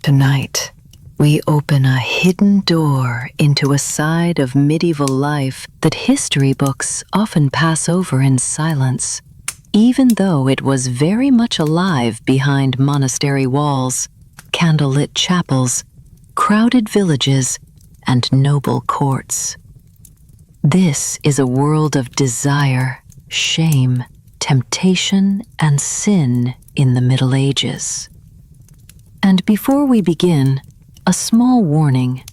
Tonight, we open a hidden door into a side of medieval life that history books often pass over in silence, even though it was very much alive behind monastery walls, candlelit chapels, crowded villages, and noble courts. This is a world of desire, shame, temptation, and sin in the Middle Ages. And before we begin, a small warning.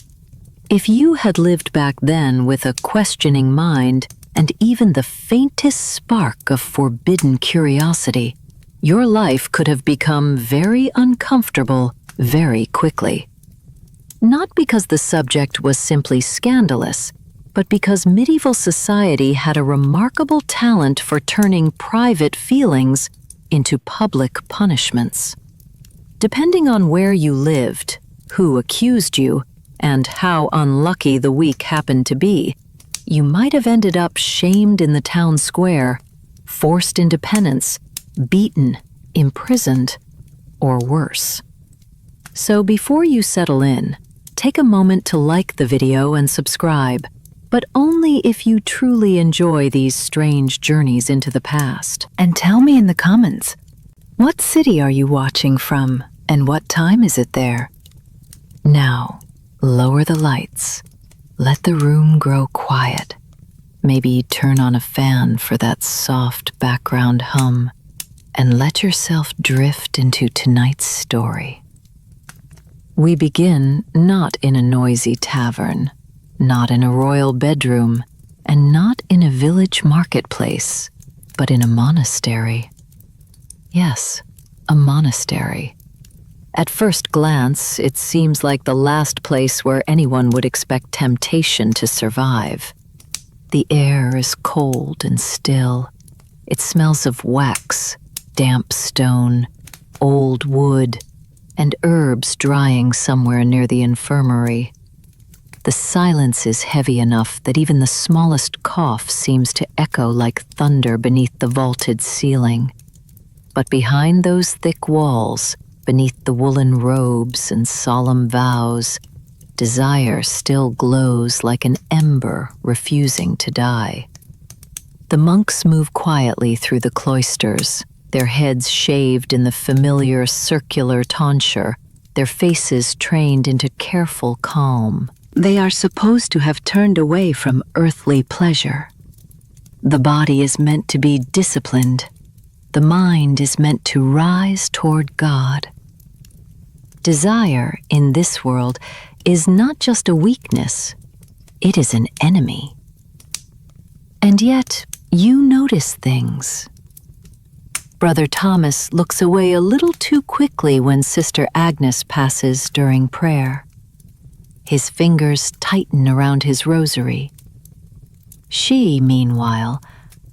If you had lived back then with a questioning mind and even the faintest spark of forbidden curiosity, your life could have become very uncomfortable very quickly. Not because the subject was simply scandalous, but because medieval society had a remarkable talent for turning private feelings into public punishments. Depending on where you lived, who accused you, and how unlucky the week happened to be, you might have ended up shamed in the town square, forced into penance, beaten, imprisoned, or worse. So before you settle in, take a moment to like the video and subscribe, but only if you truly enjoy these strange journeys into the past. And tell me in the comments, what city are you watching from, and what time is it there? Now, lower the lights. Let the room grow quiet. Maybe turn on a fan for that soft background hum, and let yourself drift into tonight's story. We begin not in a noisy tavern, not in a royal bedroom, and not in a village marketplace, but in a monastery. Yes, a monastery. At first glance, it seems like the last place where anyone would expect temptation to survive. The air is cold and still. It smells of wax, damp stone, old wood, and herbs drying somewhere near the infirmary. The silence is heavy enough that even the smallest cough seems to echo like thunder beneath the vaulted ceiling. But behind those thick walls, beneath the woolen robes and solemn vows, desire still glows like an ember refusing to die. The monks move quietly through the cloisters, their heads shaved in the familiar circular tonsure, their faces trained into careful calm. They are supposed to have turned away from earthly pleasure. The body is meant to be disciplined. The mind is meant to rise toward God. Desire in this world is not just a weakness, it is an enemy. And yet, you notice things. Brother Thomas looks away a little too quickly when Sister Agnes passes during prayer. His fingers tighten around his rosary. She, meanwhile,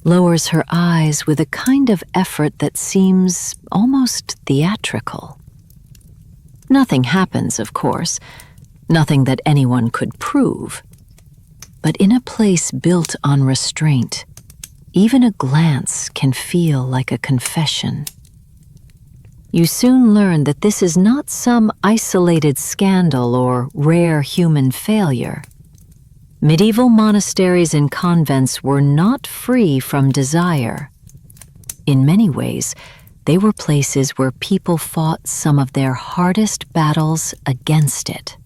lowers her eyes with a kind of effort that seems almost theatrical. Nothing happens, of course, nothing that anyone could prove. But in a place built on restraint, even a glance can feel like a confession. You soon learn that this is not some isolated scandal or rare human failure. Medieval monasteries and convents were not free from desire. In many ways, they were places where people fought some of their hardest battles against it.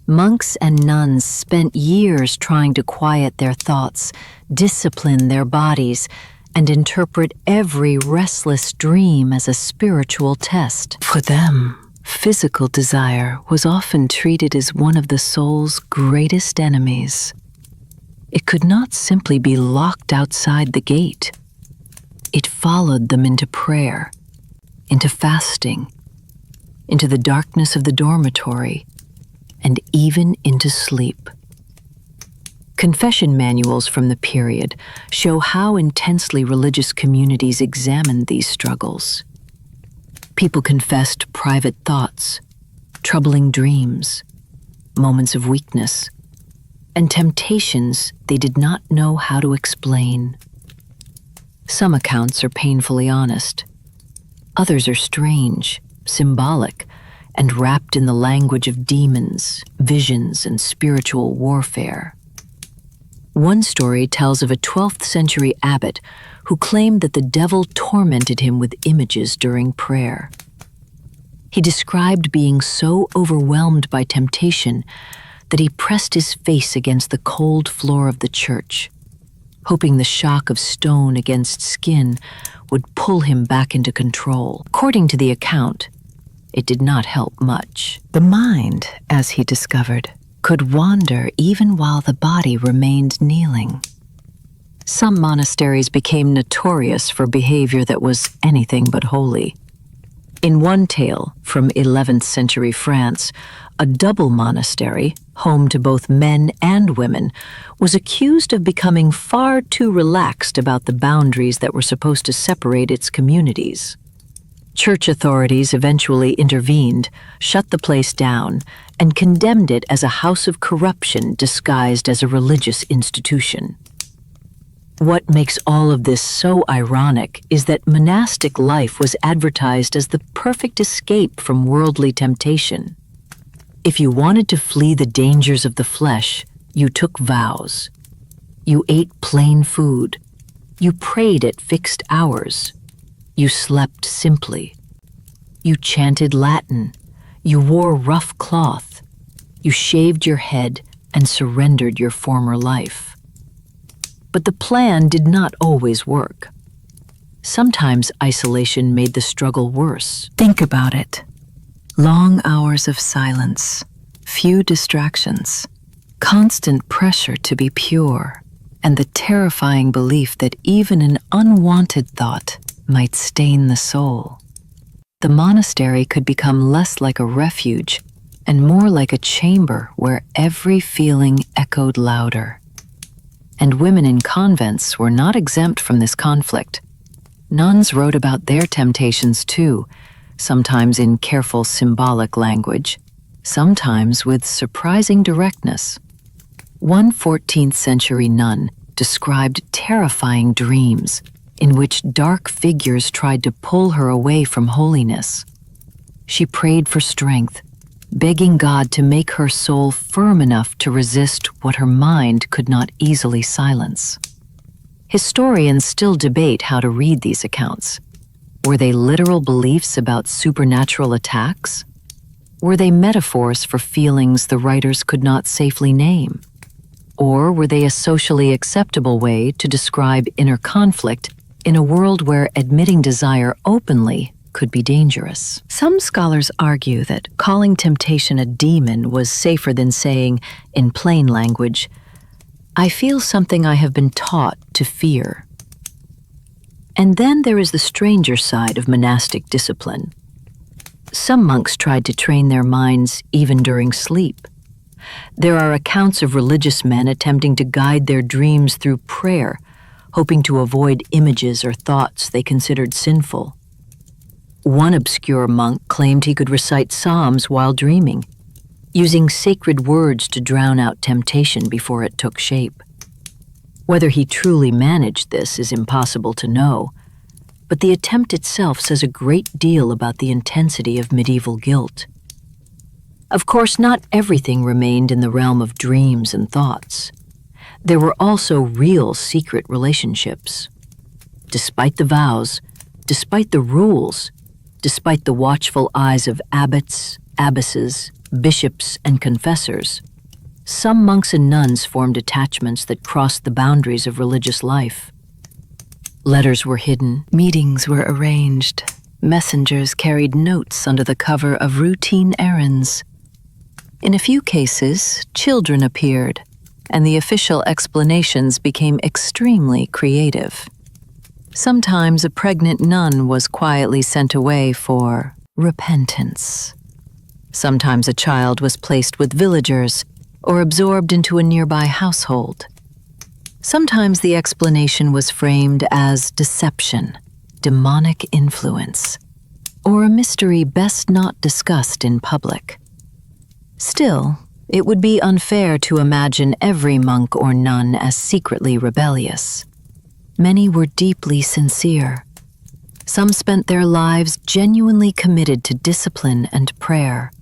Monks and nuns spent years trying to quiet their thoughts, discipline their bodies, and interpret every restless dream as a spiritual test. For them, physical desire was often treated as one of the soul's greatest enemies. It could not simply be locked outside the gate. It followed them into prayer, into fasting, into the darkness of the dormitory, and even into sleep. Confession manuals from the period show how intensely religious communities examined these struggles. People confessed private thoughts, troubling dreams, moments of weakness, and temptations they did not know how to explain. Some accounts are painfully honest. Others are strange, symbolic, and wrapped in the language of demons, visions, and spiritual warfare. One story tells of a 12th century abbot who claimed that the devil tormented him with images during prayer. He described being so overwhelmed by temptation that he pressed his face against the cold floor of the church, hoping the shock of stone against skin would pull him back into control. According to the account, it did not help much. The mind, as he discovered, could wander even while the body remained kneeling. Some monasteries became notorious for behavior that was anything but holy. In one tale from 11th century France, a double monastery, home to both men and women, was accused of becoming far too relaxed about the boundaries that were supposed to separate its communities. Church authorities eventually intervened, shut the place down, and condemned it as a house of corruption disguised as a religious institution. What makes all of this so ironic is that monastic life was advertised as the perfect escape from worldly temptation. If you wanted to flee the dangers of the flesh, you took vows. You ate plain food. You prayed at fixed hours. You slept simply. You chanted Latin. You wore rough cloth. You shaved your head and surrendered your former life. But the plan did not always work. Sometimes isolation made the struggle worse. Think about it. Long hours of silence, few distractions, constant pressure to be pure, and the terrifying belief that even an unwanted thought might stain the soul. The monastery could become less like a refuge and more like a chamber where every feeling echoed louder. And women in convents were not exempt from this conflict. Nuns wrote about their temptations too, sometimes in careful symbolic language, sometimes with surprising directness. One 14th century nun described terrifying dreams in which dark figures tried to pull her away from holiness. She prayed for strength, begging God to make her soul firm enough to resist what her mind could not easily silence. Historians still debate how to read these accounts. Were they literal beliefs about supernatural attacks? Were they metaphors for feelings the writers could not safely name? Or were they a socially acceptable way to describe inner conflict in a world where admitting desire openly could be dangerous? Some scholars argue that calling temptation a demon was safer than saying, in plain language, "I feel something I have been taught to fear." And then there is the stranger side of monastic discipline. Some monks tried to train their minds even during sleep. There are accounts of religious men attempting to guide their dreams through prayer, hoping to avoid images or thoughts they considered sinful. One obscure monk claimed he could recite psalms while dreaming, using sacred words to drown out temptation before it took shape. Whether he truly managed this is impossible to know, but the attempt itself says a great deal about the intensity of medieval guilt. Of course, not everything remained in the realm of dreams and thoughts. There were also real secret relationships. Despite the vows, despite the rules, despite the watchful eyes of abbots, abbesses, bishops, and confessors, some monks and nuns formed attachments that crossed the boundaries of religious life. Letters were hidden, meetings were arranged, messengers carried notes under the cover of routine errands. In a few cases, children appeared, and the official explanations became extremely creative. Sometimes a pregnant nun was quietly sent away for repentance. Sometimes a child was placed with villagers or absorbed into a nearby household. Sometimes the explanation was framed as deception, demonic influence, or a mystery best not discussed in public. Still, it would be unfair to imagine every monk or nun as secretly rebellious. Many were deeply sincere. Some spent their lives genuinely committed to discipline and prayer.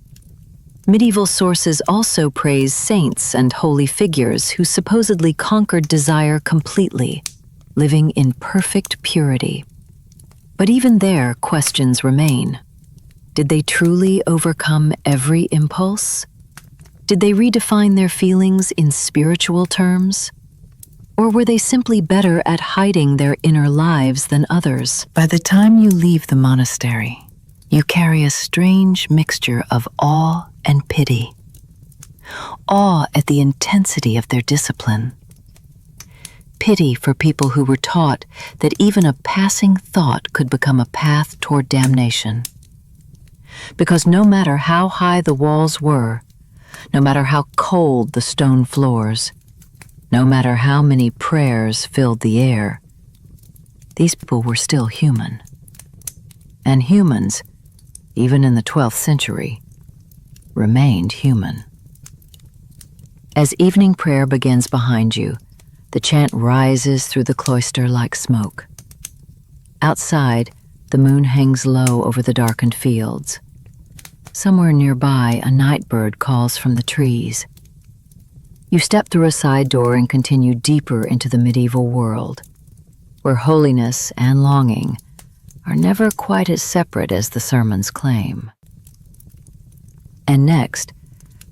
Medieval sources also praise saints and holy figures who supposedly conquered desire completely, living in perfect purity. But even there, questions remain. Did they truly overcome every impulse? Did they redefine their feelings in spiritual terms? Or were they simply better at hiding their inner lives than others? By the time you leave the monastery, you carry a strange mixture of awe and pity. Awe at the intensity of their discipline. Pity for people who were taught that even a passing thought could become a path toward damnation. Because no matter how high the walls were, no matter how cold the stone floors, no matter how many prayers filled the air, these people were still human. And humans, even in the 12th century, remained human. As evening prayer begins behind you, the chant rises through the cloister like smoke. Outside, the moon hangs low over the darkened fields. Somewhere nearby, a night bird calls from the trees. You step through a side door and continue deeper into the medieval world, where holiness and longing are never quite as separate as the sermons claim. And next,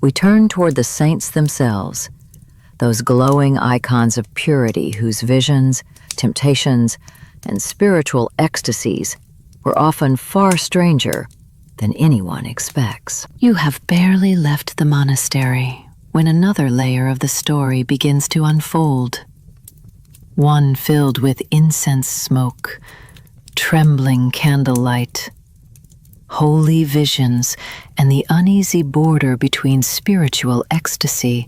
we turn toward the saints themselves, those glowing icons of purity whose visions, temptations, and spiritual ecstasies were often far stranger than anyone expects. You have barely left the monastery when another layer of the story begins to unfold. One filled with incense smoke, trembling candlelight, holy visions, and the uneasy border between spiritual ecstasy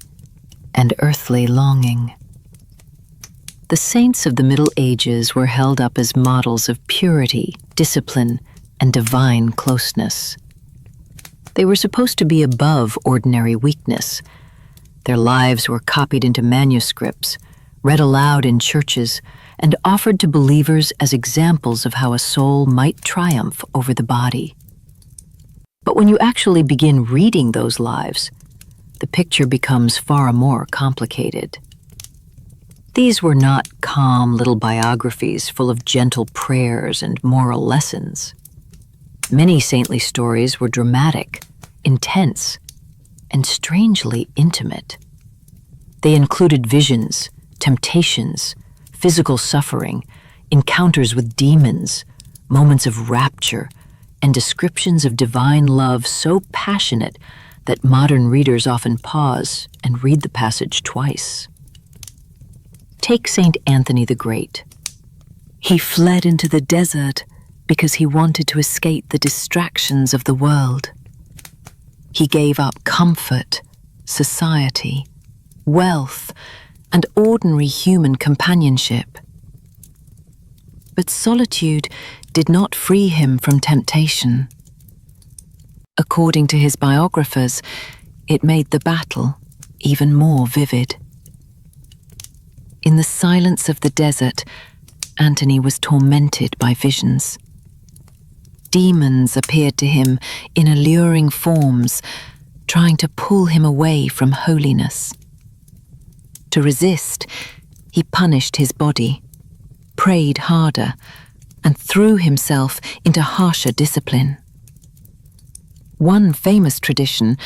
and earthly longing. The saints of the Middle Ages were held up as models of purity, discipline, and divine closeness. They were supposed to be above ordinary weakness. Their lives were copied into manuscripts, read aloud in churches, and offered to believers as examples of how a soul might triumph over the body. But when you actually begin reading those lives, the picture becomes far more complicated. These were not calm little biographies full of gentle prayers and moral lessons. Many saintly stories were dramatic, intense, and strangely intimate. They included visions, temptations, physical suffering, encounters with demons, moments of rapture, and descriptions of divine love so passionate that modern readers often pause and read the passage twice. Take Saint Anthony the Great. He fled into the desert because he wanted to escape the distractions of the world. He gave up comfort, society, wealth, and ordinary human companionship. But solitude did not free him from temptation. According to his biographers, it made the battle even more vivid. In the silence of the desert, Anthony was tormented by visions. Demons appeared to him in alluring forms, trying to pull him away from holiness. To resist, he punished his body, prayed harder, and threw himself into harsher discipline. One famous tradition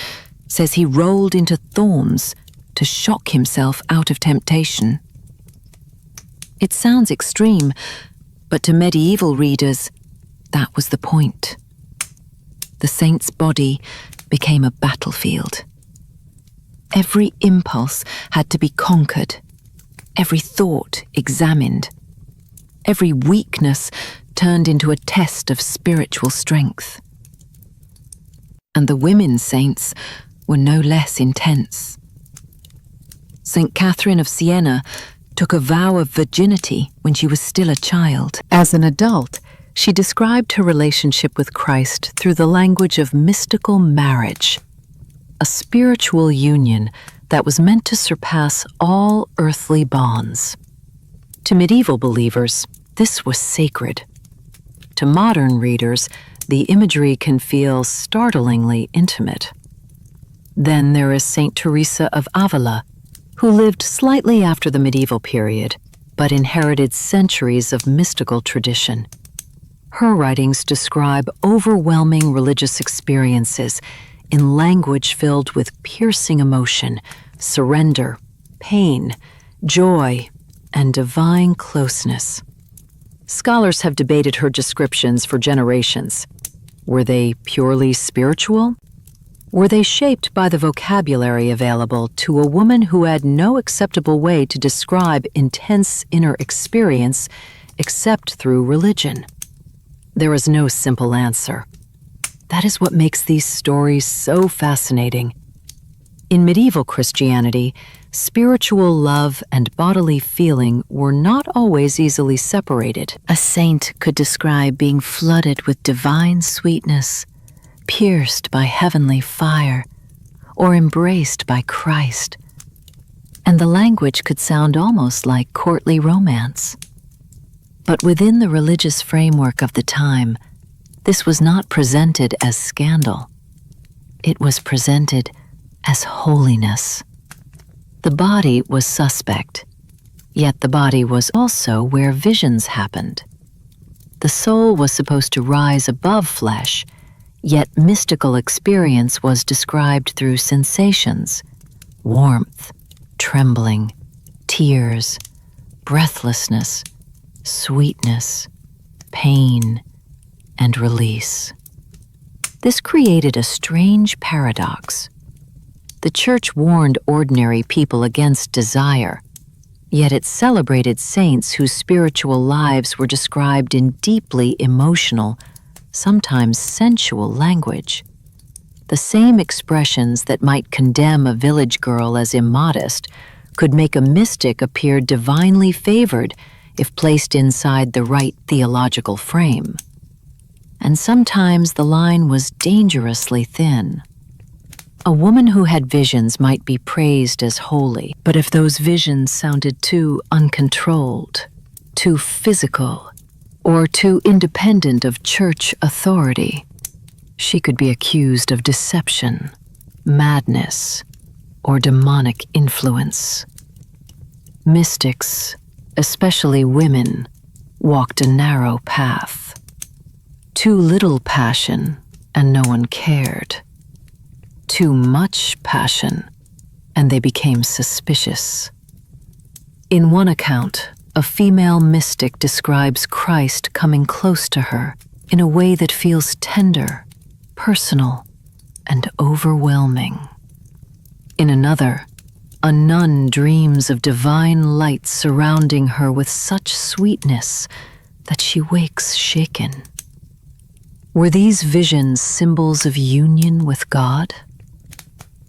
says he rolled into thorns to shock himself out of temptation. It sounds extreme, but to medieval readers, that was the point. The saint's body became a battlefield. Every impulse had to be conquered, every thought examined, every weakness turned into a test of spiritual strength. And the women saints were no less intense. Saint Catherine of Siena took a vow of virginity when she was still a child. As an adult, she described her relationship with Christ through the language of mystical marriage, a spiritual union that was meant to surpass all earthly bonds. To medieval believers, this was sacred. To modern readers, the imagery can feel startlingly intimate. Then there is Saint Teresa of Avila, who lived slightly after the medieval period, but inherited centuries of mystical tradition. Her writings describe overwhelming religious experiences in language filled with piercing emotion, surrender, pain, joy, and divine closeness. Scholars have debated her descriptions for generations. Were they purely spiritual? Were they shaped by the vocabulary available to a woman who had no acceptable way to describe intense inner experience except through religion? There is no simple answer. That is what makes these stories so fascinating. In medieval Christianity, spiritual love and bodily feeling were not always easily separated. A saint could describe being flooded with divine sweetness, pierced by heavenly fire, or embraced by Christ. And the language could sound almost like courtly romance. But within the religious framework of the time, this was not presented as scandal. It was presented as holiness. The body was suspect, yet the body was also where visions happened. The soul was supposed to rise above flesh, yet mystical experience was described through sensations: warmth, trembling, tears, breathlessness, sweetness, pain, and release. This created a strange paradox. The Church warned ordinary people against desire, yet it celebrated saints whose spiritual lives were described in deeply emotional, sometimes sensual language. The same expressions that might condemn a village girl as immodest could make a mystic appear divinely favored if placed inside the right theological frame. And sometimes the line was dangerously thin. A woman who had visions might be praised as holy, but if those visions sounded too uncontrolled, too physical, or too independent of church authority, she could be accused of deception, madness, or demonic influence. Mystics, especially women, walked a narrow path. Too little passion, and no one cared. Too much passion, and they became suspicious. In one account, a female mystic describes Christ coming close to her in a way that feels tender, personal, and overwhelming. In another, a nun dreams of divine light surrounding her with such sweetness that she wakes shaken. Were these visions symbols of union with God?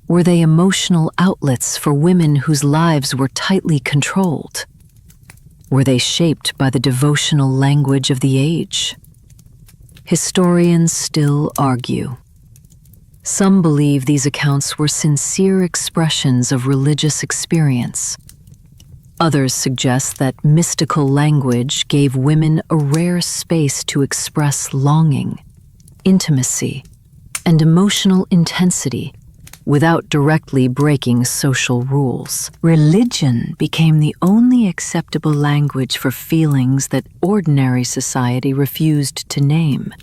Were they emotional outlets for women whose lives were tightly controlled? Were they shaped by the devotional language of the age? Historians still argue. Some believe these accounts were sincere expressions of religious experience. Others suggest that mystical language gave women a rare space to express longing, intimacy, and emotional intensity without directly breaking social rules. Religion became the only acceptable language for feelings that ordinary society refused to name.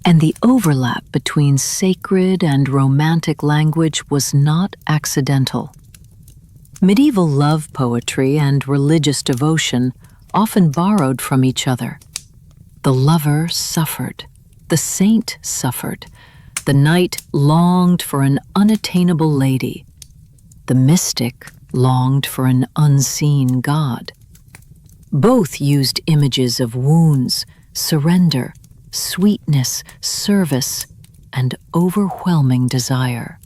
And the overlap between sacred and romantic language was not accidental. Medieval love poetry and religious devotion often borrowed from each other. The lover suffered, the saint suffered, the knight longed for an unattainable lady, the mystic longed for an unseen god. Both used images of wounds, surrender, sweetness, service, and overwhelming desire.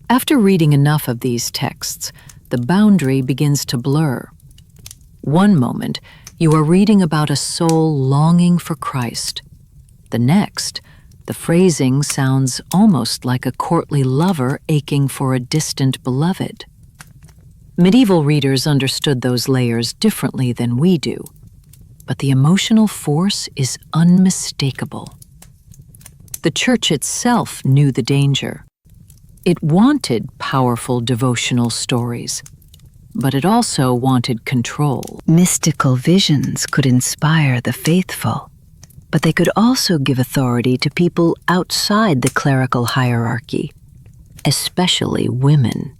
After reading enough of these texts, the boundary begins to blur. One moment, you are reading about a soul longing for Christ. The next, the phrasing sounds almost like a courtly lover aching for a distant beloved. Medieval readers understood those layers differently than we do. but the emotional force is unmistakable. The church itself knew the danger. It wanted powerful devotional stories, but it also wanted control. Mystical visions could inspire the faithful, but they could also give authority to people outside the clerical hierarchy, especially women.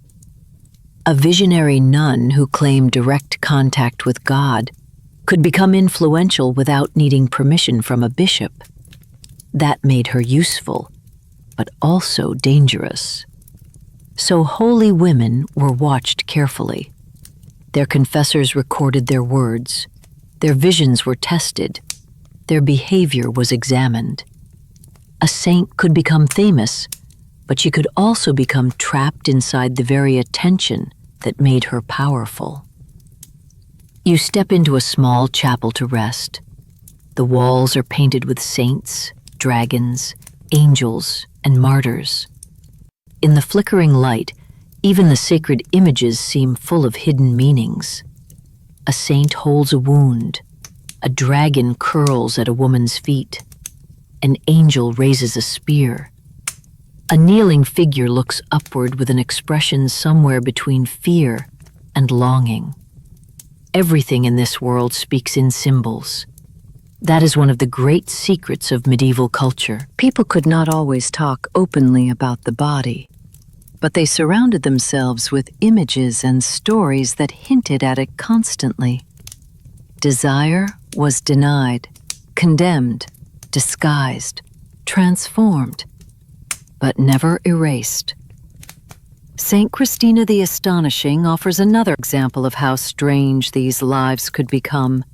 A visionary nun who claimed direct contact with God could become influential without needing permission from a bishop. That made her useful, but also dangerous. So holy women were watched carefully. Their confessors recorded their words. Their visions were tested. Their behavior was examined. A saint could become famous, but she could also become trapped inside the very attention that made her powerful. You step into a small chapel to rest. The walls are painted with saints, dragons, angels, and martyrs. In the flickering light, even the sacred images seem full of hidden meanings. A saint holds a wound. A dragon curls at a woman's feet. An angel raises a spear. A kneeling figure looks upward with an expression somewhere between fear and longing. Everything in this world speaks in symbols. That is one of the great secrets of medieval culture. People could not always talk openly about the body, but they surrounded themselves with images and stories that hinted at it constantly. Desire was denied, condemned, disguised, transformed, but never erased. Saint Christina the Astonishing offers another example of how strange these lives could become.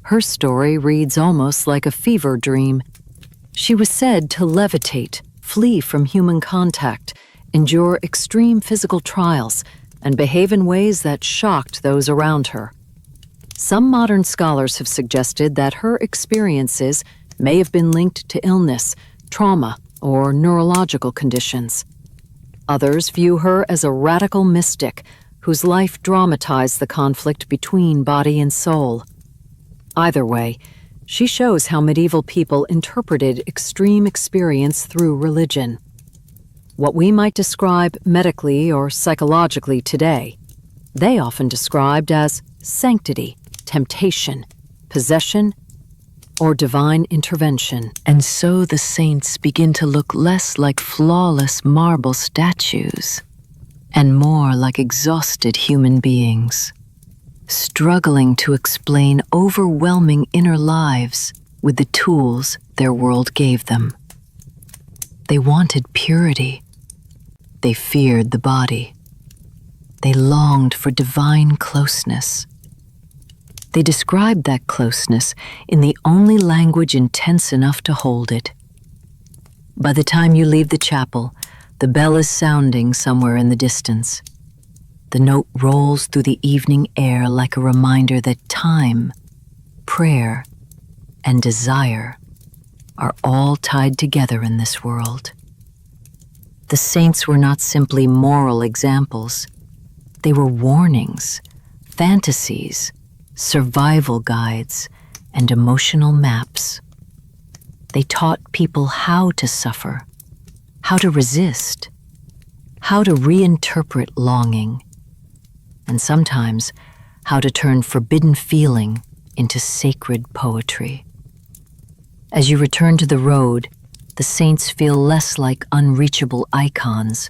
Her story reads almost like a fever dream. She was said to levitate, flee from human contact, endure extreme physical trials, and behave in ways that shocked those around her. Some modern scholars have suggested that her experiences may have been linked to illness, trauma, or neurological conditions. Others view her as a radical mystic whose life dramatized the conflict between body and soul. Either way, she shows how medieval people interpreted extreme experience through religion. What we might describe medically or psychologically today, they often described as sanctity, temptation, possession, or divine intervention. And so the saints begin to look less like flawless marble statues and more like exhausted human beings, struggling to explain overwhelming inner lives with the tools their world gave them. They wanted purity. They feared the body. They longed for divine closeness. They described that closeness in the only language intense enough to hold it. By the time you leave the chapel, the bell is sounding somewhere in the distance. The note rolls through the evening air like a reminder that time, prayer, and desire are all tied together in this world. The saints were not simply moral examples. They were warnings, fantasies, survival guides, and emotional maps. They taught people how to suffer, how to resist, how to reinterpret longing, and sometimes how to turn forbidden feeling into sacred poetry. As you return to the road, the saints feel less like unreachable icons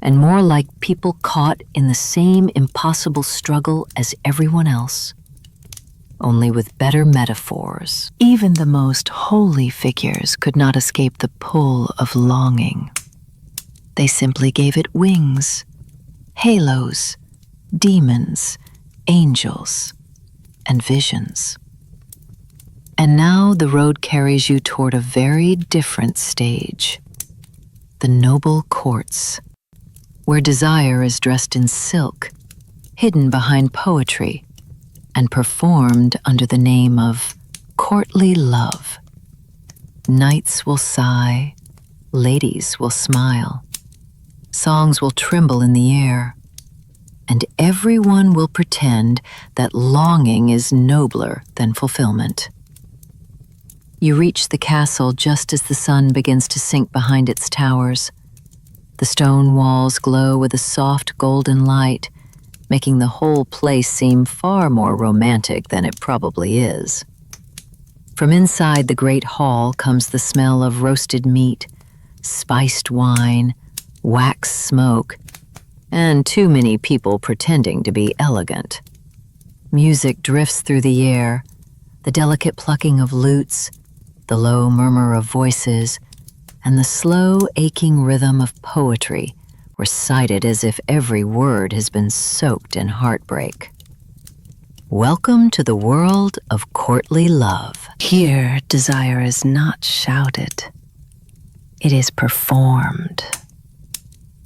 and more like people caught in the same impossible struggle as everyone else, only with better metaphors. Even the most holy figures could not escape the pull of longing. They simply gave it wings, halos, demons, angels, and visions. And now the road carries you toward a very different stage, the noble courts, where desire is dressed in silk, hidden behind poetry, and performed under the name of courtly love. Knights will sigh, ladies will smile, songs will tremble in the air, and everyone will pretend that longing is nobler than fulfillment. You reach the castle just as the sun begins to sink behind its towers. The stone walls glow with a soft golden light, making the whole place seem far more romantic than it probably is. From inside the great hall comes the smell of roasted meat, spiced wine, wax smoke, and too many people pretending to be elegant. Music drifts through the air, the delicate plucking of lutes, the low murmur of voices, and the slow, aching rhythm of poetry recited as if every word has been soaked in heartbreak. Welcome to the world of courtly love. Here, desire is not shouted. It is performed.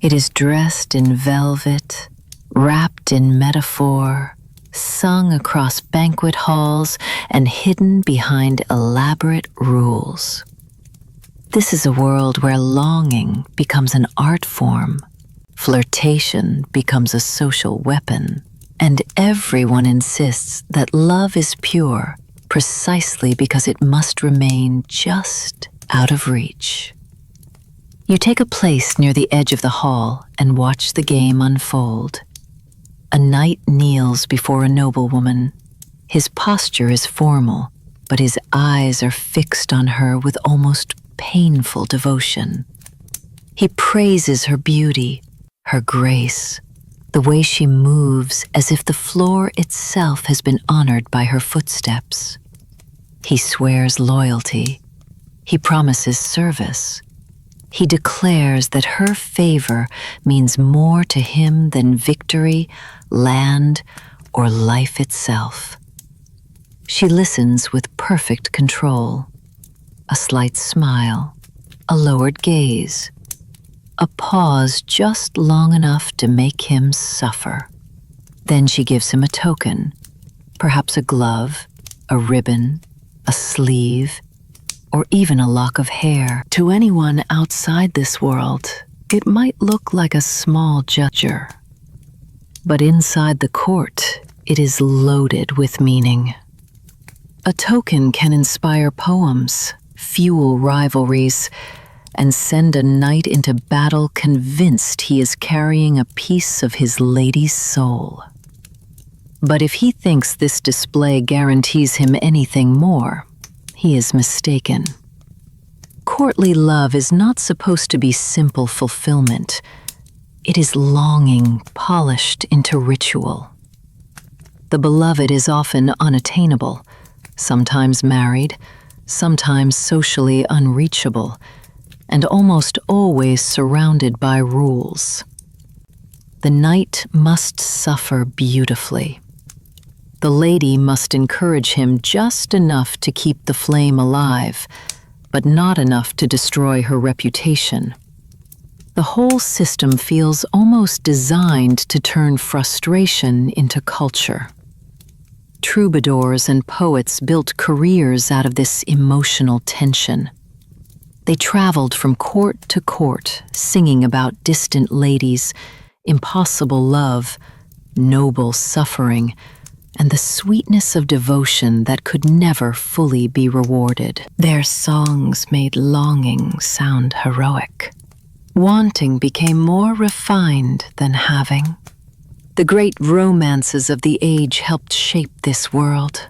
It is dressed in velvet, wrapped in metaphor, sung across banquet halls, and hidden behind elaborate rules. This is a world where longing becomes an art form, flirtation becomes a social weapon, and everyone insists that love is pure precisely because it must remain just out of reach. You take a place near the edge of the hall and watch the game unfold. A knight kneels before a noblewoman. His posture is formal, but his eyes are fixed on her with almost painful devotion. He praises her beauty, her grace, the way she moves as if the floor itself has been honored by her footsteps. He swears loyalty. He promises service. He declares that her favor means more to him than victory, land, or life itself. She listens with perfect control. A slight smile, a lowered gaze, a pause just long enough to make him suffer. Then she gives him a token, perhaps a glove, a ribbon, a sleeve, or even a lock of hair. To anyone outside this world, it might look like a small gesture. But inside the court, it is loaded with meaning. A token can inspire poems, fuel rivalries, and send a knight into battle convinced he is carrying a piece of his lady's soul. But if he thinks this display guarantees him anything more, he is mistaken. Courtly love is not supposed to be simple fulfillment. It is longing polished into ritual. The beloved is often unattainable, sometimes married, sometimes socially unreachable, and almost always surrounded by rules. The knight must suffer beautifully. The lady must encourage him just enough to keep the flame alive, but not enough to destroy her reputation. The whole system feels almost designed to turn frustration into culture. Troubadours and poets built careers out of this emotional tension. They traveled from court to court, singing about distant ladies, impossible love, noble suffering, and the sweetness of devotion that could never fully be rewarded. Their songs made longing sound heroic. Wanting became more refined than having. The great romances of the age helped shape this world.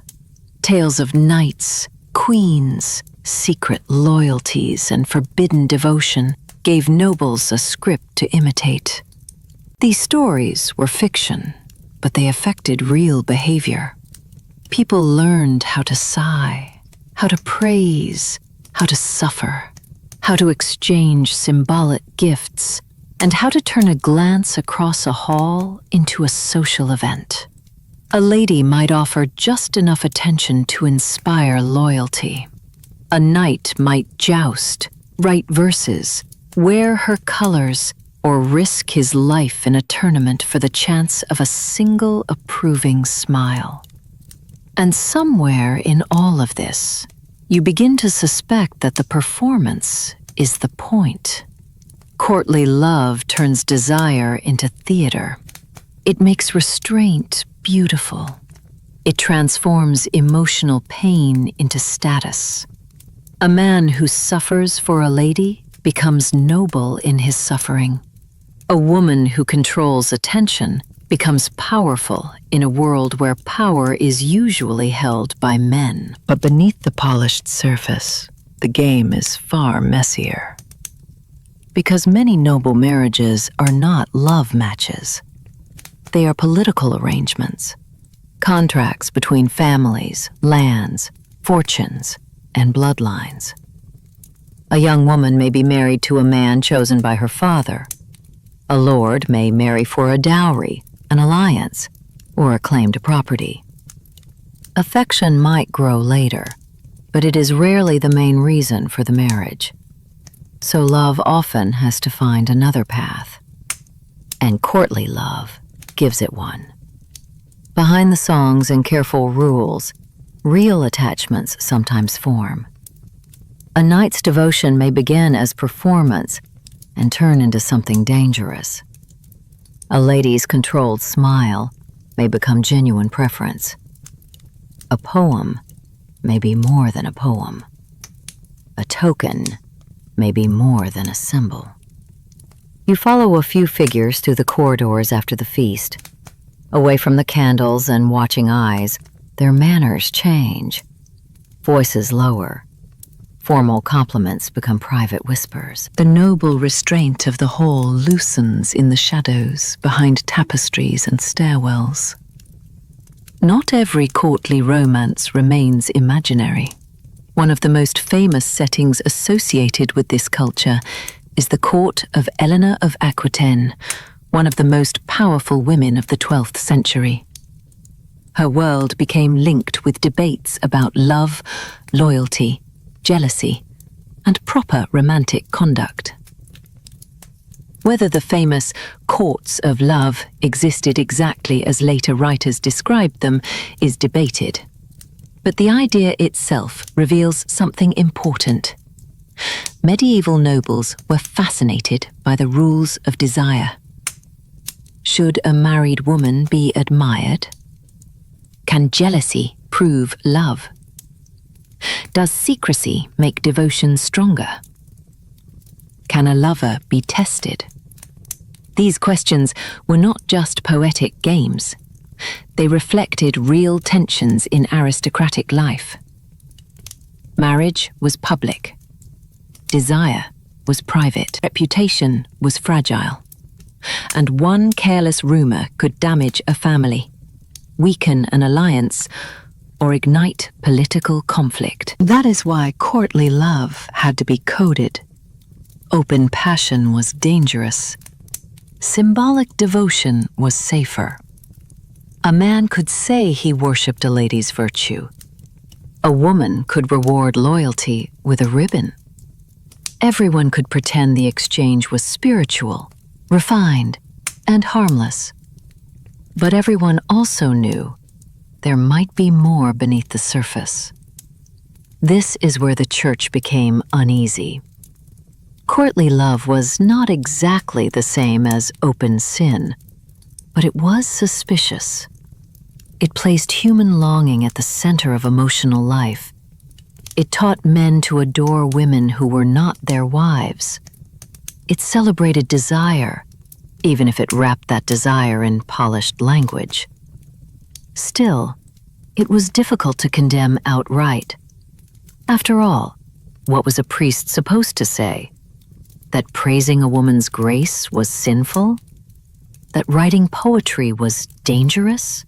Tales of knights, queens, secret loyalties, and forbidden devotion gave nobles a script to imitate. These stories were fiction, but they affected real behavior. People learned how to sigh, how to praise, how to suffer, how to exchange symbolic gifts, and how to turn a glance across a hall into a social event. A lady might offer just enough attention to inspire loyalty. A knight might joust, write verses, wear her colors, or risk his life in a tournament for the chance of a single approving smile. And somewhere in all of this, you begin to suspect that the performance is the point. Courtly love turns desire into theater. It makes restraint beautiful. It transforms emotional pain into status. A man who suffers for a lady becomes noble in his suffering. A woman who controls attention becomes powerful in a world where power is usually held by men. But beneath the polished surface, the game is far messier. Because many noble marriages are not love matches. They are political arrangements, contracts between families, lands, fortunes, and bloodlines. A young woman may be married to a man chosen by her father. A lord may marry for a dowry, an alliance, or a claim to property. Affection might grow later, but it is rarely the main reason for the marriage. So love often has to find another path. And courtly love gives it one. Behind the songs and careful rules, real attachments sometimes form. A night's devotion may begin as performance and turn into something dangerous. A lady's controlled smile may become genuine preference. A poem may be more than a poem. A token may be more than a symbol. You follow a few figures through the corridors after the feast. Away from the candles and watching eyes, their manners change. Voices lower. Formal compliments become private whispers. The noble restraint of the hall loosens in the shadows behind tapestries and stairwells. Not every courtly romance remains imaginary. One of the most famous settings associated with this culture is the court of Eleanor of Aquitaine, one of the most powerful women of the 12th century. Her world became linked with debates about love, loyalty, jealousy, and proper romantic conduct. Whether the famous courts of love existed exactly as later writers described them is debated. But the idea itself reveals something important. Medieval nobles were fascinated by the rules of desire. Should a married woman be admired? Can jealousy prove love? Does secrecy make devotion stronger? Can a lover be tested? These questions were not just poetic games. They reflected real tensions in aristocratic life. Marriage was public. Desire was private. Reputation was fragile. And one careless rumor could damage a family, weaken an alliance, or ignite political conflict. That is why courtly love had to be coded. Open passion was dangerous. Symbolic devotion was safer. A man could say he worshipped a lady's virtue. A woman could reward loyalty with a ribbon. Everyone could pretend the exchange was spiritual, refined, and harmless. But everyone also knew there might be more beneath the surface. This is where the church became uneasy. Courtly love was not exactly the same as open sin, but it was suspicious. It placed human longing at the center of emotional life. It taught men to adore women who were not their wives. It celebrated desire, even if it wrapped that desire in polished language. Still, it was difficult to condemn outright. After all, what was a priest supposed to say? That praising a woman's grace was sinful? That writing poetry was dangerous?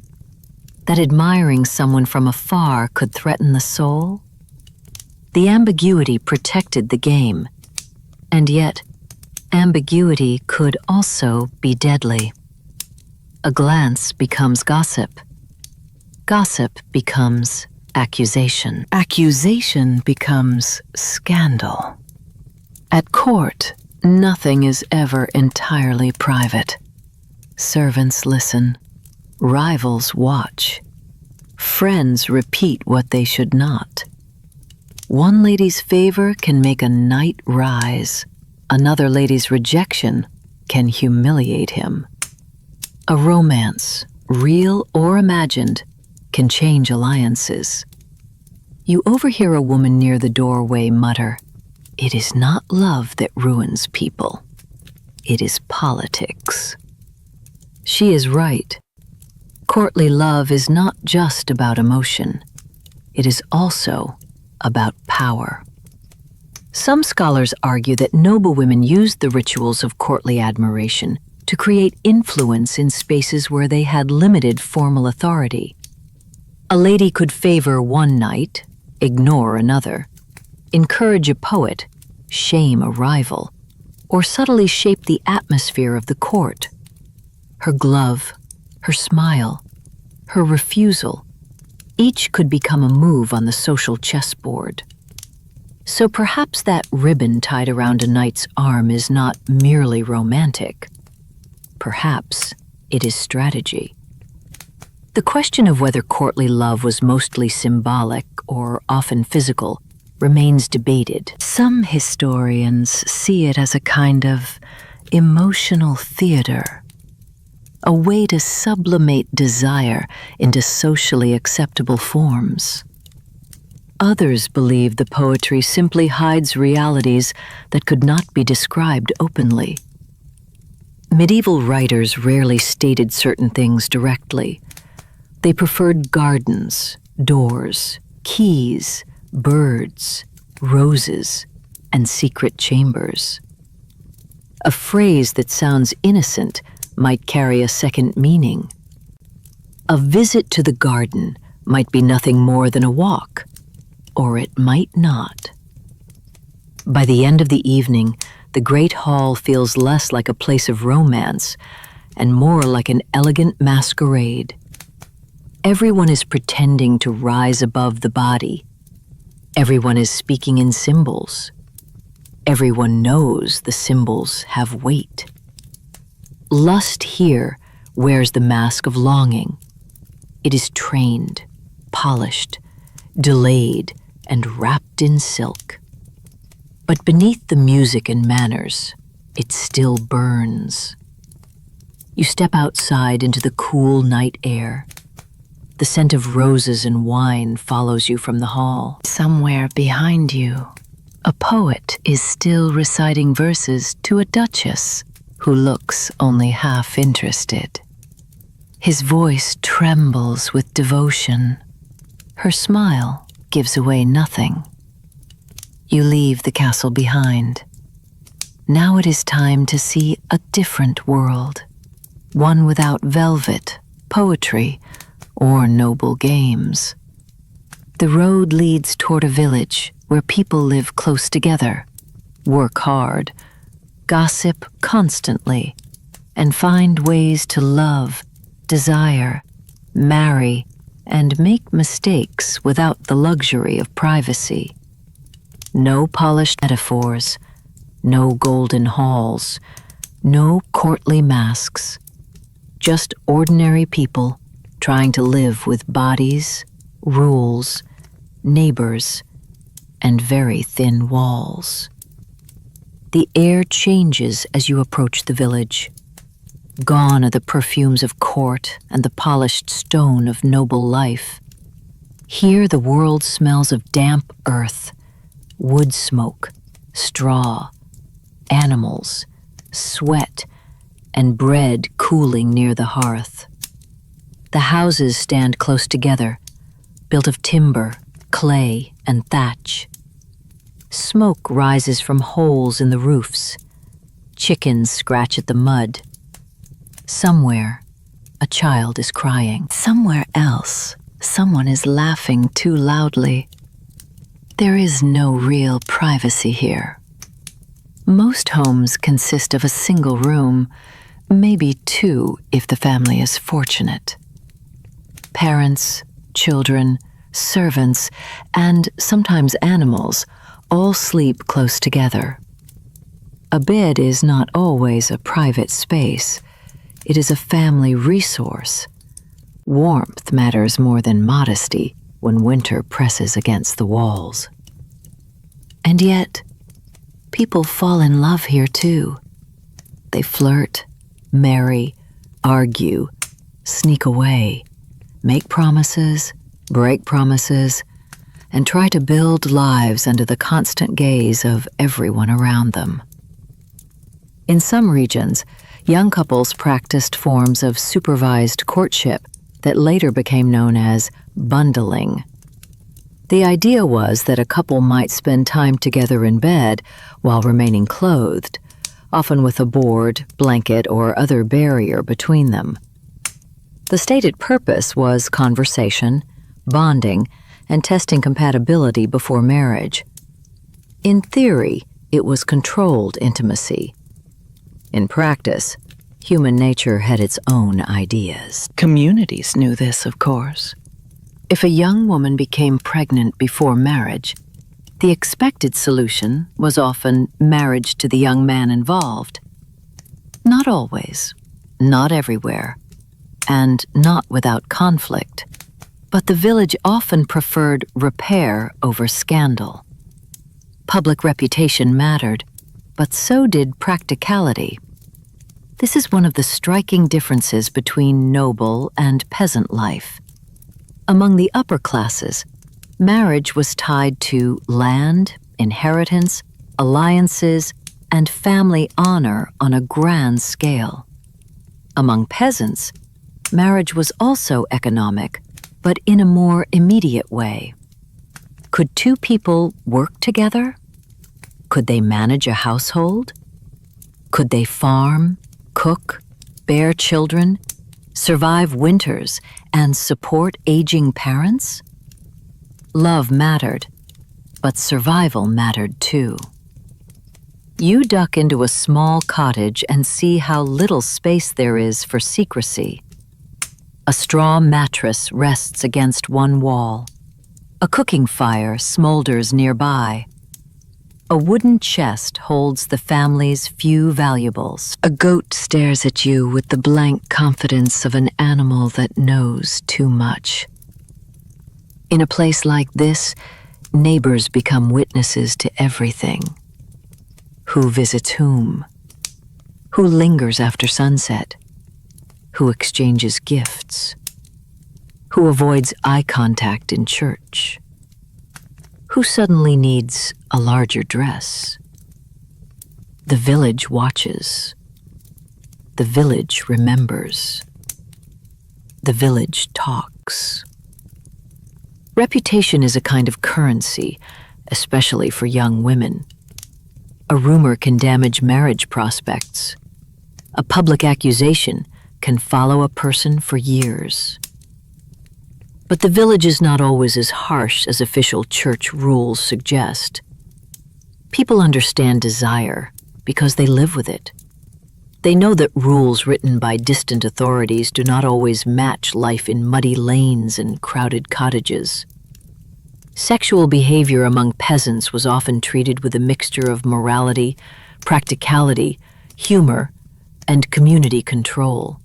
That admiring someone from afar could threaten the soul? The ambiguity protected the game, and yet ambiguity could also be deadly. A glance becomes gossip. Gossip becomes accusation. Accusation becomes scandal. At court, nothing is ever entirely private. Servants listen. Rivals watch. Friends repeat what they should not. One lady's favor can make a knight rise. Another lady's rejection can humiliate him. A romance, real or imagined, can change alliances. You overhear a woman near the doorway mutter, "It is not love that ruins people. It is politics." She is right. Courtly love is not just about emotion. It is also about power. Some scholars argue that noble women used the rituals of courtly admiration to create influence in spaces where they had limited formal authority. A lady could favor one knight, ignore another, encourage a poet, shame a rival, or subtly shape the atmosphere of the court. Her glove, her smile, her refusal, each could become a move on the social chessboard. So perhaps that ribbon tied around a knight's arm is not merely romantic. Perhaps it is strategy. The question of whether courtly love was mostly symbolic or often physical remains debated. Some historians see it as a kind of emotional theater, a way to sublimate desire into socially acceptable forms. Others believe the poetry simply hides realities that could not be described openly. Medieval writers rarely stated certain things directly. They preferred gardens, doors, keys, birds, roses, and secret chambers. A phrase that sounds innocent might carry a second meaning. A visit to the garden might be nothing more than a walk, or it might not. By the end of the evening, the great hall feels less like a place of romance and more like an elegant masquerade. Everyone is pretending to rise above the body. Everyone is speaking in symbols. Everyone knows the symbols have weight. Lust here wears the mask of longing. It is trained, polished, delayed, and wrapped in silk. But beneath the music and manners, it still burns. You step outside into the cool night air. The scent of roses and wine follows you from the hall. Somewhere behind you, a poet is still reciting verses to a duchess who looks only half interested. His voice trembles with devotion. Her smile gives away nothing. You leave the castle behind. Now it is time to see a different world, one without velvet, poetry, or noble games. The road leads toward a village where people live close together, work hard, gossip constantly, and find ways to love, desire, marry, and make mistakes without the luxury of privacy. No polished metaphors, no golden halls, no courtly masks, just ordinary people trying to live with bodies, rules, neighbors, and very thin walls. The air changes as you approach the village. Gone are the perfumes of court and the polished stone of noble life. Here the world smells of damp earth, wood smoke, straw, animals, sweat, and bread cooling near the hearth. The houses stand close together, built of timber, clay, and thatch. Smoke rises from holes in the roofs. Chickens scratch at the mud. Somewhere, a child is crying. Somewhere else, someone is laughing too loudly. There is no real privacy here. Most homes consist of a single room, maybe two if the family is fortunate. Parents, children, servants, and sometimes animals all sleep close together. A bed is not always a private space. It is a family resource. Warmth matters more than modesty when winter presses against the walls. And yet, people fall in love here too. They flirt, marry, argue, sneak away, make promises, break promises, and try to build lives under the constant gaze of everyone around them. In some regions, young couples practiced forms of supervised courtship that later became known as bundling. The idea was that a couple might spend time together in bed while remaining clothed, often with a board, blanket, or other barrier between them. The stated purpose was conversation, bonding, and testing compatibility before marriage. In theory, it was controlled intimacy. In practice, human nature had its own ideas. Communities knew this, of course. If a young woman became pregnant before marriage, the expected solution was often marriage to the young man involved. Not always, not everywhere, and not without conflict. But the village often preferred repair over scandal. Public reputation mattered, but so did practicality. This is one of the striking differences between noble and peasant life. Among the upper classes, marriage was tied to land, inheritance, alliances, and family honor on a grand scale. Among peasants, marriage was also economic, but in a more immediate way. Could two people work together? Could they manage a household? Could they farm, cook, bear children, survive winters, and support aging parents? Love mattered, but survival mattered too. You duck into a small cottage and see how little space there is for secrecy. A straw mattress rests against one wall. A cooking fire smolders nearby. A wooden chest holds the family's few valuables. A goat stares at you with the blank confidence of an animal that knows too much. In a place like this, neighbors become witnesses to everything. Who visits whom? Who lingers after sunset? Who exchanges gifts? Who avoids eye contact in church? Who suddenly needs a larger dress? The village watches. The village remembers. The village talks. Reputation is a kind of currency, especially for young women. A rumor can damage marriage prospects. A public accusation can follow a person for years. But the village is not always as harsh as official church rules suggest. People understand desire because they live with it. They know that rules written by distant authorities do not always match life in muddy lanes and crowded cottages. Sexual behavior among peasants was often treated with a mixture of morality, practicality, humor, and community control.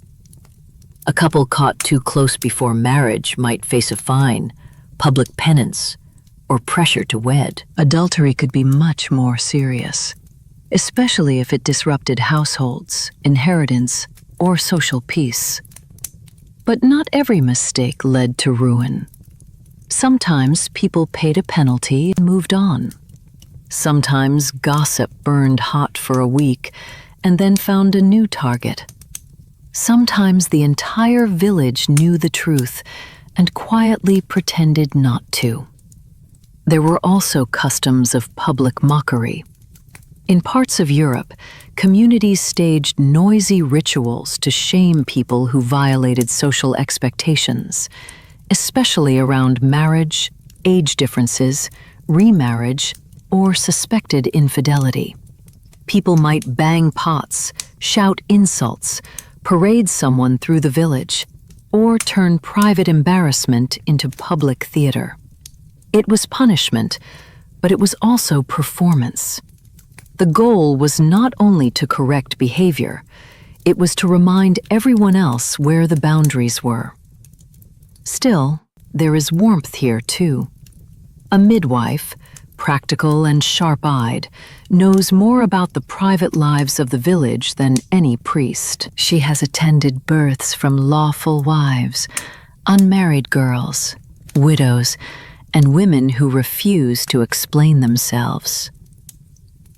A couple caught too close before marriage might face a fine, public penance, or pressure to wed. Adultery could be much more serious, especially if it disrupted households, inheritance, or social peace. But not every mistake led to ruin. Sometimes people paid a penalty and moved on. Sometimes gossip burned hot for a week and then found a new target. Sometimes the entire village knew the truth and quietly pretended not to. There were also customs of public mockery. In parts of Europe, communities staged noisy rituals to shame people who violated social expectations, especially around marriage, age differences, remarriage, or suspected infidelity. People might bang pots, shout insults, parade someone through the village, or turn private embarrassment into public theater. It was punishment, but it was also performance. The goal was not only to correct behavior, it was to remind everyone else where the boundaries were. Still, there is warmth here too. A midwife, practical and sharp-eyed, knows more about the private lives of the village than any priest. She has attended births from lawful wives, unmarried girls, widows, and women who refuse to explain themselves.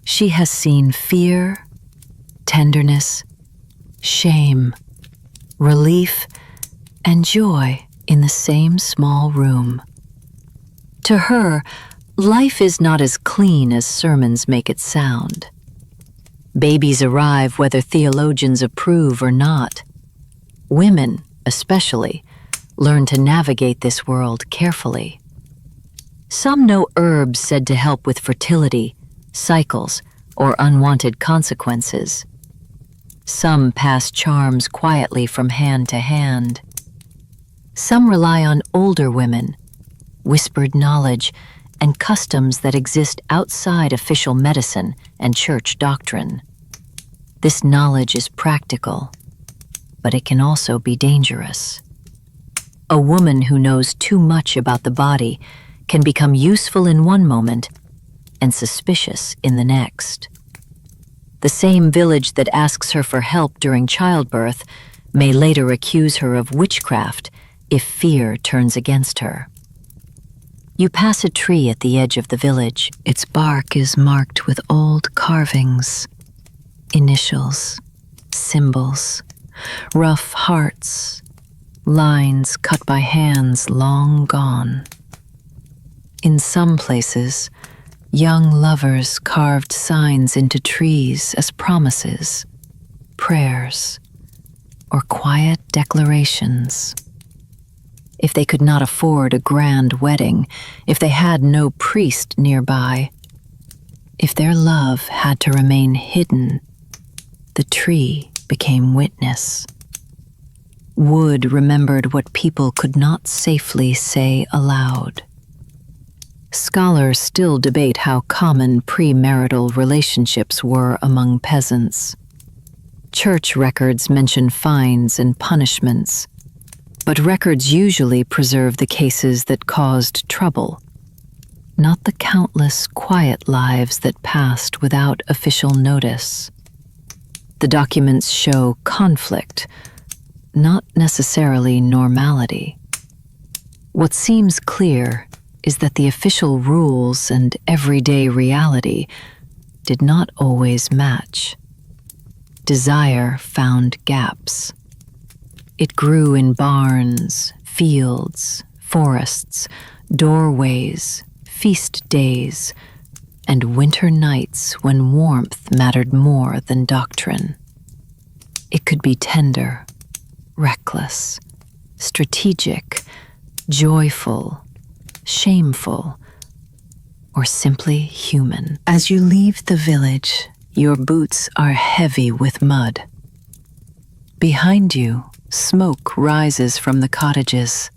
She has seen fear, tenderness, shame, relief, and joy in the same small room. To her, life is not as clean as sermons make it sound. Babies arrive whether theologians approve or not. Women, especially, learn to navigate this world carefully. Some know herbs said to help with fertility, cycles, or unwanted consequences. Some pass charms quietly from hand to hand. Some rely on older women, whispered knowledge, and customs that exist outside official medicine and church doctrine. This knowledge is practical, but it can also be dangerous. A woman who knows too much about the body can become useful in one moment and suspicious in the next. The same village that asks her for help during childbirth may later accuse her of witchcraft if fear turns against her. You pass a tree at the edge of the village. Its bark is marked with old carvings, initials, symbols, rough hearts, lines cut by hands long gone. In some places, young lovers carved signs into trees as promises, prayers, or quiet declarations. If they could not afford a grand wedding, if they had no priest nearby, if their love had to remain hidden, the tree became witness. Wood remembered what people could not safely say aloud. Scholars still debate how common premarital relationships were among peasants. Church records mention fines and punishments, but records usually preserve the cases that caused trouble, not the countless quiet lives that passed without official notice. The documents show conflict, not necessarily normality. What seems clear is that the official rules and everyday reality did not always match. Desire found gaps. It grew in barns, fields, forests, doorways, feast days, and winter nights when warmth mattered more than doctrine. It could be tender, reckless, strategic, joyful, shameful, or simply human. As you leave the village, your boots are heavy with mud. Behind you, smoke rises from the cottages.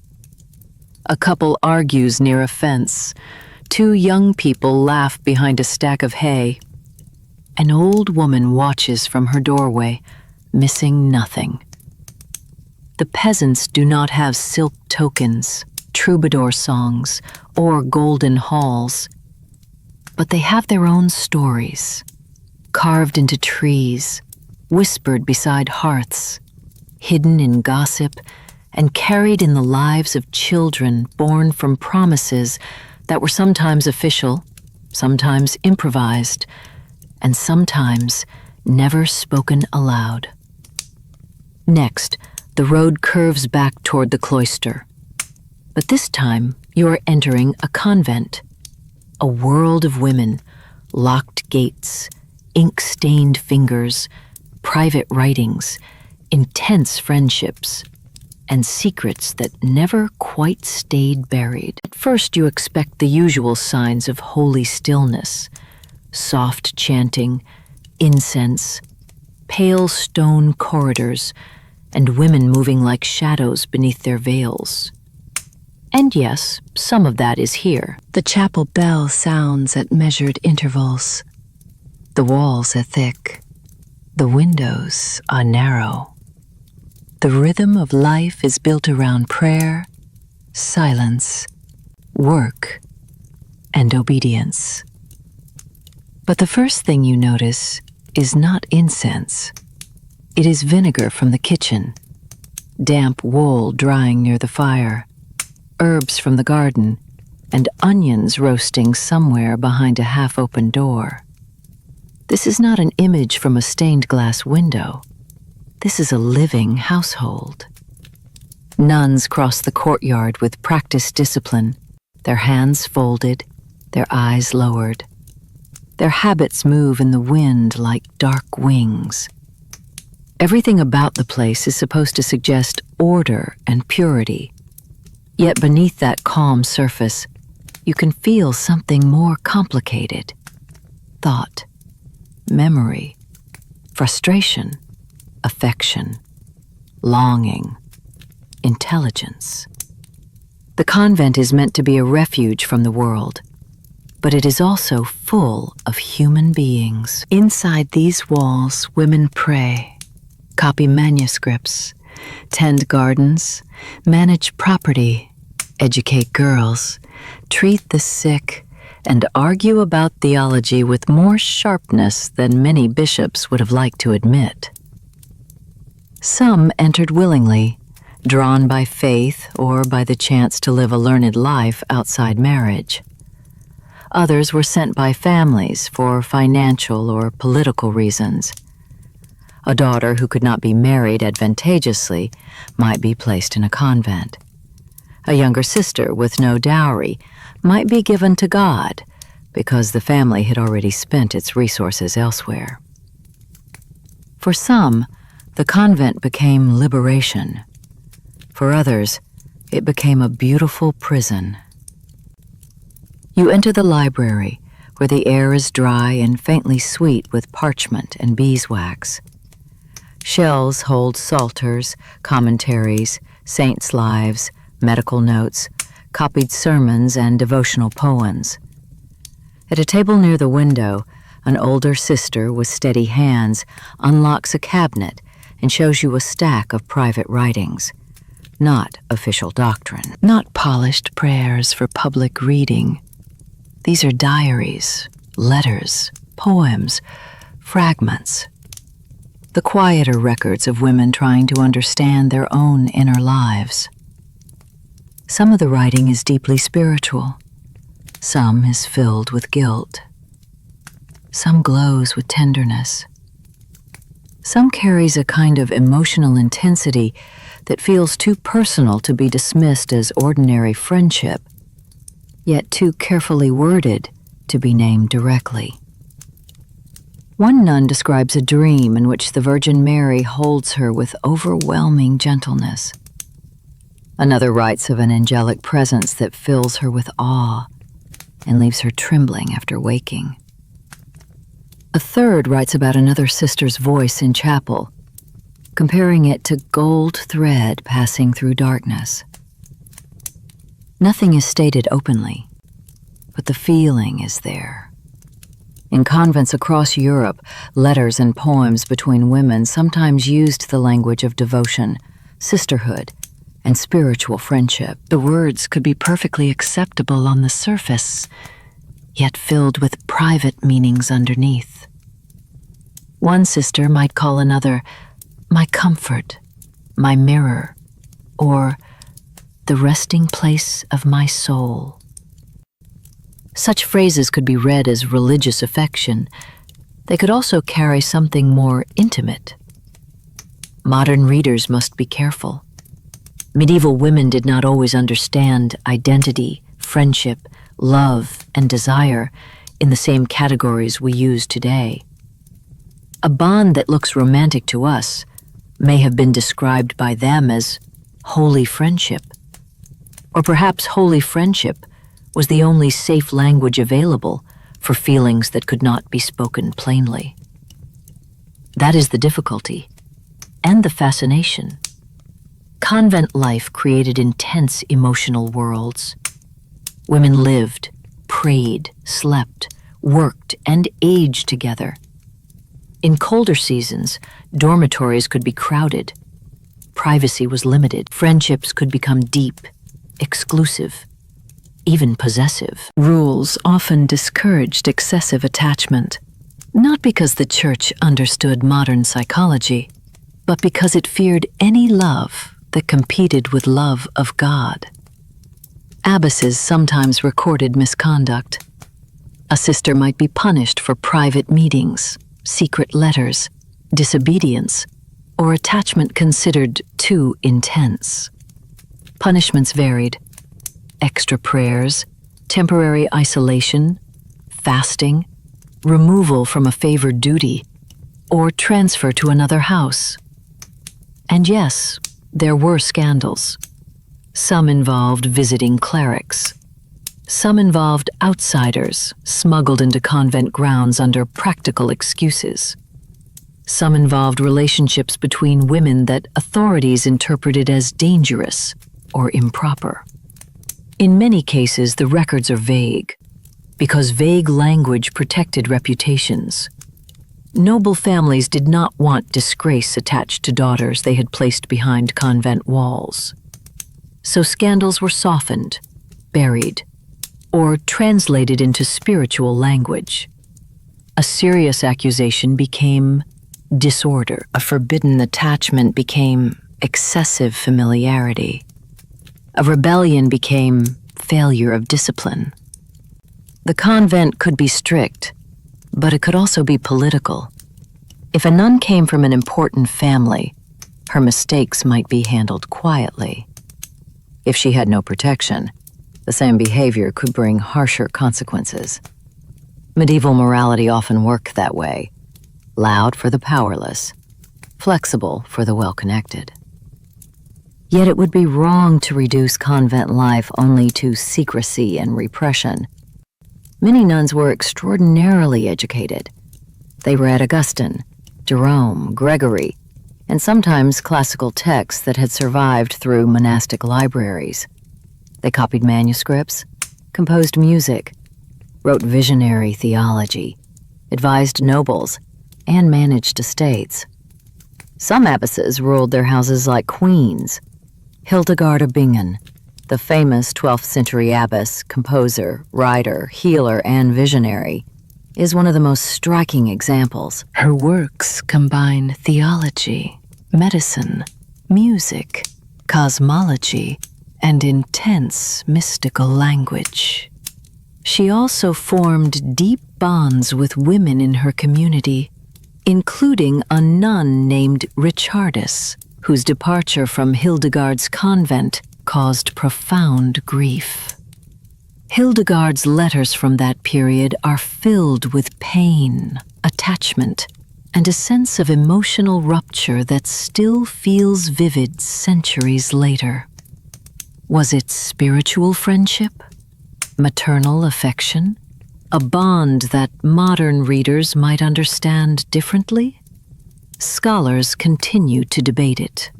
A couple argues near a fence. Two young people laugh behind a stack of hay. An old woman watches from her doorway, missing nothing. The peasants do not have silk tokens, troubadour songs, or golden halls, but they have their own stories, carved into trees, whispered beside hearths, hidden in gossip, and carried in the lives of children born from promises that were sometimes official, sometimes improvised, and sometimes never spoken aloud. Next, the road curves back toward the cloister. But this time, you are entering a convent, a world of women, locked gates, ink-stained fingers, private writings, intense friendships, and secrets that never quite stayed buried. At first, you expect the usual signs of holy stillness: soft chanting, incense, pale stone corridors, and women moving like shadows beneath their veils. And yes, some of that is here. The chapel bell sounds at measured intervals. The walls are thick. The windows are narrow. The rhythm of life is built around prayer, silence, work, and obedience. But the first thing you notice is not incense. It is vinegar from the kitchen, damp wool drying near the fire, herbs from the garden, and onions roasting somewhere behind a half-open door. This is not an image from a stained glass window. This is a living household. Nuns cross the courtyard with practiced discipline, their hands folded, their eyes lowered. Their habits move in the wind like dark wings. Everything about the place is supposed to suggest order and purity. Yet beneath that calm surface, you can feel something more complicated. Thought, memory, frustration, affection, longing, intelligence. The convent is meant to be a refuge from the world, but it is also full of human beings. Inside these walls, women pray, copy manuscripts, tend gardens, manage property, educate girls, treat the sick, and argue about theology with more sharpness than many bishops would have liked to admit. Some entered willingly, drawn by faith or by the chance to live a learned life outside marriage. Others were sent by families for financial or political reasons. A daughter who could not be married advantageously might be placed in a convent. A younger sister with no dowry might be given to God because the family had already spent its resources elsewhere. For some, the convent became liberation. For others, it became a beautiful prison. You enter the library, where the air is dry and faintly sweet with parchment and beeswax. Shelves hold psalters, commentaries, saints' lives, medical notes, copied sermons, and devotional poems. At a table near the window, an older sister with steady hands unlocks a cabinet and shows you a stack of private writings, not official doctrine, not polished prayers for public reading. These are diaries, letters, poems, fragments, the quieter records of women trying to understand their own inner lives. Some of the writing is deeply spiritual. Some is filled with guilt. Some glows with tenderness. Some carries a kind of emotional intensity that feels too personal to be dismissed as ordinary friendship, yet too carefully worded to be named directly. One nun describes a dream in which the Virgin Mary holds her with overwhelming gentleness. Another writes of an angelic presence that fills her with awe and leaves her trembling after waking. A third writes about another sister's voice in chapel, comparing it to gold thread passing through darkness. Nothing is stated openly, but the feeling is there. In convents across Europe, letters and poems between women sometimes used the language of devotion, sisterhood, and spiritual friendship. The words could be perfectly acceptable on the surface, yet filled with private meanings underneath. One sister might call another my comfort, my mirror, or the resting place of my soul. Such phrases could be read as religious affection. They could also carry something more intimate. Modern readers must be careful. Medieval women did not always understand identity, friendship, love, and desire in the same categories we use today. A bond that looks romantic to us may have been described by them as holy friendship. Or perhaps holy friendship was the only safe language available for feelings that could not be spoken plainly. That is the difficulty and the fascination. Convent life created intense emotional worlds. Women lived, prayed, slept, worked, and aged together. In colder seasons, dormitories could be crowded. Privacy was limited. Friendships could become deep, exclusive. even possessive. Rules often discouraged excessive attachment, not because the Church understood modern psychology, but because it feared any love that competed with love of God. Abbesses sometimes recorded misconduct. A sister might be punished for private meetings, secret letters, disobedience, or attachment considered too intense. Punishments varied: extra prayers, temporary isolation, fasting, removal from a favored duty, or transfer to another house. And yes, there were scandals. Some involved visiting clerics. Some involved outsiders smuggled into convent grounds under practical excuses. Some involved relationships between women that authorities interpreted as dangerous or improper. In many cases, the records are vague, because vague language protected reputations. Noble families did not want disgrace attached to daughters they had placed behind convent walls. So scandals were softened, buried, or translated into spiritual language. A serious accusation became disorder. A forbidden attachment became excessive familiarity. A rebellion became failure of discipline. The convent could be strict, but it could also be political. If a nun came from an important family, her mistakes might be handled quietly. If she had no protection, the same behavior could bring harsher consequences. Medieval morality often worked that way: loud for the powerless, flexible for the well-connected. Yet it would be wrong to reduce convent life only to secrecy and repression. Many nuns were extraordinarily educated. They read Augustine, Jerome, Gregory, and sometimes classical texts that had survived through monastic libraries. They copied manuscripts, composed music, wrote visionary theology, advised nobles, and managed estates. Some abbesses ruled their houses like queens. Hildegard of Bingen, the famous 12th century abbess, composer, writer, healer, and visionary, is one of the most striking examples. Her works combine theology, medicine, music, cosmology, and intense mystical language. She also formed deep bonds with women in her community, including a nun named Richardis, whose departure from Hildegard's convent caused profound grief. Hildegard's letters from that period are filled with pain, attachment, and a sense of emotional rupture that still feels vivid centuries later. Was it spiritual friendship? Maternal affection? A bond that modern readers might understand differently? Scholars continue to debate it.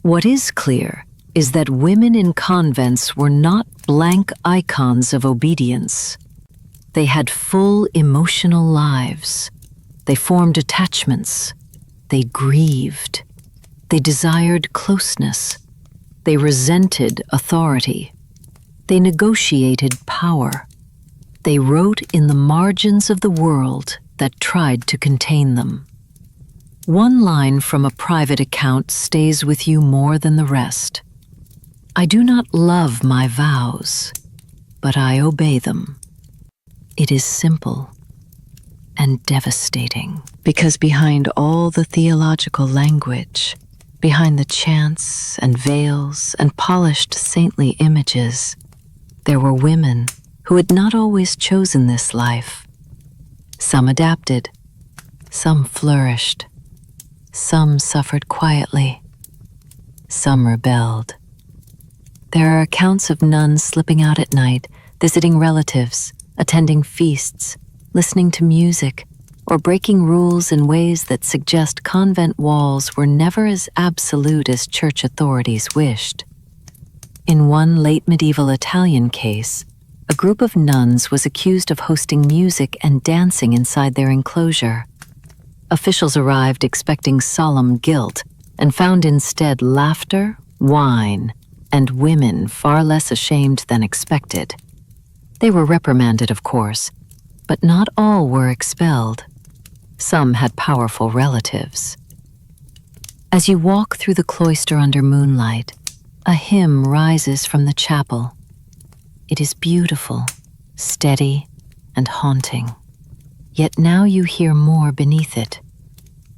What is clear is that women in convents were not blank icons of obedience. They had full emotional lives. They formed attachments. They grieved. They desired closeness. They resented authority. They negotiated power. They wrote in the margins of the world that tried to contain them. One line from a private account stays with you more than the rest. I do not love my vows, but I obey them. It is simple and devastating, because behind all the theological language, behind the chants and veils and polished saintly images, there were women who had not always chosen this life. Some adapted, some flourished, some suffered quietly, some rebelled. There are accounts of nuns slipping out at night, visiting relatives, attending feasts, listening to music, or breaking rules in ways that suggest convent walls were never as absolute as church authorities wished. In one late medieval Italian case, a group of nuns was accused of hosting music and dancing inside their enclosure. Officials arrived expecting solemn guilt and found instead laughter, wine, and women far less ashamed than expected. They were reprimanded, of course, but not all were expelled. Some had powerful relatives. As you walk through the cloister under moonlight, a hymn rises from the chapel. It is beautiful, steady, and haunting. Yet now you hear more beneath it: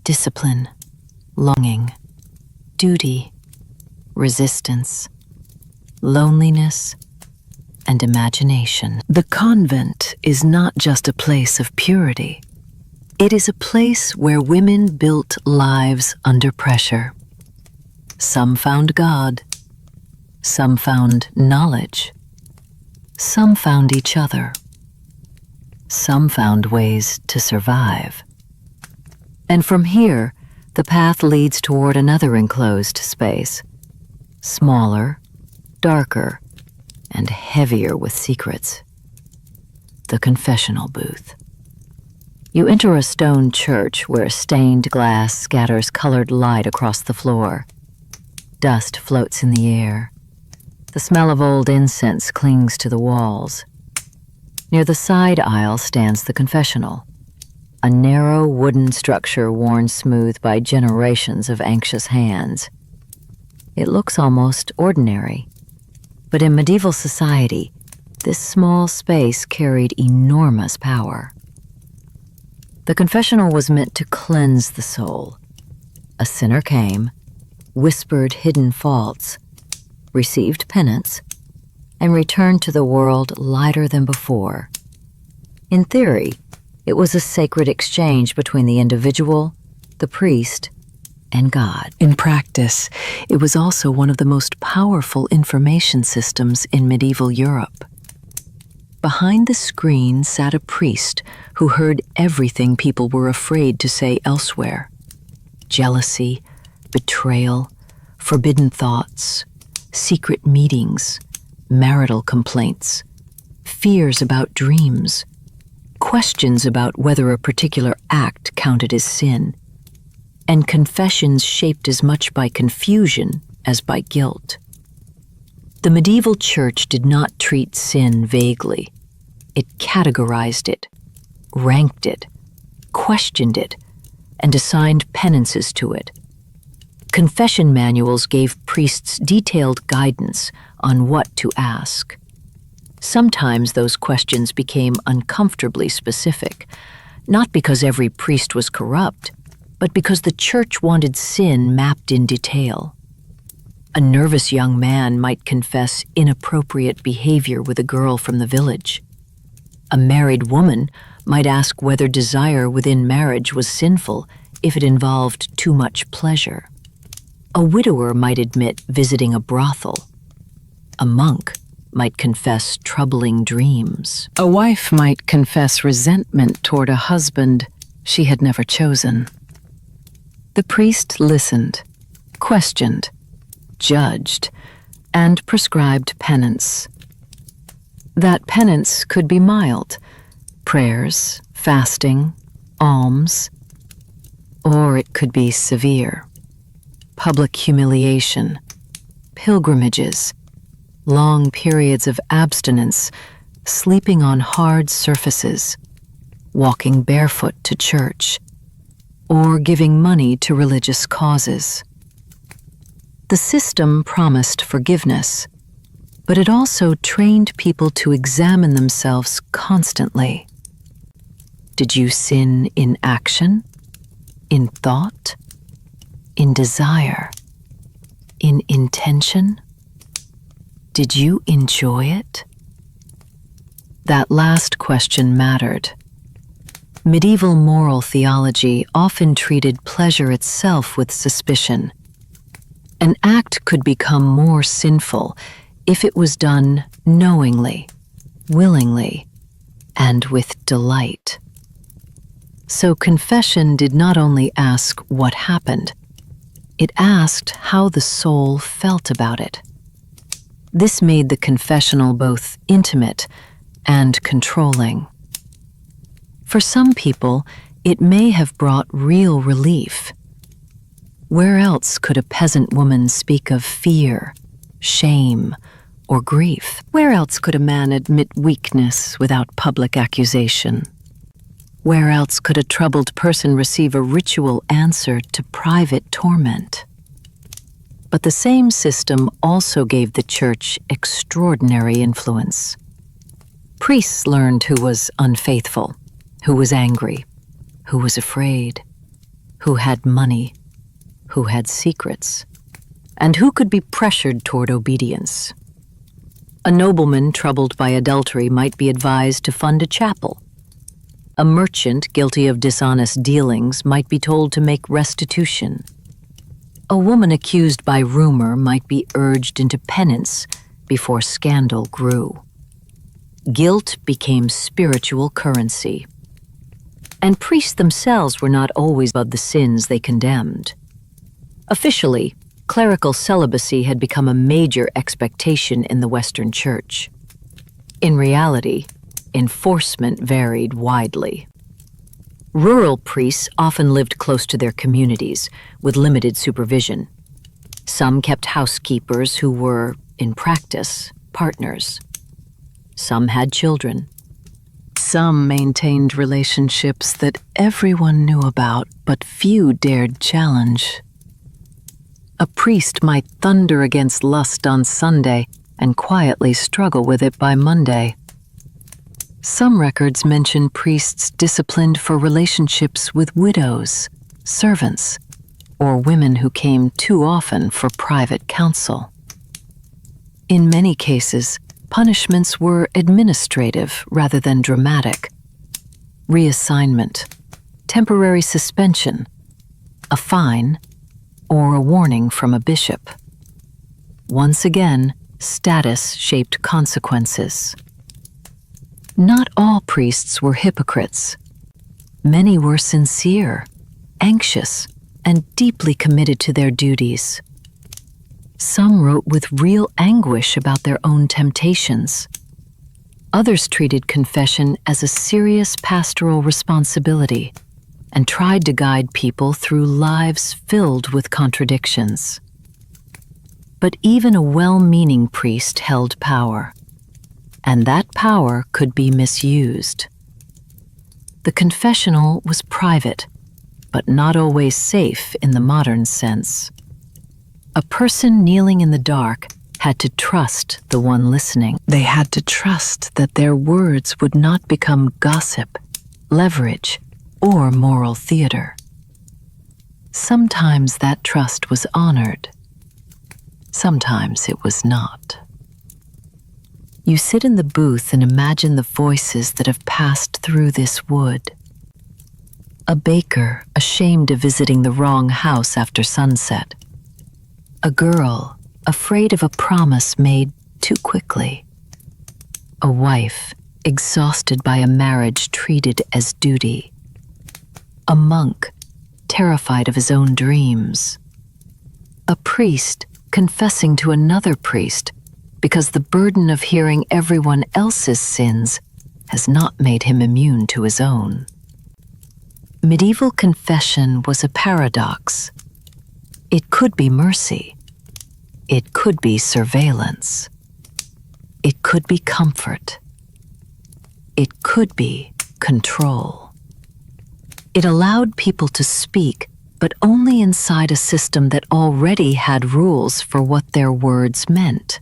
discipline, longing, duty, resistance, loneliness, and imagination. The convent is not just a place of purity. It is a place where women built lives under pressure. Some found God. Some found knowledge. Some found each other. Some found ways to survive. And from here, the path leads toward another enclosed space, smaller, darker, and heavier with secrets: the confessional booth. You enter a stone church where stained glass scatters colored light across the floor. Dust floats in the air. The smell of old incense clings to the walls. Near the side aisle stands the confessional, a narrow wooden structure worn smooth by generations of anxious hands. It looks almost ordinary, but in medieval society, this small space carried enormous power. The confessional was meant to cleanse the soul. A sinner came, whispered hidden faults, received penance, and returned to the world lighter than before. In theory, it was a sacred exchange between the individual, the priest, and God. In practice, it was also one of the most powerful information systems in medieval Europe. Behind the screen sat a priest who heard everything people were afraid to say elsewhere: jealousy, betrayal, forbidden thoughts, secret meetings, marital complaints, fears about dreams, questions about whether a particular act counted as sin, and confessions shaped as much by confusion as by guilt. The medieval church did not treat sin vaguely. It categorized it, ranked it, questioned it, and assigned penances to it. Confession manuals gave priests detailed guidance on what to ask. Sometimes those questions became uncomfortably specific, not because every priest was corrupt, but because the church wanted sin mapped in detail. A nervous young man might confess inappropriate behavior with a girl from the village. A married woman might ask whether desire within marriage was sinful if it involved too much pleasure. A widower might admit visiting a brothel. A monk might confess troubling dreams. A wife might confess resentment toward a husband she had never chosen. The priest listened, questioned, judged, and prescribed penance. That penance could be mild: prayers, fasting, alms, or it could be severe: public humiliation, pilgrimages, long periods of abstinence, sleeping on hard surfaces, walking barefoot to church, or giving money to religious causes. The system promised forgiveness, but it also trained people to examine themselves constantly. Did you sin in action, in thought, in desire, in intention? Did you enjoy it? That last question mattered. Medieval moral theology often treated pleasure itself with suspicion. An act could become more sinful if it was done knowingly, willingly, and with delight. So confession did not only ask what happened, it asked how the soul felt about it. This made the confessional both intimate and controlling. For some people, it may have brought real relief. Where else could a peasant woman speak of fear, shame, or grief. Where else could a man admit weakness without public accusation? Where else could a troubled person receive a ritual answer to private torment? But the same system also gave the church extraordinary influence. Priests learned who was unfaithful, who was angry, who was afraid, who had money, who had secrets, and who could be pressured toward obedience. A nobleman troubled by adultery might be advised to fund a chapel. A merchant guilty of dishonest dealings might be told to make restitution. A woman accused by rumor might be urged into penance before scandal grew. Guilt became spiritual currency. And priests themselves were not always above the sins they condemned. Officially, clerical celibacy had become a major expectation in the Western Church. In reality, enforcement varied widely. Rural priests often lived close to their communities, with limited supervision. Some kept housekeepers who were, in practice, partners. Some had children. Some maintained relationships that everyone knew about, but few dared challenge. A priest might thunder against lust on Sunday and quietly struggle with it by Monday. Some records mention priests disciplined for relationships with widows, servants, or women who came too often for private counsel. In many cases, punishments were administrative rather than dramatic. Reassignment, temporary suspension, a fine, or a warning from a bishop. Once again, status shaped consequences. Not all priests were hypocrites. Many were sincere, anxious, and deeply committed to their duties. Some wrote with real anguish about their own temptations. Others treated confession as a serious pastoral responsibility and tried to guide people through lives filled with contradictions. But even a well-meaning priest held power, and that power could be misused. The confessional was private, but not always safe in the modern sense. A person kneeling in the dark had to trust the one listening. They had to trust that their words would not become gossip, leverage, or moral theater. Sometimes that trust was honored. Sometimes it was not. You sit in the booth and imagine the voices that have passed through this wood. A baker ashamed of visiting the wrong house after sunset. A girl afraid of a promise made too quickly. A wife exhausted by a marriage treated as duty. A monk terrified of his own dreams. A priest confessing to another priest because the burden of hearing everyone else's sins has not made him immune to his own. Medieval confession was a paradox. It could be mercy. It could be surveillance. It could be comfort. It could be control. It allowed people to speak, but only inside a system that already had rules for what their words meant.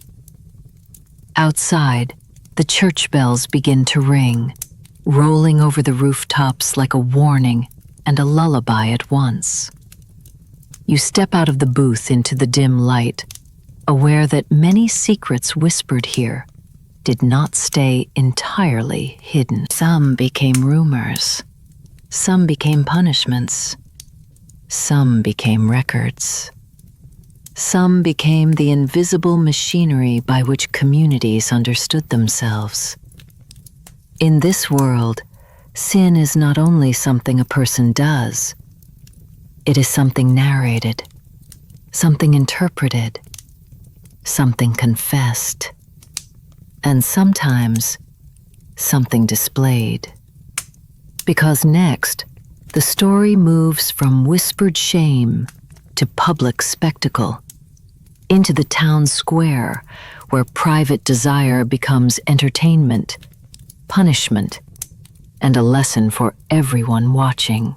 Outside, the church bells begin to ring, rolling over the rooftops like a warning and a lullaby at once. You step out of the booth into the dim light, aware that many secrets whispered here did not stay entirely hidden. Some became rumors. Some became punishments. Some became records. Some became the invisible machinery by which communities understood themselves. In this world, sin is not only something a person does, it is something narrated, something interpreted, something confessed, and sometimes something displayed. Because next, the story moves from whispered shame to public spectacle. into the town square, where private desire becomes entertainment, punishment, and a lesson for everyone watching.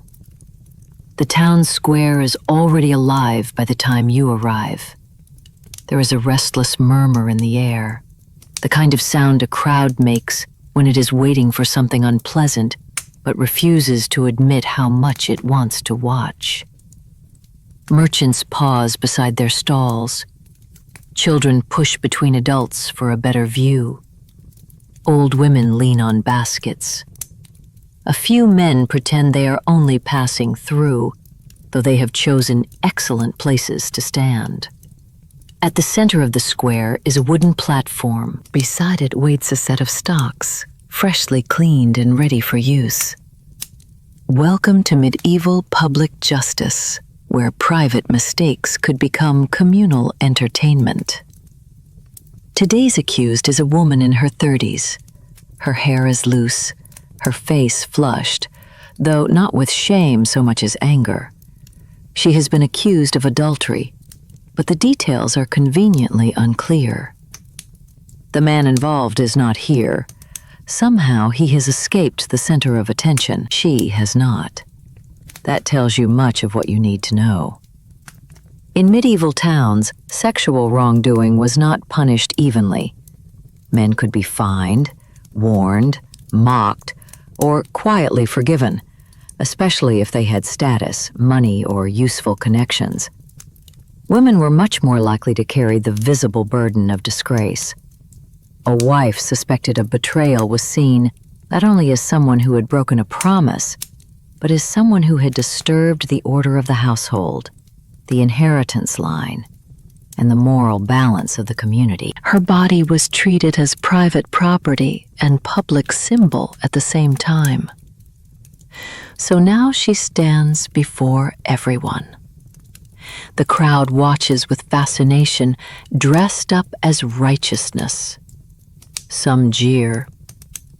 The town square is already alive by the time you arrive. There is a restless murmur in the air, the kind of sound a crowd makes when it is waiting for something unpleasant but refuses to admit how much it wants to watch. Merchants pause beside their stalls. Children push between adults for a better view. Old women lean on baskets. A few men pretend they are only passing through, though they have chosen excellent places to stand. At the center of the square is a wooden platform. Beside it waits a set of stocks, freshly cleaned and ready for use. Welcome to medieval public justice, where private mistakes could become communal entertainment. Today's accused is a woman in her 30s. Her hair is loose, her face flushed, though not with shame so much as anger. She has been accused of adultery, but the details are conveniently unclear. The man involved is not here. Somehow he has escaped the center of attention. She has not. That tells you much of what you need to know. In medieval towns, sexual wrongdoing was not punished evenly. Men could be fined, warned, mocked, or quietly forgiven, especially if they had status, money, or useful connections. Women were much more likely to carry the visible burden of disgrace. A wife suspected of betrayal was seen not only as someone who had broken a promise, but as someone who had disturbed the order of the household, the inheritance line, and the moral balance of the community. Her body was treated as private property and public symbol at the same time. So now she stands before everyone. The crowd watches with fascination, dressed up as righteousness. Some jeer,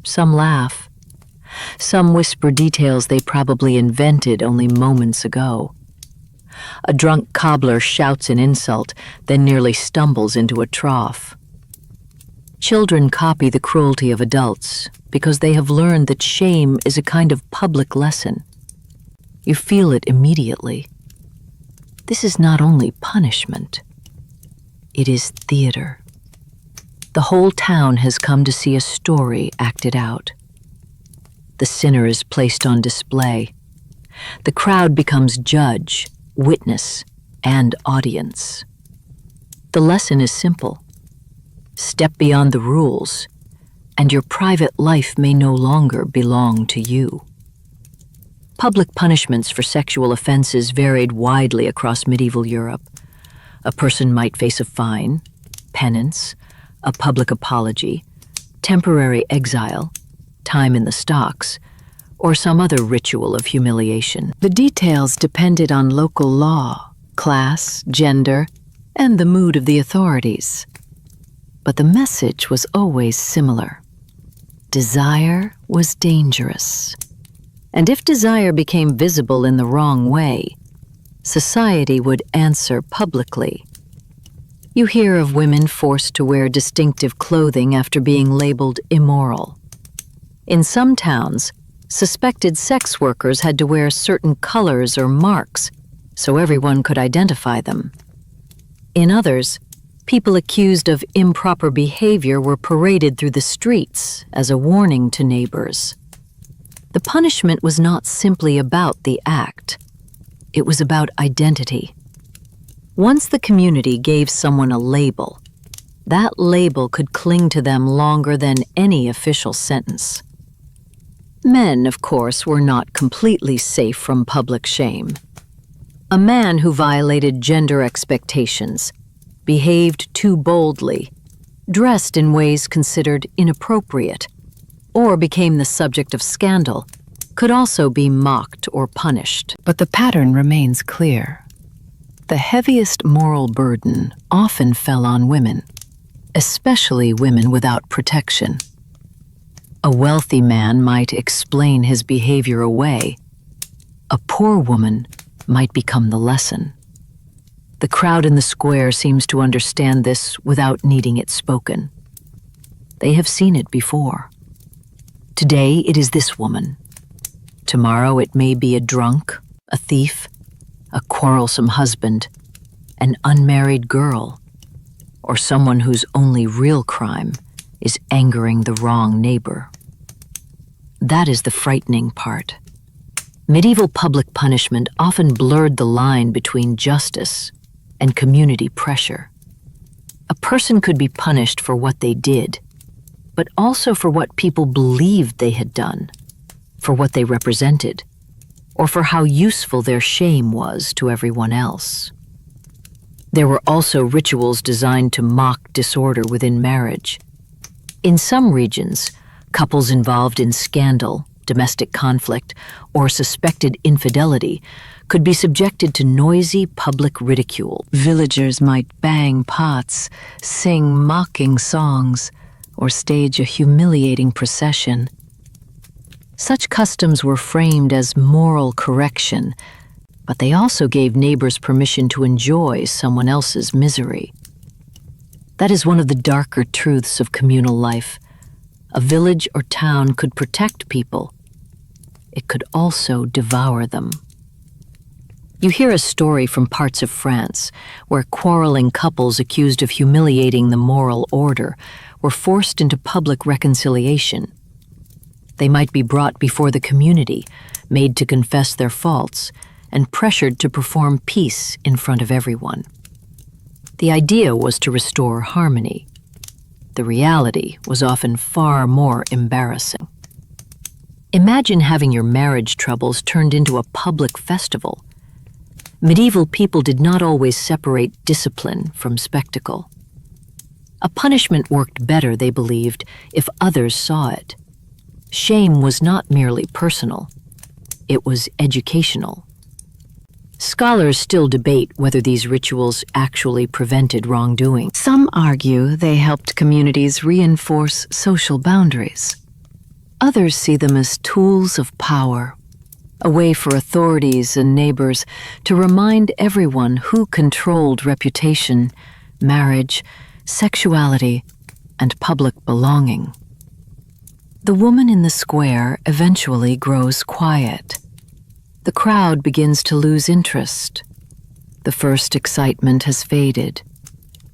some laugh, some whisper details they probably invented only moments ago. A drunk cobbler shouts an insult, then nearly stumbles into a trough. Children copy the cruelty of adults because they have learned that shame is a kind of public lesson. You feel it immediately. This is not only punishment, it is theater. The whole town has come to see a story acted out. The sinner is placed on display. The crowd becomes judge, witness, and audience. The lesson is simple. Step beyond the rules, and your private life may no longer belong to you. Public punishments for sexual offenses varied widely across medieval Europe. A person might face a fine, penance, a public apology, temporary exile, time in the stocks, or some other ritual of humiliation. The details depended on local law, class, gender, and the mood of the authorities. But the message was always similar. Desire was dangerous. And if desire became visible in the wrong way, society would answer publicly. You hear of women forced to wear distinctive clothing after being labeled immoral. In some towns, suspected sex workers had to wear certain colors or marks so everyone could identify them. In others, people accused of improper behavior were paraded through the streets as a warning to neighbors. The punishment was not simply about the act. It was about identity. Once the community gave someone a label, that label could cling to them longer than any official sentence. Men, of course, were not completely safe from public shame. A man who violated gender expectations, behaved too boldly, dressed in ways considered inappropriate, or became the subject of scandal, could also be mocked or punished. But the pattern remains clear. The heaviest moral burden often fell on women, especially women without protection. A wealthy man might explain his behavior away. A poor woman might become the lesson. The crowd in the square seems to understand this without needing it spoken. They have seen it before. Today it is this woman. Tomorrow it may be a drunk, a thief, a quarrelsome husband, an unmarried girl, or someone whose only real crime is angering the wrong neighbor. That is the frightening part. Medieval public punishment often blurred the line between justice and community pressure. A person could be punished for what they did, but also for what people believed they had done, for what they represented, or for how useful their shame was to everyone else. There were also rituals designed to mock disorder within marriage. In some regions, couples involved in scandal, domestic conflict, or suspected infidelity could be subjected to noisy public ridicule. Villagers might bang pots, sing mocking songs, or stage a humiliating procession. Such customs were framed as moral correction, but they also gave neighbors permission to enjoy someone else's misery. That is one of the darker truths of communal life. A village or town could protect people. It could also devour them. You hear a story from parts of France where quarreling couples accused of humiliating the moral order were forced into public reconciliation. They might be brought before the community, made to confess their faults, and pressured to perform peace in front of everyone. The idea was to restore harmony. The reality was often far more embarrassing. Imagine having your marriage troubles turned into a public festival. Medieval people did not always separate discipline from spectacle. A punishment worked better, they believed, if others saw it. Shame was not merely personal. It was educational. Scholars still debate whether these rituals actually prevented wrongdoing. Some argue they helped communities reinforce social boundaries. Others see them as tools of power, a way for authorities and neighbors to remind everyone who controlled reputation, marriage, sexuality, and public belonging. The woman in the square eventually grows quiet. The crowd begins to lose interest. The first excitement has faded.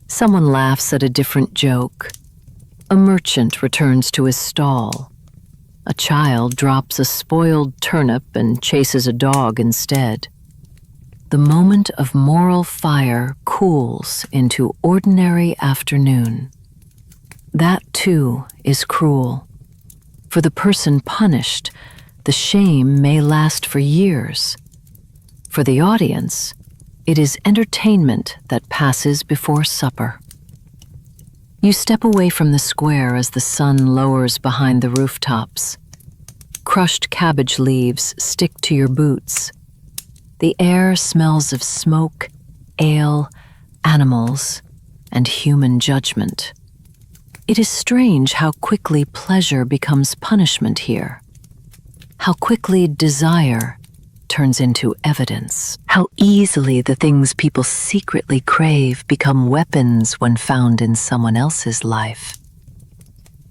Someone laughs at a different joke. A merchant returns to his stall. A child drops a spoiled turnip and chases a dog instead. The moment of moral fire cools into ordinary afternoon. That, too, is cruel. For the person punished, the shame may last for years. For the audience, it is entertainment that passes before supper. You step away from the square as the sun lowers behind the rooftops. Crushed cabbage leaves stick to your boots. The air smells of smoke, ale, animals, and human judgment. It is strange how quickly pleasure becomes punishment here. How quickly desire turns into evidence. How easily the things people secretly crave become weapons when found in someone else's life.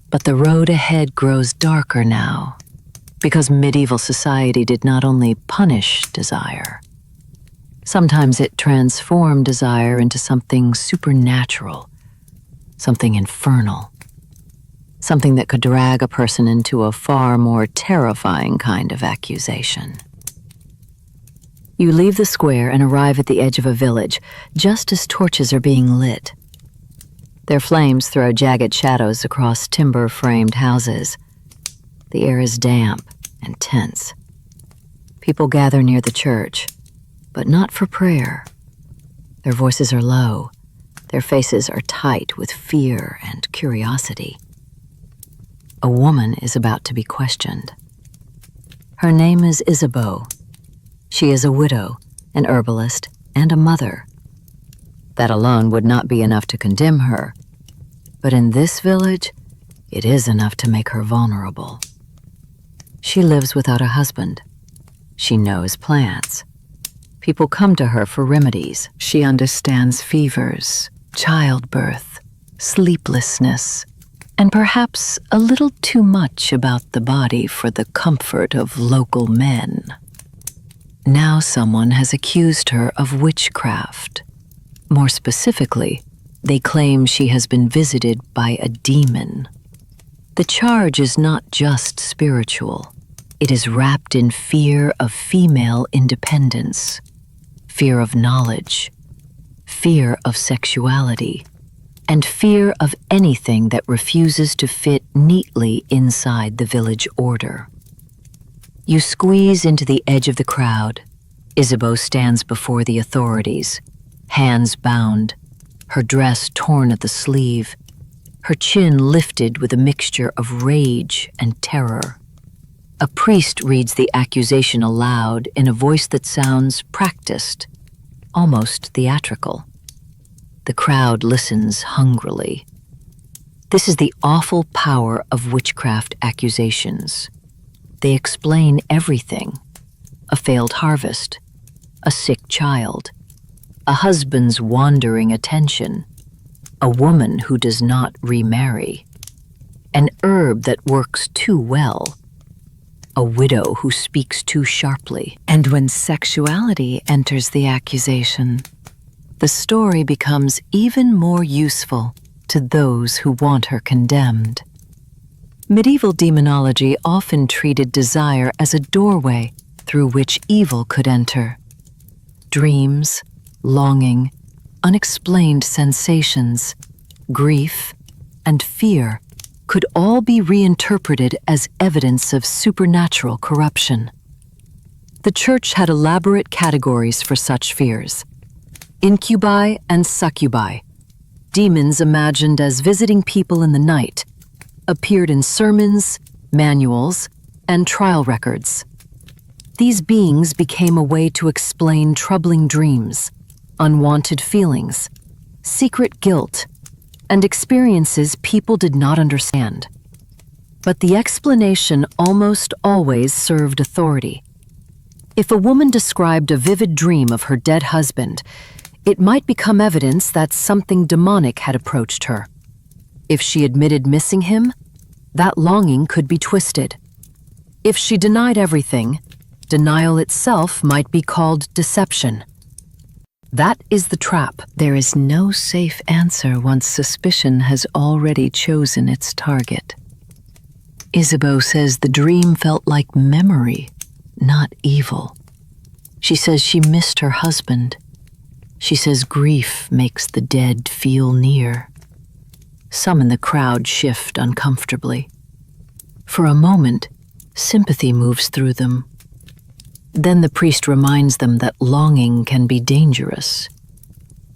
But the road ahead grows darker now, because medieval society did not only punish desire. Sometimes it transformed desire into something supernatural, something infernal, something that could drag a person into a far more terrifying kind of accusation. You leave the square and arrive at the edge of a village, just as torches are being lit. Their flames throw jagged shadows across timber-framed houses. The air is damp and tense. People gather near the church, but not for prayer. Their voices are low. Their faces are tight with fear and curiosity. A woman is about to be questioned. Her name is Isabeau. She is a widow, an herbalist, and a mother. That alone would not be enough to condemn her, but in this village, it is enough to make her vulnerable. She lives without a husband. She knows plants. People come to her for remedies. She understands fevers, childbirth, sleeplessness, and perhaps a little too much about the body for the comfort of local men. Now someone has accused her of witchcraft. More specifically, they claim she has been visited by a demon. The charge is not just spiritual. It is wrapped in fear of female independence, fear of knowledge, fear of sexuality, and fear of anything that refuses to fit neatly inside the village order. You squeeze into the edge of the crowd. Isabeau stands before the authorities, hands bound, her dress torn at the sleeve, her chin lifted with a mixture of rage and terror. A priest reads the accusation aloud in a voice that sounds practiced, almost theatrical. The crowd listens hungrily. This is the awful power of witchcraft accusations. They explain everything: a failed harvest, a sick child, a husband's wandering attention, a woman who does not remarry, an herb that works too well, a widow who speaks too sharply. And when sexuality enters the accusation, the story becomes even more useful to those who want her condemned. Medieval demonology often treated desire as a doorway through which evil could enter. Dreams, longing, unexplained sensations, grief, and fear could all be reinterpreted as evidence of supernatural corruption. The Church had elaborate categories for such fears: incubi and succubi, demons imagined as visiting people in the night, appeared in sermons, manuals, and trial records. These beings became a way to explain troubling dreams, unwanted feelings, secret guilt, and experiences people did not understand. But the explanation almost always served authority. If a woman described a vivid dream of her dead husband, it might become evidence that something demonic had approached her. If she admitted missing him, that longing could be twisted. If she denied everything, denial itself might be called deception. That is the trap. There is no safe answer once suspicion has already chosen its target. Isabeau says the dream felt like memory, not evil. She says she missed her husband. She says grief makes the dead feel near. Some in the crowd shift uncomfortably. For a moment, sympathy moves through them. Then the priest reminds them that longing can be dangerous,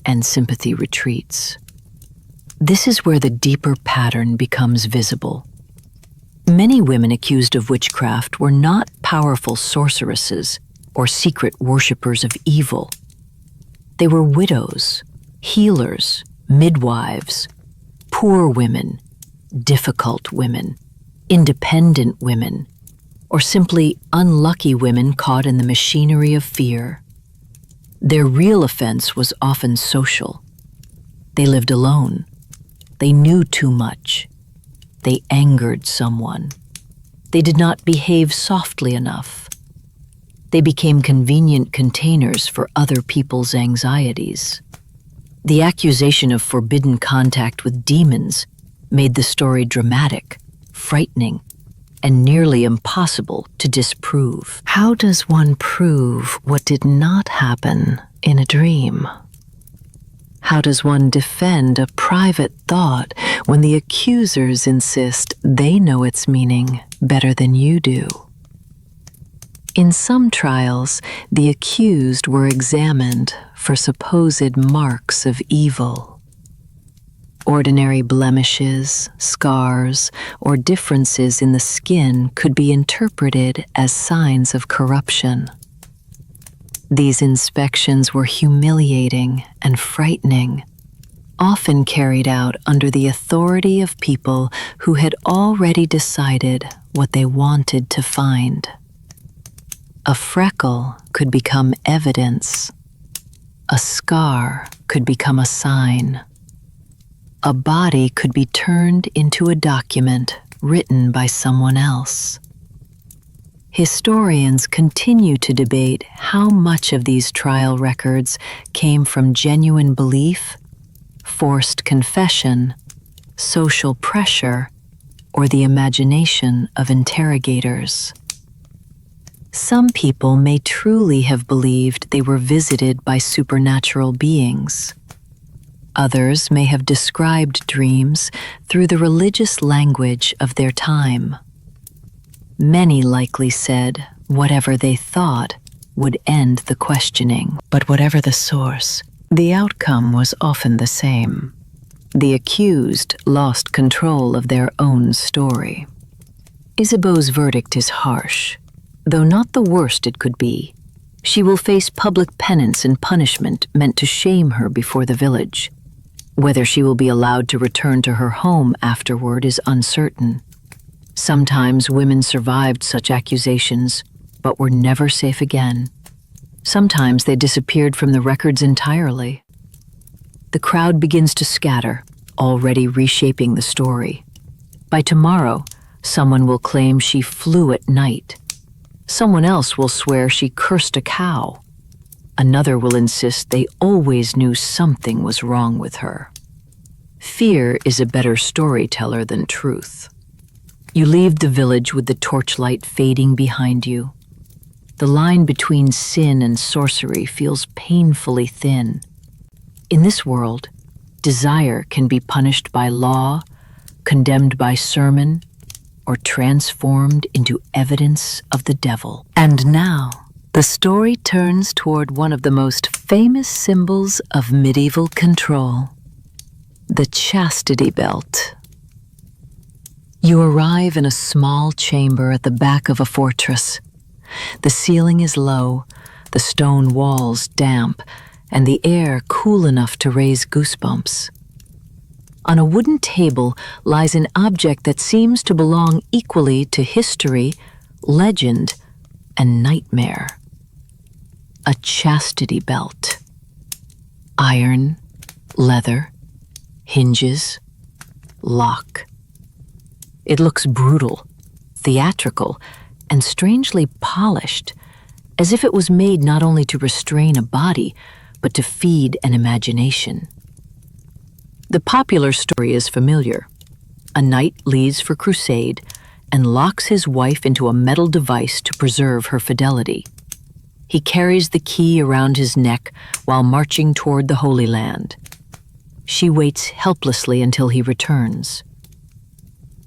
and sympathy retreats. This is where the deeper pattern becomes visible. Many women accused of witchcraft were not powerful sorceresses or secret worshippers of evil. They were widows, healers, midwives, poor women, difficult women, independent women, or simply unlucky women caught in the machinery of fear. Their real offense was often social. They lived alone. They knew too much. They angered someone. They did not behave softly enough. They became convenient containers for other people's anxieties. The accusation of forbidden contact with demons made the story dramatic, frightening, and nearly impossible to disprove. How does one prove what did not happen in a dream? How does one defend a private thought when the accusers insist they know its meaning better than you do? In some trials, the accused were examined for supposed marks of evil. Ordinary blemishes, scars, or differences in the skin could be interpreted as signs of corruption. These inspections were humiliating and frightening, often carried out under the authority of people who had already decided what they wanted to find. A freckle could become evidence. A scar could become a sign. A body could be turned into a document written by someone else. Historians continue to debate how much of these trial records came from genuine belief, forced confession, social pressure, or the imagination of interrogators. Some people may truly have believed they were visited by supernatural beings. Others may have described dreams through the religious language of their time. Many likely said whatever they thought would end the questioning. But whatever the source, the outcome was often the same. The accused lost control of their own story. Isabeau's verdict is harsh, though not the worst it could be. She will face public penance and punishment meant to shame her before the village. Whether she will be allowed to return to her home afterward is uncertain. Sometimes women survived such accusations, but were never safe again. Sometimes they disappeared from the records entirely. The crowd begins to scatter, already reshaping the story. By tomorrow, someone will claim she flew at night. Someone else will swear she cursed a cow. Another will insist they always knew something was wrong with her. Fear is a better storyteller than truth. You leave the village with the torchlight fading behind you. The line between sin and sorcery feels painfully thin. In this world, desire can be punished by law, condemned by sermon, or transformed into evidence of the devil. And now, the story turns toward one of the most famous symbols of medieval control: the chastity belt. You arrive in a small chamber at the back of a fortress. The ceiling is low, the stone walls damp, and the air cool enough to raise goosebumps. On a wooden table lies an object that seems to belong equally to history, legend, and nightmare. A chastity belt. Iron, leather, hinges, lock. It looks brutal, theatrical, and strangely polished, as if it was made not only to restrain a body, but to feed an imagination. The popular story is familiar. A knight leaves for crusade and locks his wife into a metal device to preserve her fidelity. He carries the key around his neck while marching toward the Holy Land. She waits helplessly until he returns.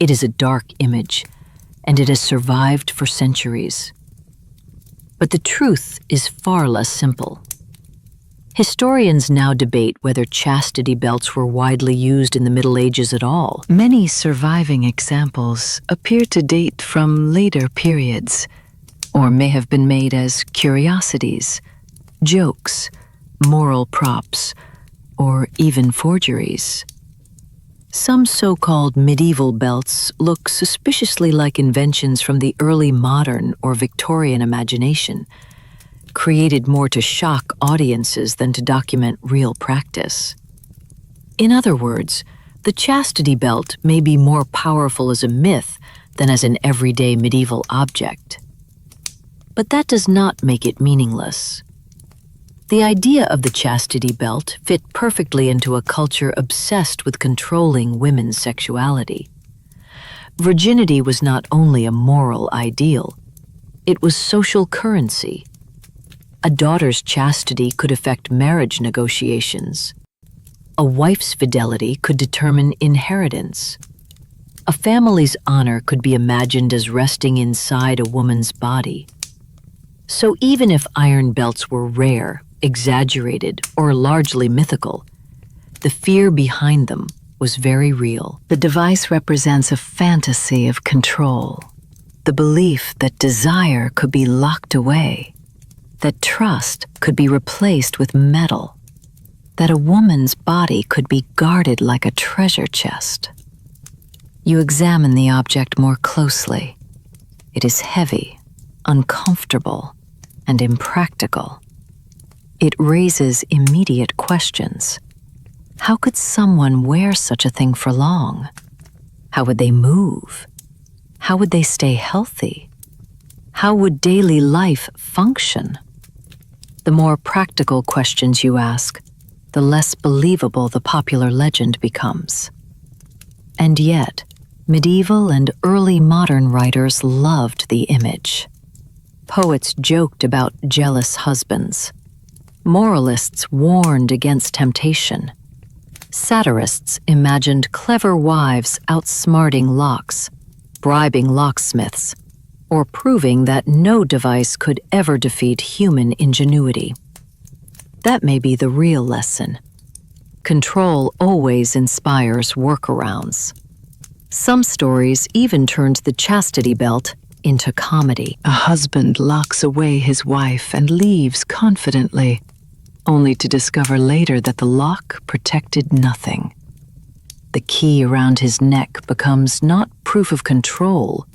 It is a dark image, and it has survived for centuries. But the truth is far less simple. Historians now debate whether chastity belts were widely used in the Middle Ages at all. Many surviving examples appear to date from later periods, or may have been made as curiosities, jokes, moral props, or even forgeries. Some so-called medieval belts look suspiciously like inventions from the early modern or Victorian imagination, created more to shock audiences than to document real practice. In other words, the chastity belt may be more powerful as a myth than as an everyday medieval object. But that does not make it meaningless. The idea of the chastity belt fit perfectly into a culture obsessed with controlling women's sexuality. Virginity was not only a moral ideal, it was social currency. A daughter's chastity could affect marriage negotiations. A wife's fidelity could determine inheritance. A family's honor could be imagined as resting inside a woman's body. So even if iron belts were rare, exaggerated, or largely mythical, the fear behind them was very real. The device represents a fantasy of control, the belief that desire could be locked away, that trust could be replaced with metal, that a woman's body could be guarded like a treasure chest. You examine the object more closely. It is heavy, uncomfortable, and impractical. It raises immediate questions. How could someone wear such a thing for long? How would they move? How would they stay healthy? How would daily life function? The more practical questions you ask, the less believable the popular legend becomes. And yet, medieval and early modern writers loved the image. Poets joked about jealous husbands. Moralists warned against temptation. Satirists imagined clever wives outsmarting locks, bribing locksmiths, or proving that no device could ever defeat human ingenuity. That may be the real lesson. Control always inspires workarounds. Some stories even turned the chastity belt into comedy. A husband locks away his wife and leaves confidently, only to discover later that the lock protected nothing. The key around his neck becomes not proof of control,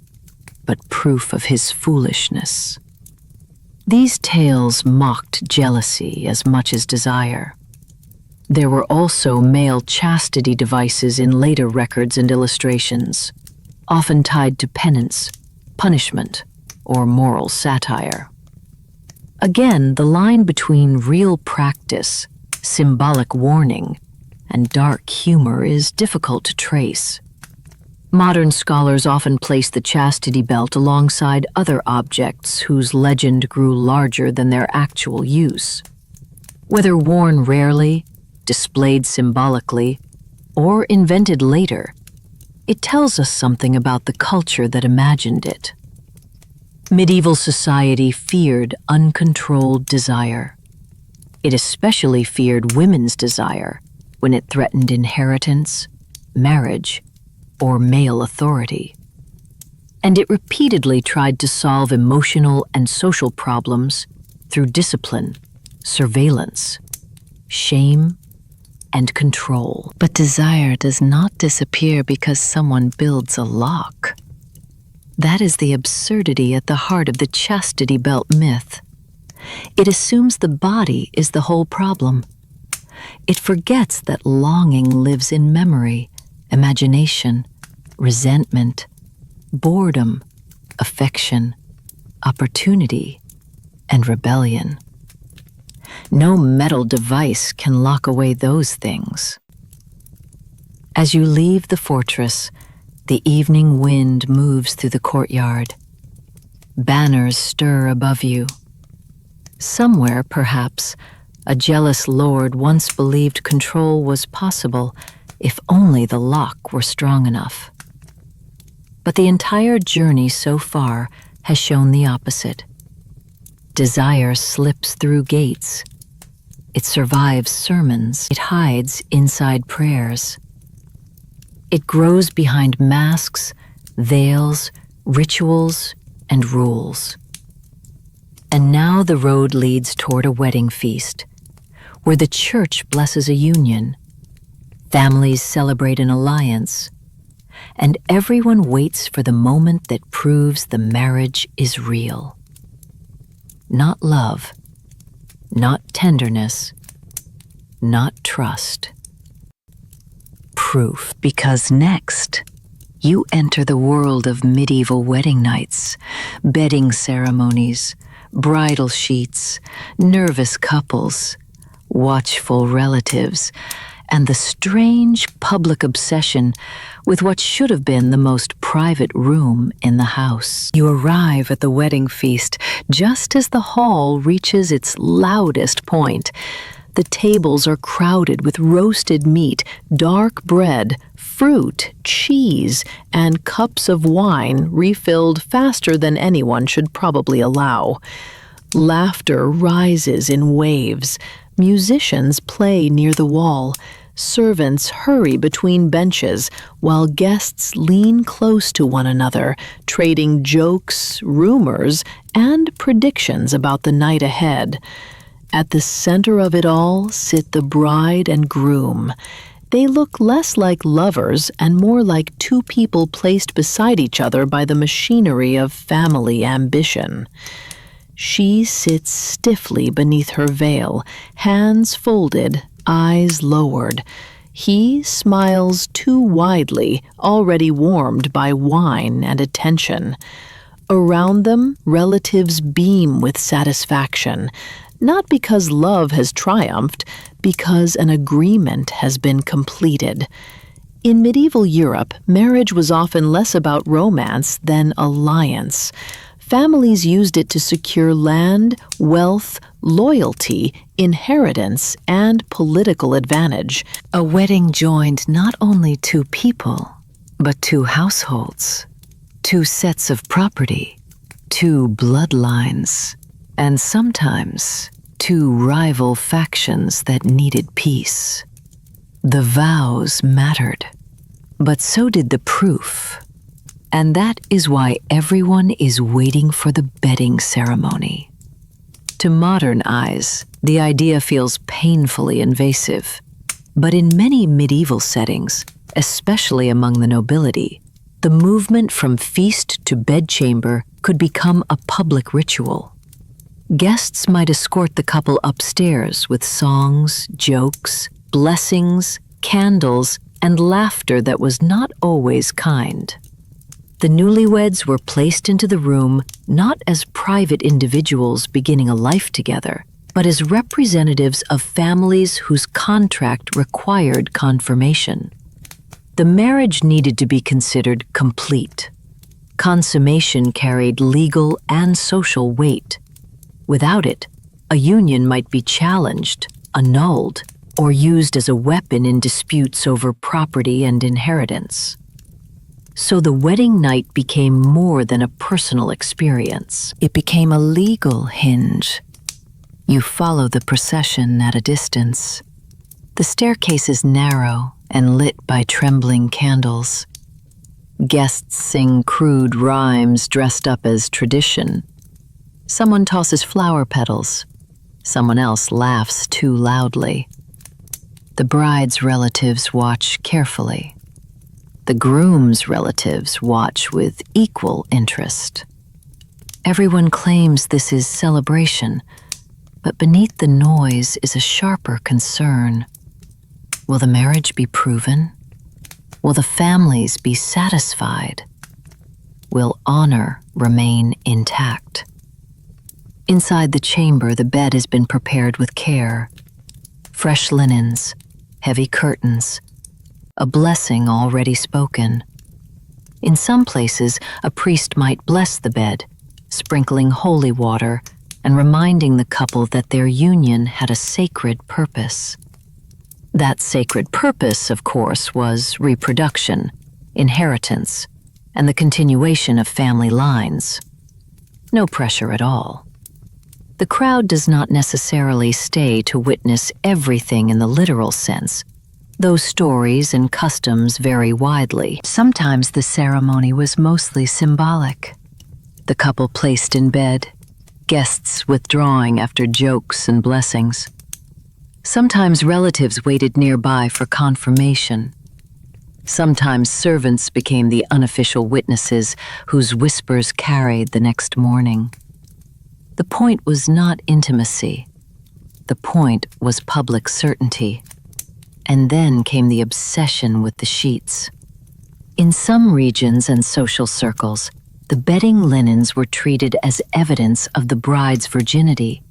but proof of his foolishness. These tales mocked jealousy as much as desire. There were also male chastity devices in later records and illustrations, often tied to penance, punishment, or moral satire. Again, the line between real practice, symbolic warning, and dark humor is difficult to trace. Modern scholars often place the chastity belt alongside other objects whose legend grew larger than their actual use. Whether worn rarely, displayed symbolically, or invented later, it tells us something about the culture that imagined it. Medieval society feared uncontrolled desire. It especially feared women's desire when it threatened inheritance, marriage, or male authority. And it repeatedly tried to solve emotional and social problems through discipline, surveillance, shame, and control. But desire does not disappear because someone builds a lock. That is the absurdity at the heart of the chastity belt myth. It assumes the body is the whole problem. It forgets that longing lives in memory, imagination, resentment, boredom, affection, opportunity, and rebellion. No metal device can lock away those things. As you leave the fortress, the evening wind moves through the courtyard. Banners stir above you. Somewhere, perhaps, a jealous lord once believed control was possible if only the lock were strong enough. But the entire journey so far has shown the opposite. Desire slips through gates. It survives sermons. It hides inside prayers. It grows behind masks, veils, rituals, and rules. And now the road leads toward a wedding feast, where the church blesses a union, families celebrate an alliance, and everyone waits for the moment that proves the marriage is real. Not love, not tenderness, not trust. Proof, because next, you enter the world of medieval wedding nights, bedding ceremonies, bridal sheets, nervous couples, watchful relatives, and the strange public obsession with what should have been the most private room in the house. You arrive at the wedding feast just as the hall reaches its loudest point. The tables are crowded with roasted meat, dark bread, fruit, cheese, and cups of wine refilled faster than anyone should probably allow. Laughter rises in waves. Musicians play near the wall. Servants hurry between benches while guests lean close to one another, trading jokes, rumors, and predictions about the night ahead. At the center of it all sit the bride and groom. They look less like lovers and more like two people placed beside each other by the machinery of family ambition. She sits stiffly beneath her veil, hands folded, eyes lowered. He smiles too widely, already warmed by wine and attention. Around them, relatives beam with satisfaction, not because love has triumphed, because an agreement has been completed. In medieval Europe, marriage was often less about romance than alliance. Families used it to secure land, wealth, loyalty, inheritance, and political advantage. A wedding joined not only two people, but two households, two sets of property, two bloodlines, and sometimes two rival factions that needed peace. The vows mattered, but so did the proof. And that is why everyone is waiting for the bedding ceremony. To modern eyes, the idea feels painfully invasive. But in many medieval settings, especially among the nobility, the movement from feast to bedchamber could become a public ritual. Guests might escort the couple upstairs with songs, jokes, blessings, candles, and laughter that was not always kind. The newlyweds were placed into the room not as private individuals beginning a life together, but as representatives of families whose contract required confirmation. The marriage needed to be considered complete. Consummation carried legal and social weight. Without it, a union might be challenged, annulled, or used as a weapon in disputes over property and inheritance. So the wedding night became more than a personal experience. It became a legal hinge. You follow the procession at a distance. The staircase is narrow and lit by trembling candles. Guests sing crude rhymes dressed up as tradition. Someone tosses flower petals. Someone else laughs too loudly. The bride's relatives watch carefully. The groom's relatives watch with equal interest. Everyone claims this is celebration, but beneath the noise is a sharper concern. Will the marriage be proven? Will the families be satisfied? Will honor remain intact? Inside the chamber, the bed has been prepared with care. Fresh linens, heavy curtains, a blessing already spoken. In some places, a priest might bless the bed, sprinkling holy water and reminding the couple that their union had a sacred purpose. That sacred purpose, of course, was reproduction, inheritance, and the continuation of family lines. No pressure at all. The crowd does not necessarily stay to witness everything in the literal sense, though stories and customs vary widely. Sometimes the ceremony was mostly symbolic. The couple placed in bed, guests withdrawing after jokes and blessings. Sometimes relatives waited nearby for confirmation. Sometimes servants became the unofficial witnesses whose whispers carried the next morning. The point was not intimacy. The point was public certainty. And then came the obsession with the sheets. In some regions and social circles, the bedding linens were treated as evidence of the bride's virginity.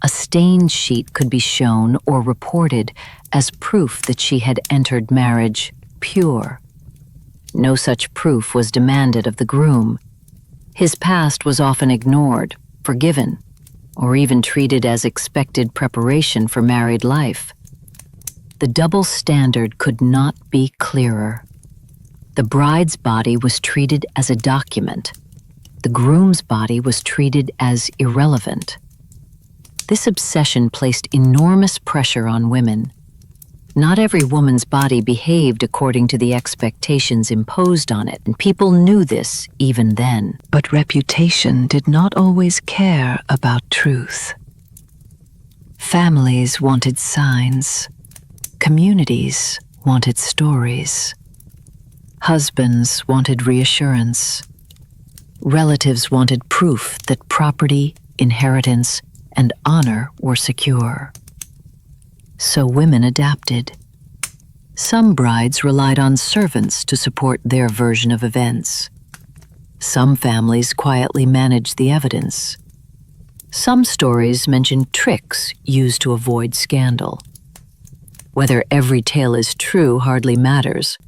A stained sheet could be shown or reported as proof that she had entered marriage pure. No such proof was demanded of the groom. His past was often ignored, forgiven, or even treated as expected preparation for married life. The double standard could not be clearer. The bride's body was treated as a document. The groom's body was treated as irrelevant. This obsession placed enormous pressure on women. Not every woman's body behaved according to the expectations imposed on it, and people knew this even then. But reputation did not always care about truth. Families wanted signs. Communities wanted stories. Husbands wanted reassurance. Relatives wanted proof that property, inheritance, and honor were secure. So women adapted. Some brides relied on servants to support their version of events. Some families quietly managed the evidence. Some stories mention tricks used to avoid scandal. Whether every tale is true hardly matters.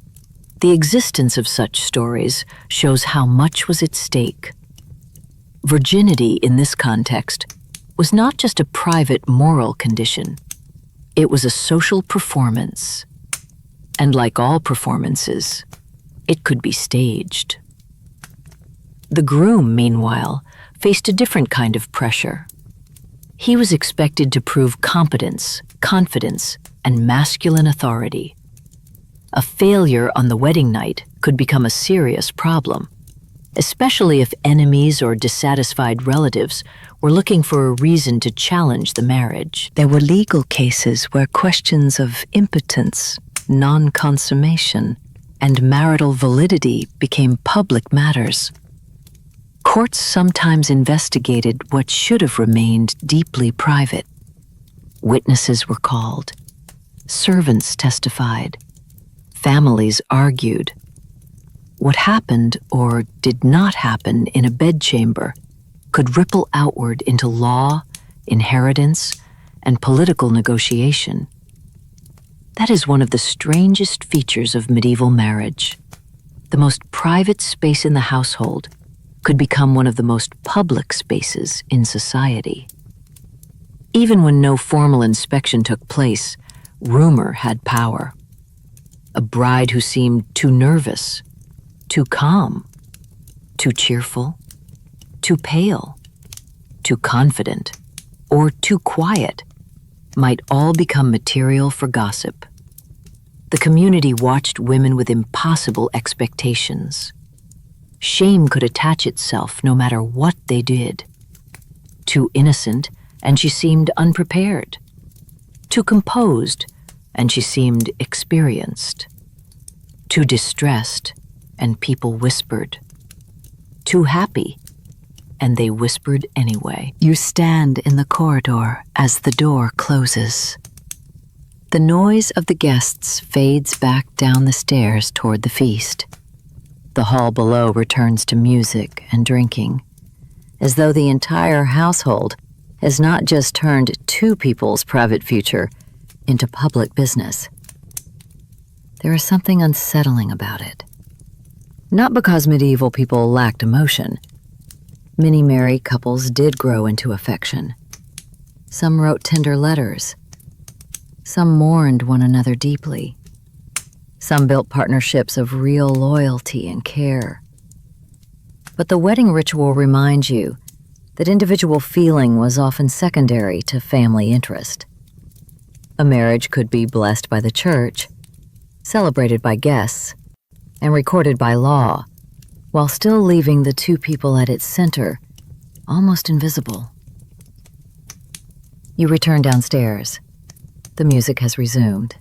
The existence of such stories shows how much was at stake. Virginity in this context was not just a private moral condition. It was a social performance. And like all performances, it could be staged. The groom, meanwhile, faced a different kind of pressure. He was expected to prove competence, confidence, and masculine authority. A failure on the wedding night could become a serious problem, especially if enemies or dissatisfied relatives were looking for a reason to challenge the marriage. There were legal cases where questions of impotence, non-consummation, and marital validity became public matters. Courts sometimes investigated what should have remained deeply private. Witnesses were called. Servants testified. Families argued. What happened or did not happen in a bedchamber could ripple outward into law, inheritance, and political negotiation. That is one of the strangest features of medieval marriage. The most private space in the household could become one of the most public spaces in society. Even when no formal inspection took place, rumor had power. A bride who seemed too nervous, too calm, too cheerful, too pale, too confident, or too quiet might all become material for gossip. The community watched women with impossible expectations. Shame could attach itself no matter what they did. Too innocent, and she seemed unprepared. Too composed, and she seemed experienced. Too distressed, and people whispered. Too happy, and they whispered anyway. You stand in the corridor as the door closes. The noise of the guests fades back down the stairs toward the feast. The hall below returns to music and drinking, as though the entire household has not just turned two people's private future into public business. There is something unsettling about it. Not because medieval people lacked emotion. Many married couples did grow into affection. Some wrote tender letters. Some mourned one another deeply. Some built partnerships of real loyalty and care. But the wedding ritual reminds you that individual feeling was often secondary to family interest. A marriage could be blessed by the church, celebrated by guests, and recorded by law, while still leaving the two people at its center almost invisible. You return downstairs. The music has resumed.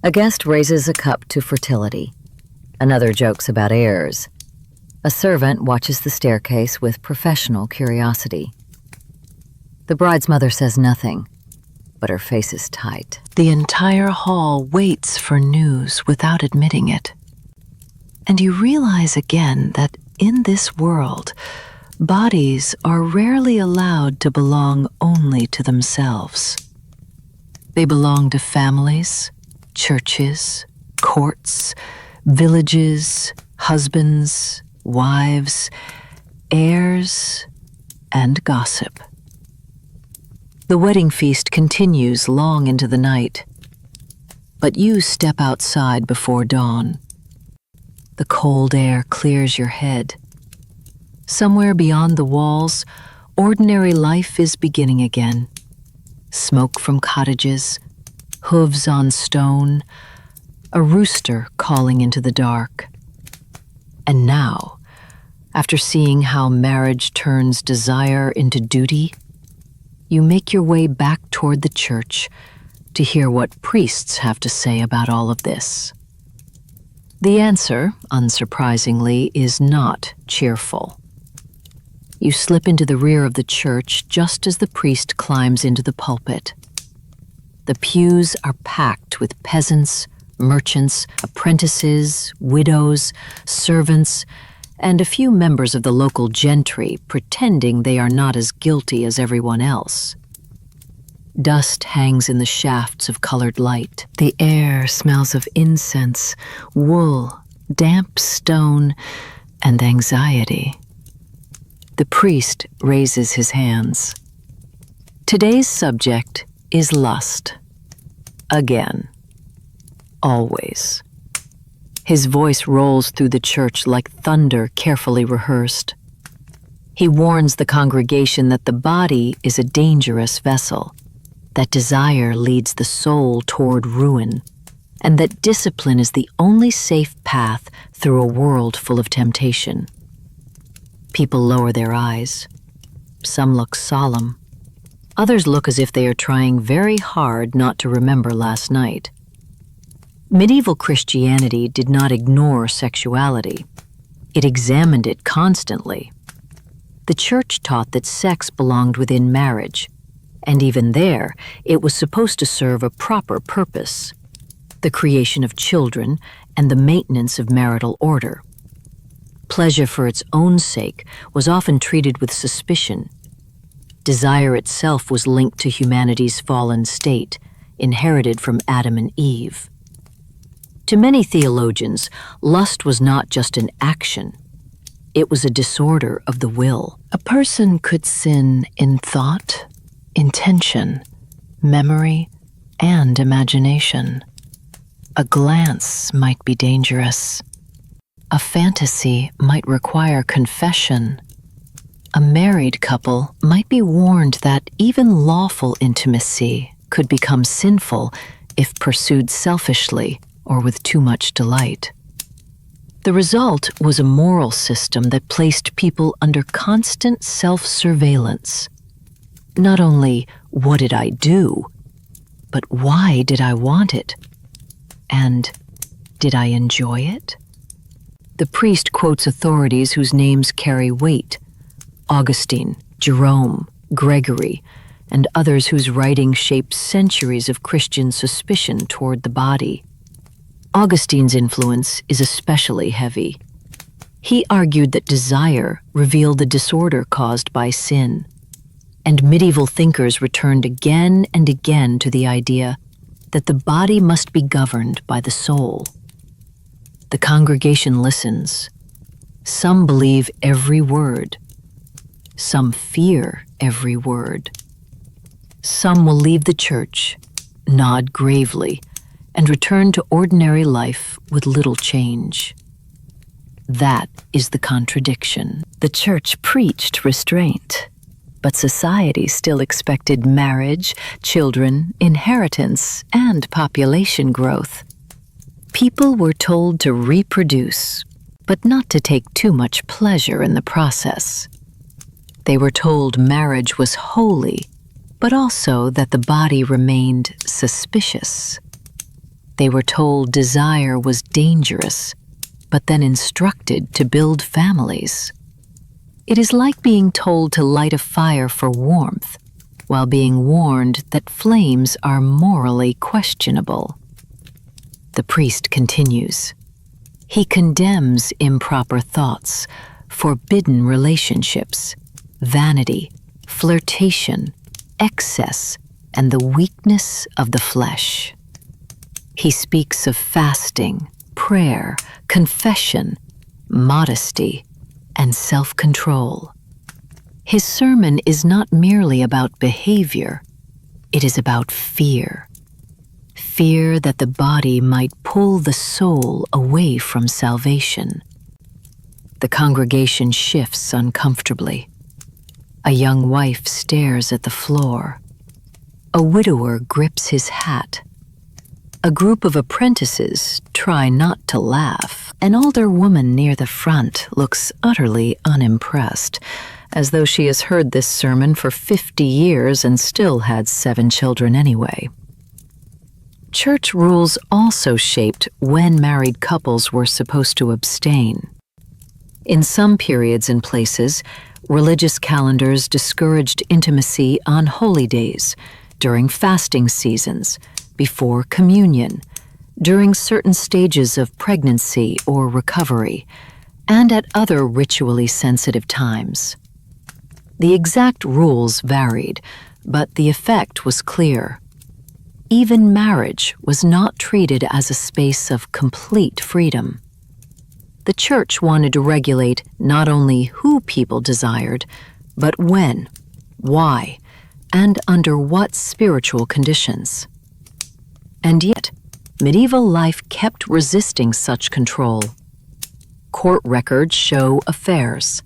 A guest raises a cup to fertility. Another jokes about heirs. A servant watches the staircase with professional curiosity. The bride's mother says nothing, but her face is tight. The entire hall waits for news without admitting it. And you realize again that in this world, bodies are rarely allowed to belong only to themselves. They belong to families, churches, courts, villages, husbands, wives, heirs, and gossip. The wedding feast continues long into the night, but you step outside before dawn. The cold air clears your head. Somewhere beyond the walls, ordinary life is beginning again. Smoke from cottages, hooves on stone, a rooster calling into the dark. And now, after seeing how marriage turns desire into duty, you make your way back toward the church to hear what priests have to say about all of this. The answer, unsurprisingly, is not cheerful. You slip into the rear of the church just as the priest climbs into the pulpit. The pews are packed with peasants, merchants, apprentices, widows, servants, and a few members of the local gentry pretending they are not as guilty as everyone else. Dust hangs in the shafts of colored light. The air smells of incense, wool, damp stone, and anxiety. The priest raises his hands. Today's subject is lust. Again. Always. His voice rolls through the church like thunder carefully rehearsed. He warns the congregation that the body is a dangerous vessel, that desire leads the soul toward ruin, and that discipline is the only safe path through a world full of temptation. People lower their eyes. Some look solemn. Others look as if they are trying very hard not to remember last night. Medieval Christianity did not ignore sexuality. It examined it constantly. The church taught that sex belonged within marriage, and even there, it was supposed to serve a proper purpose: the creation of children and the maintenance of marital order. Pleasure for its own sake was often treated with suspicion. Desire itself was linked to humanity's fallen state, inherited from Adam and Eve. To many theologians, lust was not just an action. It was a disorder of the will. A person could sin in thought, intention, memory, and imagination. A glance might be dangerous. A fantasy might require confession. A married couple might be warned that even lawful intimacy could become sinful if pursued selfishly or with too much delight. The result was a moral system that placed people under constant self-surveillance. Not only what did I do, but why did I want it? And did I enjoy it? The priest quotes authorities whose names carry weight: Augustine, Jerome, Gregory, and others whose writings shaped centuries of Christian suspicion toward the body. Augustine's influence is especially heavy. He argued that desire revealed the disorder caused by sin, and medieval thinkers returned again and again to the idea that the body must be governed by the soul. The congregation listens. Some believe every word. Some fear every word. Some will leave the church, nod gravely, and return to ordinary life with little change. That is the contradiction. The church preached restraint, but society still expected marriage, children, inheritance, and population growth. People were told to reproduce, but not to take too much pleasure in the process. They were told marriage was holy, but also that the body remained suspicious. They were told desire was dangerous, but then instructed to build families. It is like being told to light a fire for warmth, while being warned that flames are morally questionable. The priest continues. He condemns improper thoughts, forbidden relationships, vanity, flirtation, excess, and the weakness of the flesh. He speaks of fasting, prayer, confession, modesty, and self-control. His sermon is not merely about behavior, it is about fear. Fear that the body might pull the soul away from salvation. The congregation shifts uncomfortably. A young wife stares at the floor. A widower grips his hat. A group of apprentices try not to laugh. An older woman near the front looks utterly unimpressed, as though she has heard this sermon for 50 years and still had 7 children anyway. Church rules also shaped when married couples were supposed to abstain. In some periods and places, Religious calendars discouraged intimacy on holy days, during fasting seasons, before communion, during certain stages of pregnancy or recovery, and at other ritually sensitive times. The exact rules varied, but the effect was clear. Even marriage was not treated as a space of complete freedom. The Church wanted to regulate not only who people desired, but when, why, and under what spiritual conditions. And yet, medieval life kept resisting such control. Court records show affairs.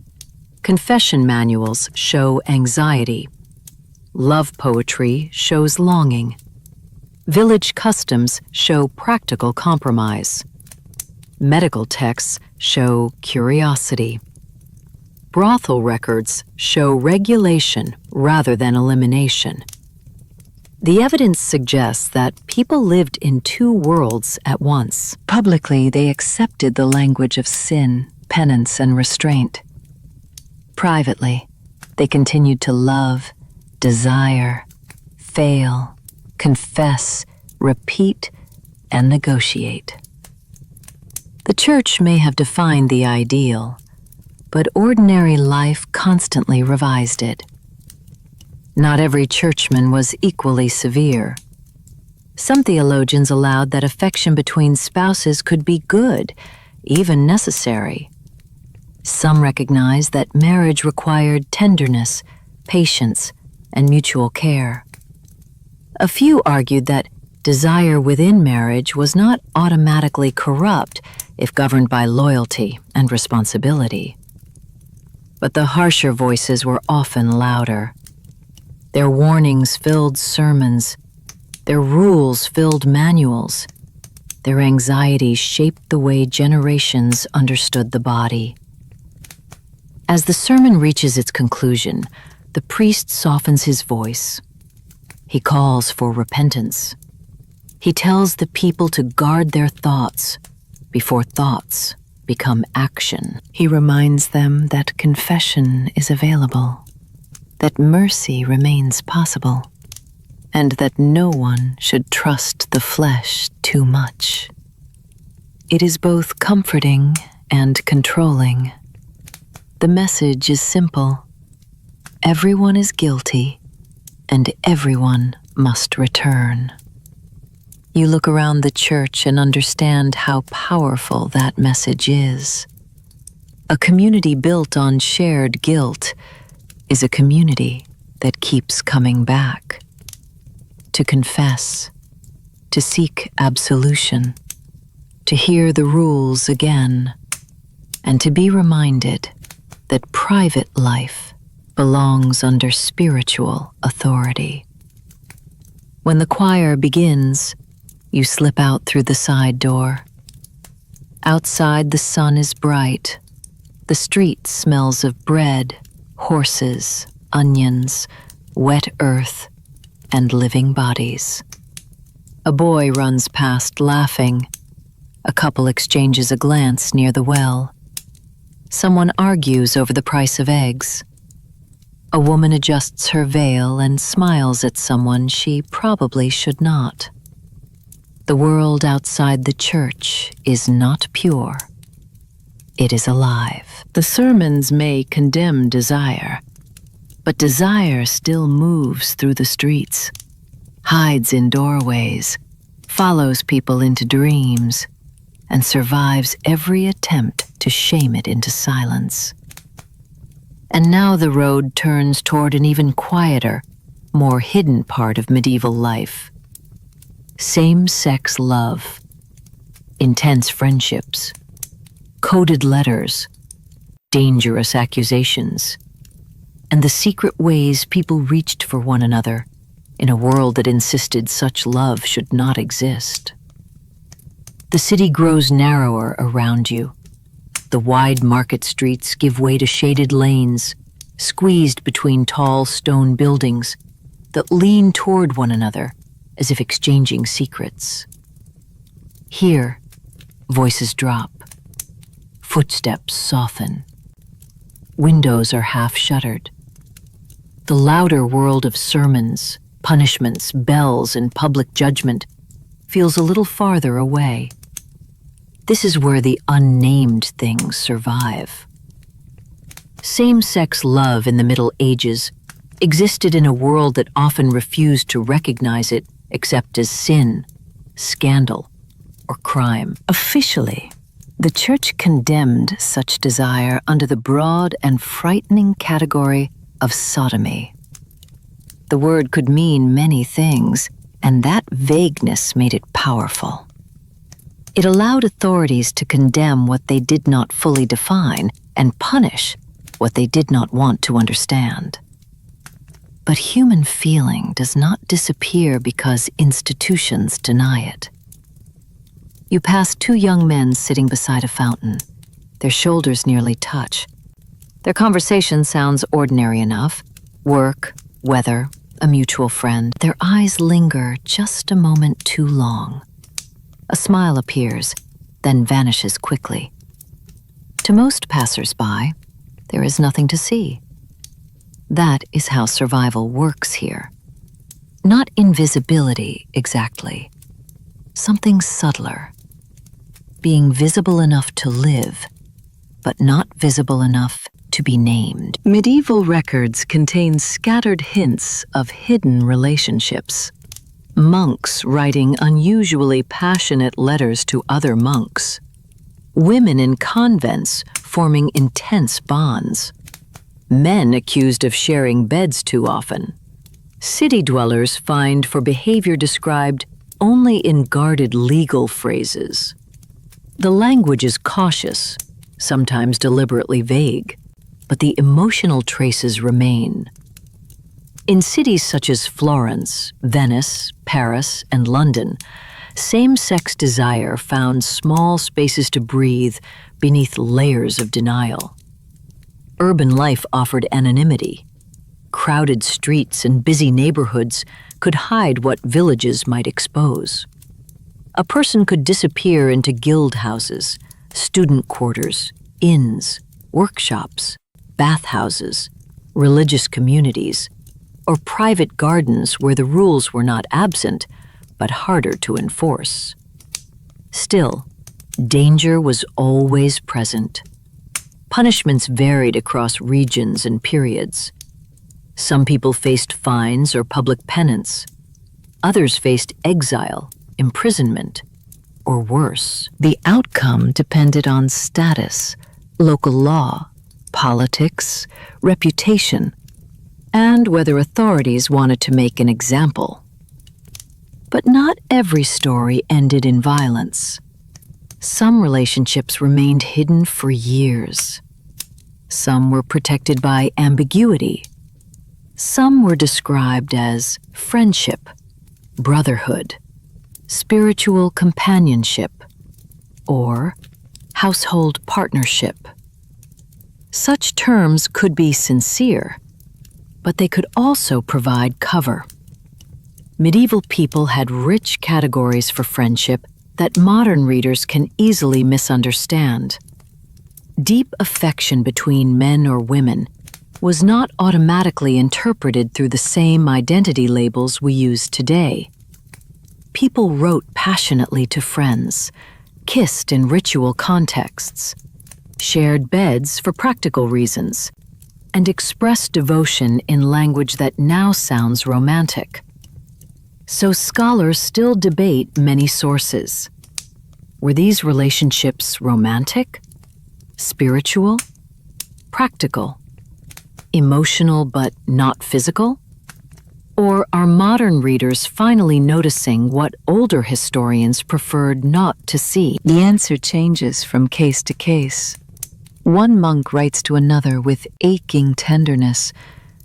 Confession manuals show anxiety. Love poetry shows longing. Village customs show practical compromise. Medical texts show curiosity. Brothel records show regulation rather than elimination. The evidence suggests that people lived in two worlds at once. Publicly, they accepted the language of sin, penance, and restraint. Privately, they continued to love, desire, fail, confess, repeat, and negotiate. The Church may have defined the ideal, but ordinary life constantly revised it. Not every churchman was equally severe. Some theologians allowed that affection between spouses could be good, even necessary. Some recognized that marriage required tenderness, patience, and mutual care. A few argued that desire within marriage was not automatically corrupt if governed by loyalty and responsibility. But the harsher voices were often louder. Their warnings filled sermons. Their rules filled manuals. Their anxieties shaped the way generations understood the body. As the sermon reaches its conclusion, the priest softens his voice. He calls for repentance. He tells the people to guard their thoughts before thoughts become action. He reminds them that confession is available, that mercy remains possible, and that no one should trust the flesh too much. It is both comforting and controlling. The message is simple. Everyone is guilty, and everyone must return. You look around the church and understand how powerful that message is. A community built on shared guilt is a community that keeps coming back. To confess, to seek absolution, to hear the rules again, and to be reminded that private life belongs under spiritual authority. When the choir begins, you slip out through the side door. Outside, the sun is bright. The street smells of bread, horses, onions, wet earth, and living bodies. A boy runs past laughing. A couple exchanges a glance near the well. Someone argues over the price of eggs. A woman adjusts her veil and smiles at someone she probably should not. The world outside the church is not pure. It is alive. The sermons may condemn desire, but desire still moves through the streets, hides in doorways, follows people into dreams, and survives every attempt to shame it into silence. And now the road turns toward an even quieter, more hidden part of medieval life. Same-sex love, intense friendships, coded letters, dangerous accusations, and the secret ways people reached for one another in a world that insisted such love should not exist. The city grows narrower around you. The wide market streets give way to shaded lanes, squeezed between tall stone buildings that lean toward one another as if exchanging secrets. Here, voices drop, footsteps soften. Windows are half shuttered. The louder world of sermons, punishments, bells, and public judgment feels a little farther away. This is where the unnamed things survive. Same-sex love in the Middle Ages existed in a world that often refused to recognize it except as sin, scandal, or crime. Officially, the Church condemned such desire under the broad and frightening category of sodomy. The word could mean many things, and that vagueness made it powerful. It allowed authorities to condemn what they did not fully define and punish what they did not want to understand. But human feeling does not disappear because institutions deny it. You pass two young men sitting beside a fountain. Their shoulders nearly touch. Their conversation sounds ordinary enough. Work, weather, a mutual friend. Their eyes linger just a moment too long. A smile appears, then vanishes quickly. To most passers-by, there is nothing to see. That is how survival works here. Not invisibility, exactly. Something subtler. Being visible enough to live, but not visible enough to be named. Medieval records contain scattered hints of hidden relationships. Monks writing unusually passionate letters to other monks. Women in convents forming intense bonds. Men accused of sharing beds too often. City dwellers fined for behavior described only in guarded legal phrases. The language is cautious, sometimes deliberately vague, but the emotional traces remain. In cities such as Florence, Venice, Paris, and London, same-sex desire found small spaces to breathe beneath layers of denial. Urban life offered anonymity. Crowded streets and busy neighborhoods could hide what villages might expose. A person could disappear into guild houses, student quarters, inns, workshops, bathhouses, religious communities, or private gardens where the rules were not absent, but harder to enforce. Still, danger was always present. Punishments varied across regions and periods. Some people faced fines or public penance. Others faced exile, imprisonment, or worse. The outcome depended on status, local law, politics, reputation, and whether authorities wanted to make an example. But not every story ended in violence. Some relationships remained hidden for years. Some were protected by ambiguity. Some were described as friendship, brotherhood, spiritual companionship, or household partnership. Such terms could be sincere, but they could also provide cover. Medieval people had rich categories for friendship that modern readers can easily misunderstand. Deep affection between men or women was not automatically interpreted through the same identity labels we use today. People wrote passionately to friends, kissed in ritual contexts, shared beds for practical reasons, and expressed devotion in language that now sounds romantic. So scholars still debate many sources. Were these relationships romantic, spiritual, practical, emotional but not physical? Or are modern readers finally noticing what older historians preferred not to see? The answer changes from case to case. One monk writes to another with aching tenderness,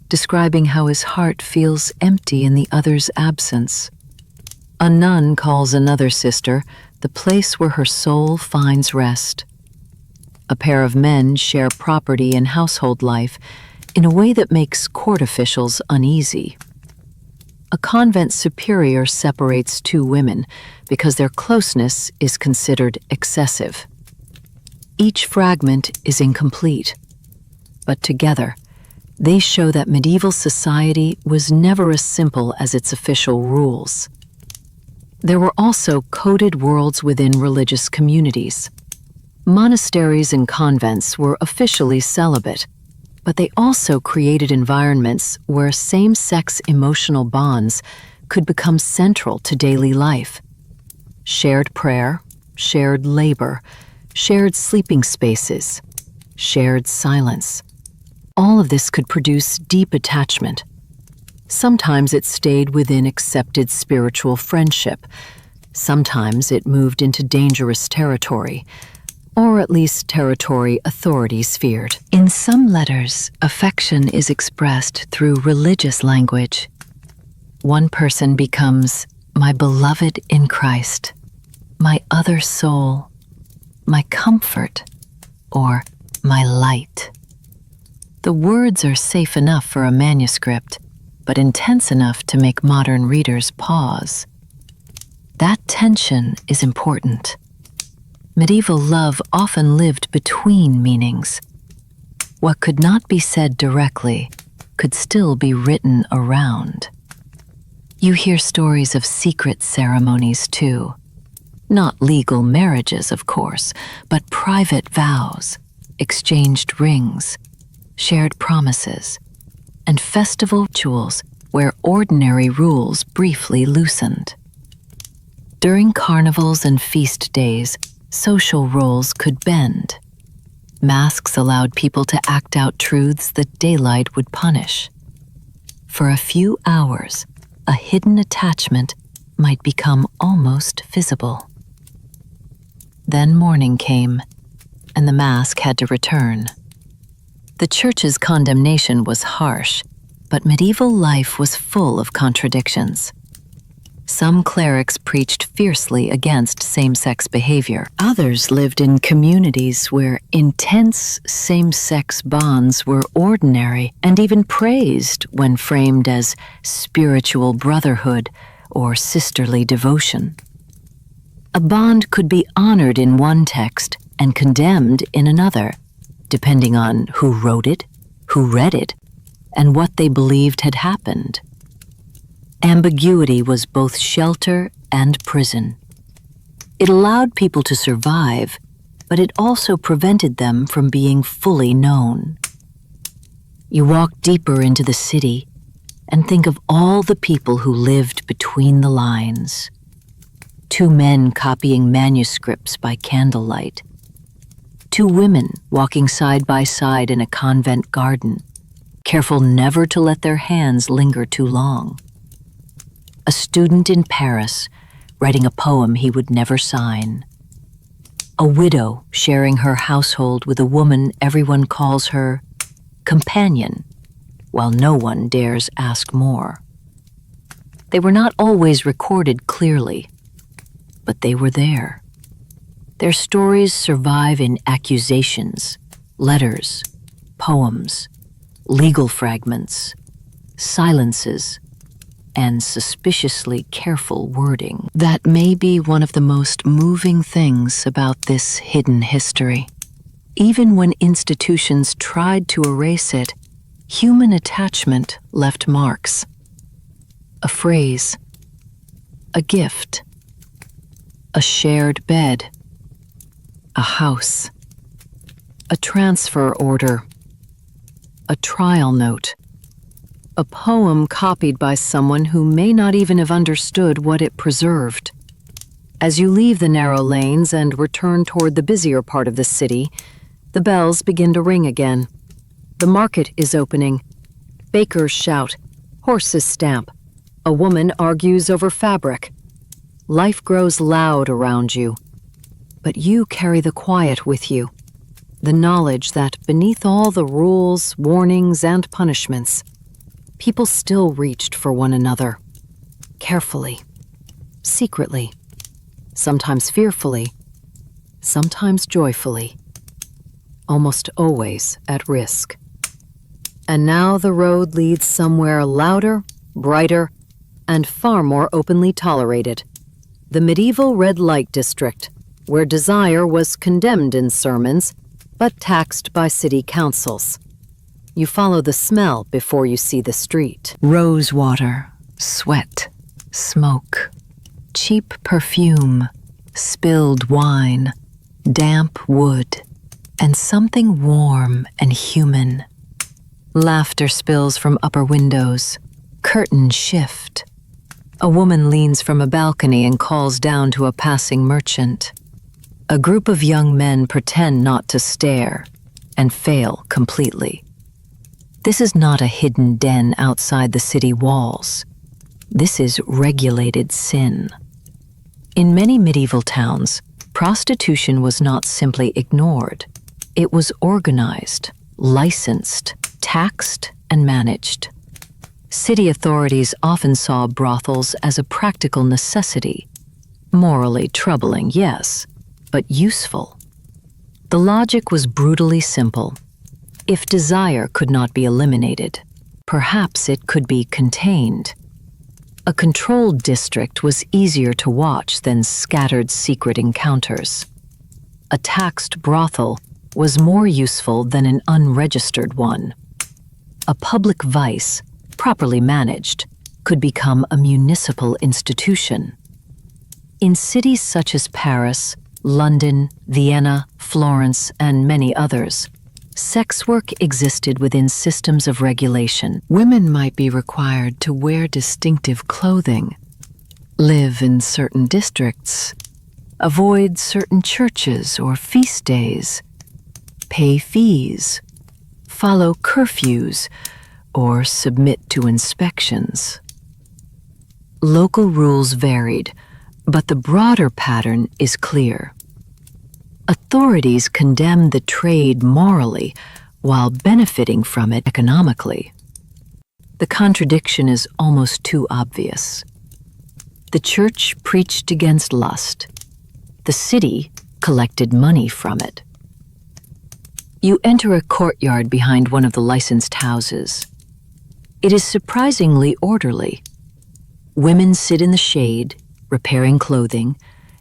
describing how his heart feels empty in the other's absence. A nun calls another sister the place where her soul finds rest. A pair of men share property and household life in a way that makes court officials uneasy. A convent superior separates two women because their closeness is considered excessive. Each fragment is incomplete. but together, they show that medieval society was never as simple as its official rules. There were also coded worlds within religious communities. Monasteries and convents were officially celibate, but they also created environments where same-sex emotional bonds could become central to daily life. Shared prayer, shared labor, shared sleeping spaces, shared silence. All of this could produce deep attachment. Sometimes it stayed within accepted spiritual friendship. Sometimes it moved into dangerous territory, or at least territory authorities feared. In some letters, affection is expressed through religious language. One person becomes my beloved in Christ, my other soul, my comfort, or my light. The words are safe enough for a manuscript, but intense enough to make modern readers pause. That tension is important. Medieval love often lived between meanings. What could not be said directly could still be written around. You hear stories of secret ceremonies too. Not legal marriages, of course, but private vows, exchanged rings, shared promises, and festival rituals where ordinary rules briefly loosened. During carnivals and feast days, social roles could bend. Masks allowed people to act out truths that daylight would punish. For a few hours, a hidden attachment might become almost visible. Then morning came, and the mask had to return. The Church's condemnation was harsh, but medieval life was full of contradictions. Some clerics preached fiercely against same-sex behavior. Others lived in communities where intense same-sex bonds were ordinary and even praised when framed as spiritual brotherhood or sisterly devotion. A bond could be honored in one text and condemned in another, depending on who wrote it, who read it, and what they believed had happened. Ambiguity was both shelter and prison. It allowed people to survive, but it also prevented them from being fully known. You walk deeper into the city and think of all the people who lived between the lines. 2 men copying manuscripts by candlelight. 2 women walking side by side in a convent garden, careful never to let their hands linger too long. A student in Paris writing a poem he would never sign. A widow sharing her household with a woman everyone calls her companion, while no one dares ask more. They were not always recorded clearly, but they were there. Their stories survive in accusations, letters, poems, legal fragments, silences, and suspiciously careful wording. That may be one of the most moving things about this hidden history. Even when institutions tried to erase it, human attachment left marks. A phrase, a gift, a shared bed, a house, a transfer order, a trial note, a poem copied by someone who may not even have understood what it preserved. As you leave the narrow lanes and return toward the busier part of the city, the bells begin to ring again. The market is opening. Bakers shout, horses stamp. A woman argues over fabric. Life grows loud around you, but you carry the quiet with you, the knowledge that beneath all the rules, warnings, and punishments, people still reached for one another, carefully, secretly, sometimes fearfully, sometimes joyfully, almost always at risk. And now the road leads somewhere louder, brighter, and far more openly tolerated. The medieval red light district, where desire was condemned in sermons, but taxed by city councils. You follow the smell before you see the street. Rose water, sweat, smoke, cheap perfume, spilled wine, damp wood, and something warm and human. Laughter spills from upper windows. Curtains shift. A woman leans from a balcony and calls down to a passing merchant. A group of young men pretend not to stare and fail completely. This is not a hidden den outside the city walls. This is regulated sin. In many medieval towns, prostitution was not simply ignored. It was organized, licensed, taxed, and managed. City authorities often saw brothels as a practical necessity. Morally troubling, yes, but useful. The logic was brutally simple. If desire could not be eliminated, perhaps it could be contained. A controlled district was easier to watch than scattered secret encounters. A taxed brothel was more useful than an unregistered one. A public vice, properly managed, could become a municipal institution. In cities such as Paris, London, Vienna, Florence, and many others, sex work existed within systems of regulation. Women might be required to wear distinctive clothing, live in certain districts, avoid certain churches or feast days, pay fees, follow curfews, or submit to inspections. Local rules varied, but the broader pattern is clear. Authorities condemned the trade morally while benefiting from it economically. The contradiction is almost too obvious. The church preached against lust. The city collected money from it. You enter a courtyard behind one of the licensed houses. It is surprisingly orderly. Women sit in the shade, repairing clothing,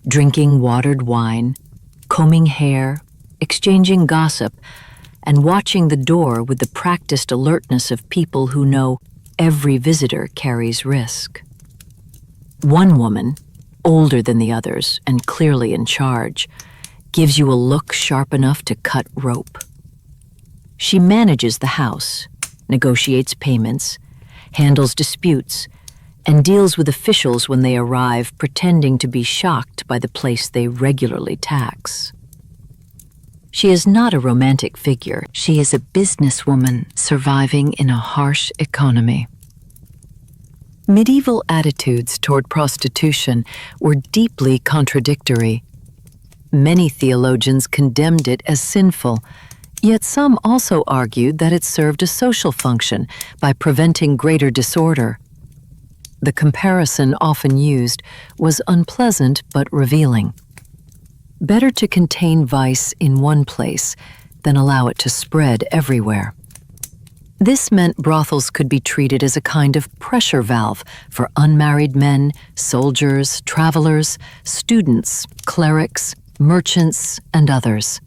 drinking watered wine, combing hair, exchanging gossip, and watching the door with the practiced alertness of people who know every visitor carries risk. One woman, older than the others and clearly in charge, gives you a look sharp enough to cut rope. She manages the house, negotiates payments, handles disputes, and deals with officials when they arrive pretending to be shocked by the place they regularly tax. She is not a romantic figure. She is a businesswoman surviving in a harsh economy. Medieval attitudes toward prostitution were deeply contradictory. Many theologians condemned it as sinful, yet some also argued that it served a social function by preventing greater disorder. The comparison often used was unpleasant but revealing. Better to contain vice in one place than allow it to spread everywhere. This meant brothels could be treated as a kind of pressure valve for unmarried men, soldiers, travelers, students, clerics, merchants, and others.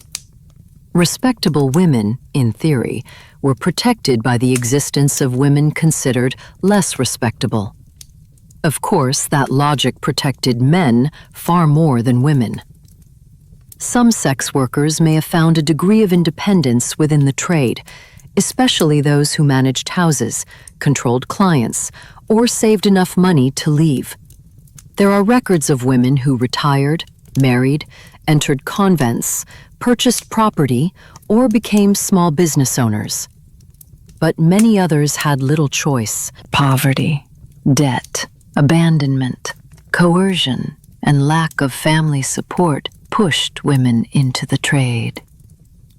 Respectable women, in theory, were protected by the existence of women considered less respectable. Of course, that logic protected men far more than women. Some sex workers may have found a degree of independence within the trade, especially those who managed houses, controlled clients, or saved enough money to leave. There are records of women who retired, married, entered convents, purchased property, or became small business owners. But many others had little choice. Poverty, debt, abandonment, coercion, and lack of family support pushed women into the trade.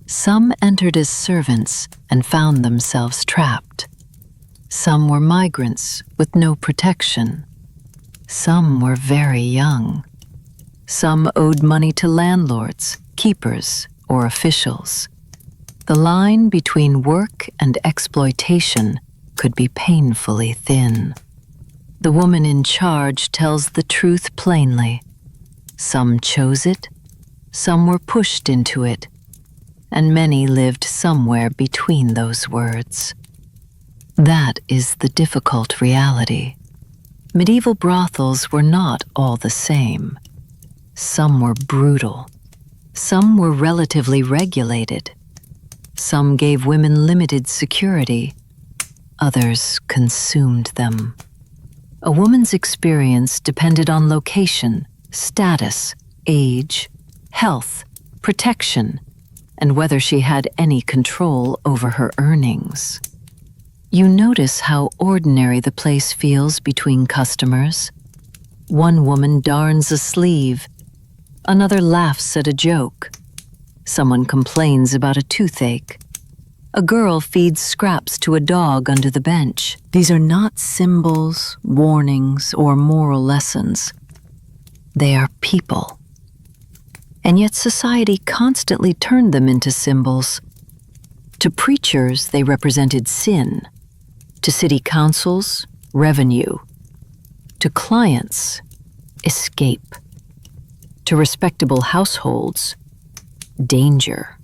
Some entered as servants and found themselves trapped. Some were migrants with no protection. Some were very young. Some owed money to landlords, keepers, or officials. The line between work and exploitation could be painfully thin. The woman in charge tells the truth plainly. Some chose it, some were pushed into it, and many lived somewhere between those words. That is the difficult reality. Medieval brothels were not all the same. Some were brutal. Some were relatively regulated. Some gave women limited security. Others consumed them. A woman's experience depended on location, status, age, health, protection, and whether she had any control over her earnings. You notice how ordinary the place feels between customers. One woman darns a sleeve. Another laughs at a joke. Someone complains about a toothache. A girl feeds scraps to a dog under the bench. These are not symbols, warnings, or moral lessons. They are people. And yet society constantly turned them into symbols. To preachers, they represented sin. To city councils, revenue. To clients, escape. To respectable households, danger.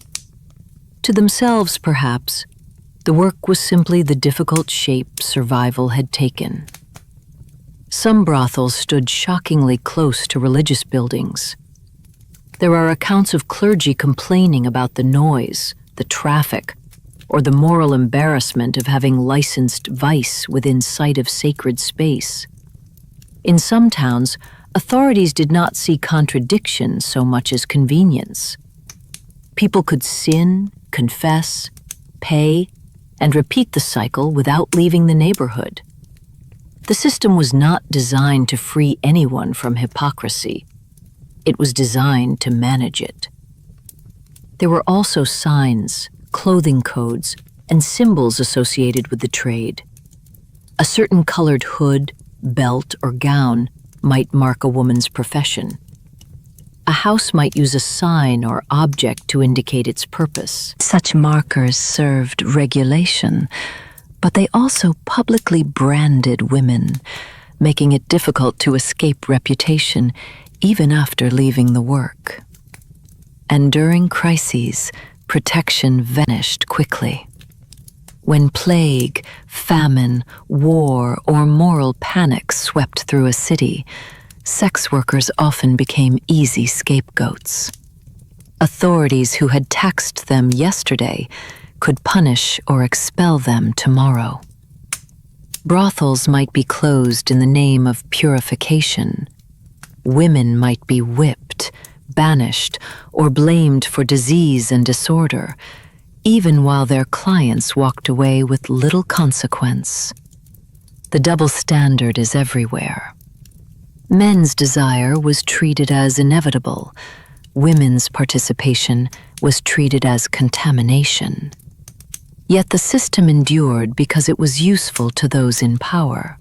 To themselves, perhaps, the work was simply the difficult shape survival had taken. Some brothels stood shockingly close to religious buildings. There are accounts of clergy complaining about the noise, the traffic, or the moral embarrassment of having licensed vice within sight of sacred space. In some towns, authorities did not see contradiction so much as convenience. People could sin, confess, pay, and repeat the cycle without leaving the neighborhood. The system was not designed to free anyone from hypocrisy. It was designed to manage it. There were also signs, clothing codes, and symbols associated with the trade. A certain colored hood, belt, or gown might mark a woman's profession. A house might use a sign or object to indicate its purpose. Such markers served regulation, but they also publicly branded women, making it difficult to escape reputation even after leaving the work. And during crises, protection vanished quickly. When plague, famine, war, or moral panic swept through a city, sex workers often became easy scapegoats. Authorities who had taxed them yesterday could punish or expel them tomorrow. Brothels might be closed in the name of purification. Women might be whipped, banished, or blamed for disease and disorder, even while their clients walked away with little consequence. The double standard is everywhere. Men's desire was treated as inevitable. Women's participation was treated as contamination. Yet the system endured because it was useful to those in power.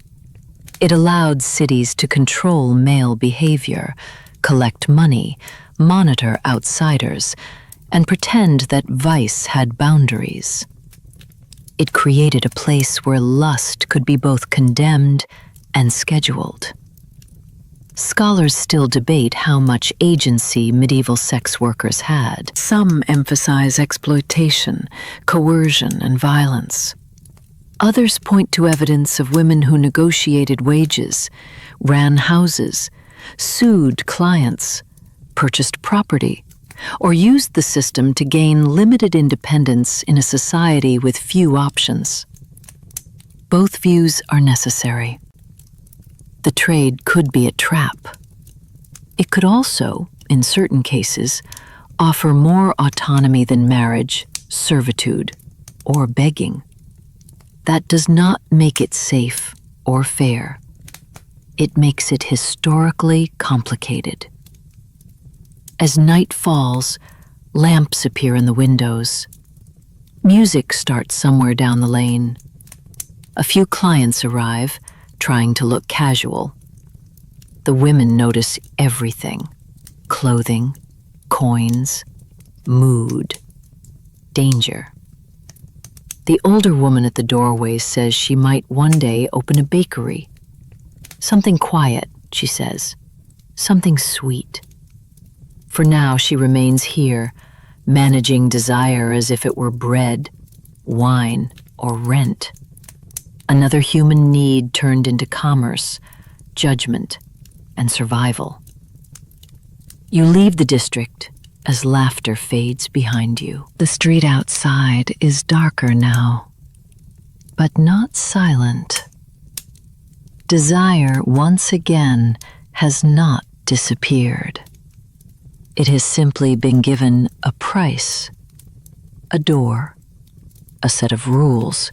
It allowed cities to control male behavior, collect money, monitor outsiders, and pretend that vice had boundaries. It created a place where lust could be both condemned and scheduled. Scholars still debate how much agency medieval sex workers had. Some emphasize exploitation, coercion, and violence. Others point to evidence of women who negotiated wages, ran houses, sued clients, purchased property, or used the system to gain limited independence in a society with few options. Both views are necessary. The trade could be a trap. It could also, in certain cases, offer more autonomy than marriage, servitude, or begging. That does not make it safe or fair. It makes it historically complicated. As night falls, lamps appear in the windows. Music starts somewhere down the lane. A few clients arrive, trying to look casual. The women notice everything: clothing, coins, mood, danger. The older woman at the doorway says she might one day open a bakery. Something quiet, she says, something sweet. For now, she remains here, managing desire as if it were bread, wine, or rent. Another human need turned into commerce, judgment, and survival. You leave the district as laughter fades behind you. The street outside is darker now, but not silent. Desire once again has not disappeared. It has simply been given a price, a door, a set of rules,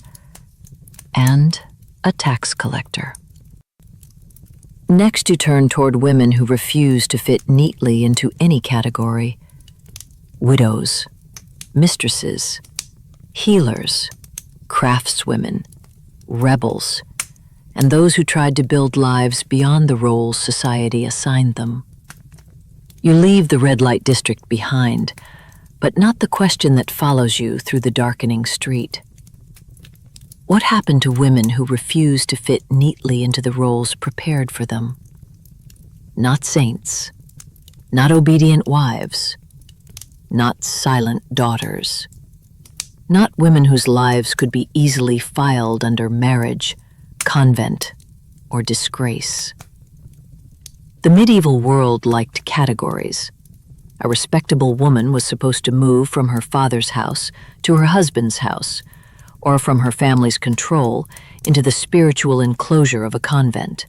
and a tax collector. Next, you turn toward women who refuse to fit neatly into any category. Widows, mistresses, healers, craftswomen, rebels, and those who tried to build lives beyond the roles society assigned them. You leave the red light district behind, but not the question that follows you through the darkening street. What happened to women who refused to fit neatly into the roles prepared for them? Not saints, not obedient wives, not silent daughters, not women whose lives could be easily filed under marriage, convent, or disgrace. The medieval world liked categories. A respectable woman was supposed to move from her father's house to her husband's house, or from her family's control into the spiritual enclosure of a convent.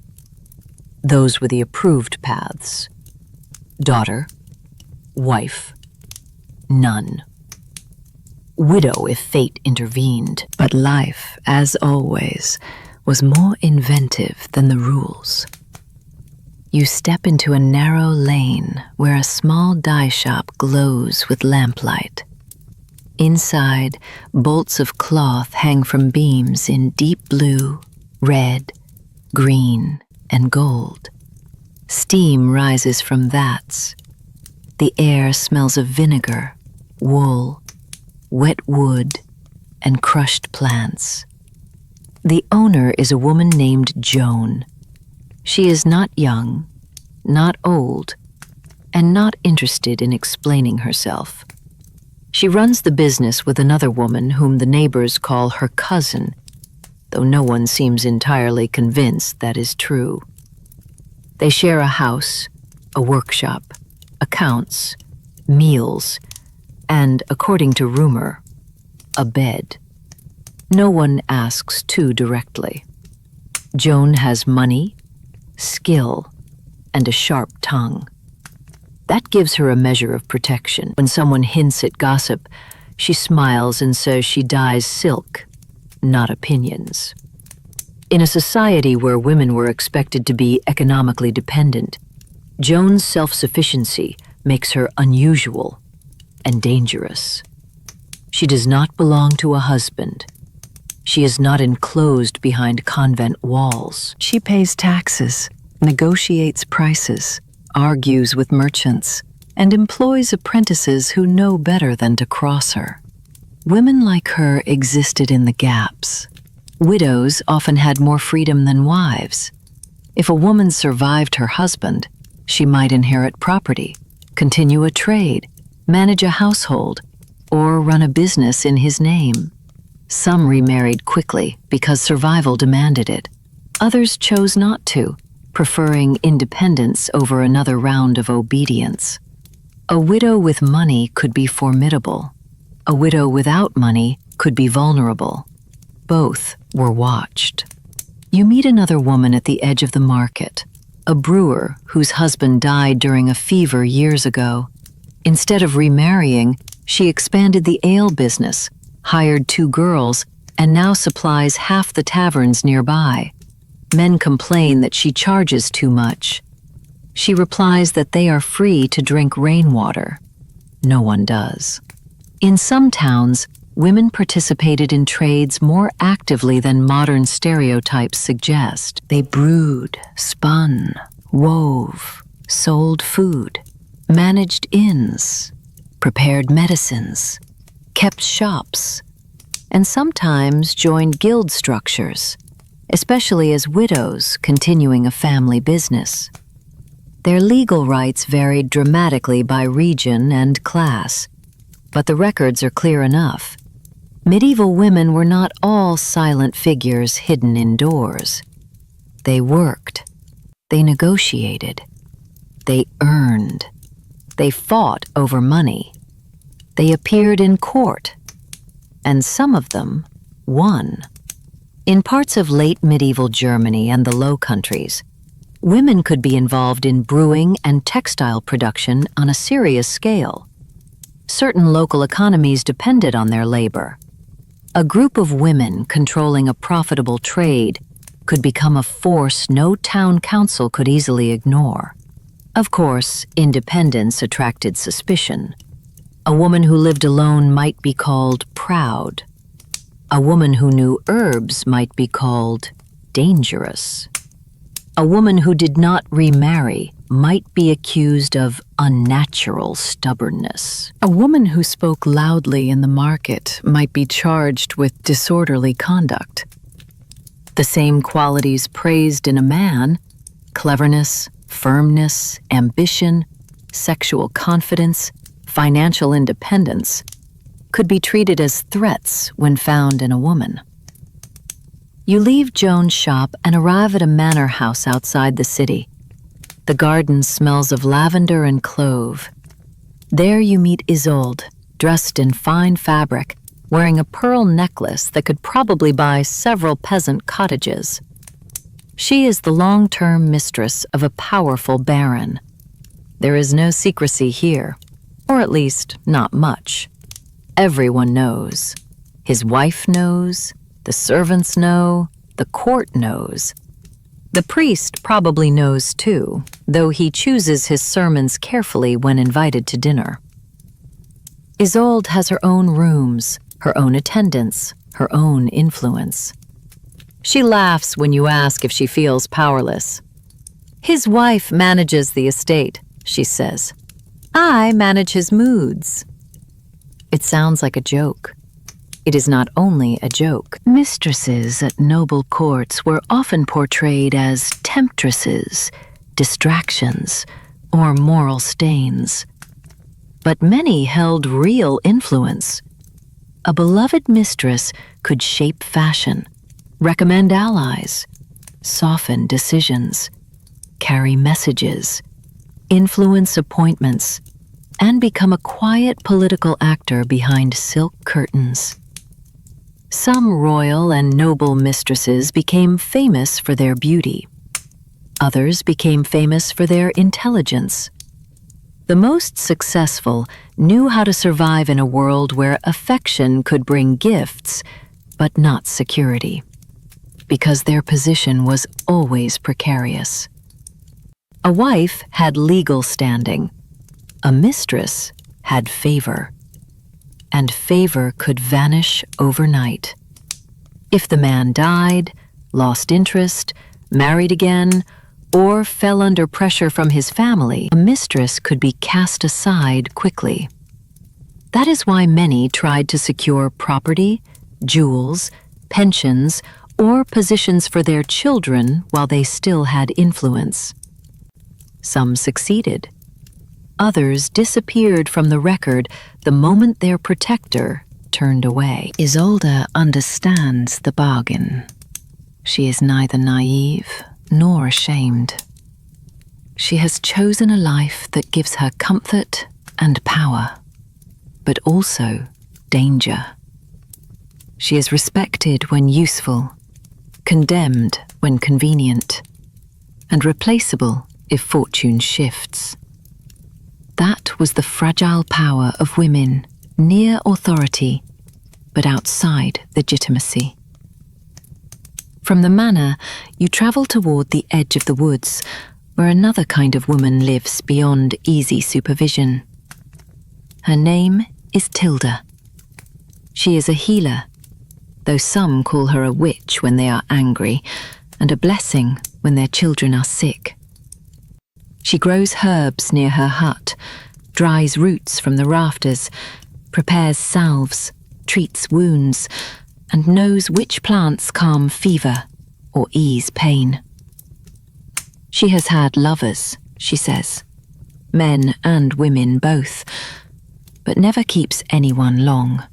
Those were the approved paths. Daughter, wife, nun. Widow if fate intervened. But life, as always, was more inventive than the rules. You step into a narrow lane where a small dye shop glows with lamplight. Inside, bolts of cloth hang from beams in deep blue, red, green, and gold. Steam rises from vats. The air smells of vinegar, wool, wet wood, and crushed plants. The owner is a woman named Joan. She is not young, not old, and not interested in explaining herself. She runs the business with another woman whom the neighbors call her cousin, though no one seems entirely convinced that is true. They share a house, a workshop, accounts, meals, and, according to rumor, a bed. No one asks too directly. Joan has money, skill, and a sharp tongue. That gives her a measure of protection. When someone hints at gossip, she smiles and says she dyes silk, not opinions. In a society where women were expected to be economically dependent, Joan's self-sufficiency makes her unusual and dangerous. She does not belong to a husband. She is not enclosed behind convent walls. She pays taxes, negotiates prices, argues with merchants, and employs apprentices who know better than to cross her. Women like her existed in the gaps. Widows often had more freedom than wives. If a woman survived her husband, she might inherit property, continue a trade, manage a household, or run a business in his name. Some remarried quickly because survival demanded it. Others chose not to, preferring independence over another round of obedience. A widow with money could be formidable. A widow without money could be vulnerable. Both were watched. You meet another woman at the edge of the market, a brewer whose husband died during a fever years ago. Instead of remarrying, she expanded the ale business, hired 2 girls, and now supplies half the taverns nearby. Men complain that she charges too much. She replies that they are free to drink rainwater. No one does. In some towns, women participated in trades more actively than modern stereotypes suggest. They brewed, spun, wove, sold food, managed inns, prepared medicines, kept shops, and sometimes joined guild structures, especially as widows continuing a family business. Their legal rights varied dramatically by region and class. But the records are clear enough. Medieval women were not all silent figures hidden indoors. They worked. They negotiated. They earned. They fought over money. They appeared in court. And some of them won. In parts of late medieval Germany and the Low Countries, women could be involved in brewing and textile production on a serious scale. Certain local economies depended on their labor. A group of women controlling a profitable trade could become a force no town council could easily ignore. Of course, independence attracted suspicion. A woman who lived alone might be called proud. A woman who knew herbs might be called dangerous. A woman who did not remarry might be accused of unnatural stubbornness. A woman who spoke loudly in the market might be charged with disorderly conduct. The same qualities praised in a man, cleverness, firmness, ambition, sexual confidence, financial independence, could be treated as threats when found in a woman. You leave Joan's shop and arrive at a manor house outside the city. The garden smells of lavender and clove. There you meet Isolde, dressed in fine fabric, wearing a pearl necklace that could probably buy several peasant cottages. She is the long-term mistress of a powerful baron. There is no secrecy here, or at least not much. Everyone knows. His wife knows, the servants know, the court knows. The priest probably knows too, though he chooses his sermons carefully when invited to dinner. Isolde has her own rooms, her own attendants, her own influence. She laughs when you ask if she feels powerless. His wife manages the estate, she says. I manage his moods. It sounds like a joke. It is not only a joke. Mistresses at noble courts were often portrayed as temptresses, distractions, or moral stains. But many held real influence. A beloved mistress could shape fashion, recommend allies, soften decisions, carry messages, influence appointments, and become a quiet political actor behind silk curtains. Some royal and noble mistresses became famous for their beauty. Others became famous for their intelligence. The most successful knew how to survive in a world where affection could bring gifts, but not security, because their position was always precarious. A wife had legal standing. A mistress had favor, and favor could vanish overnight. If the man died, lost interest, married again, or fell under pressure from his family, a mistress could be cast aside quickly. That is why many tried to secure property, jewels, pensions, or positions for their children while they still had influence. Some succeeded. Others disappeared from the record the moment their protector turned away. Isolde understands the bargain. She is neither naive nor ashamed. She has chosen a life that gives her comfort and power, but also danger. She is respected when useful, condemned when convenient, and replaceable if fortune shifts. That was the fragile power of women, near authority, but outside legitimacy. From the manor, you travel toward the edge of the woods, where another kind of woman lives beyond easy supervision. Her name is Tilda. She is a healer, though some call her a witch when they are angry, and a blessing when their children are sick. She grows herbs near her hut, dries roots from the rafters, prepares salves, treats wounds, and knows which plants calm fever or ease pain. She has had lovers, she says, men and women both, but never keeps anyone long.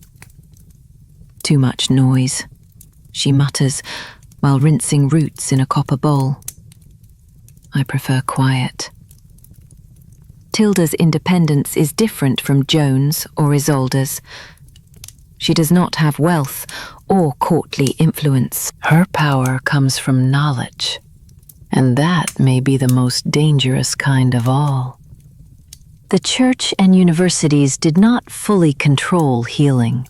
Too much noise, she mutters while rinsing roots in a copper bowl. I prefer quiet. Tilda's independence is different from Joan's or Isolde's. She does not have wealth or courtly influence. Her power comes from knowledge, and that may be the most dangerous kind of all. The church and universities did not fully control healing.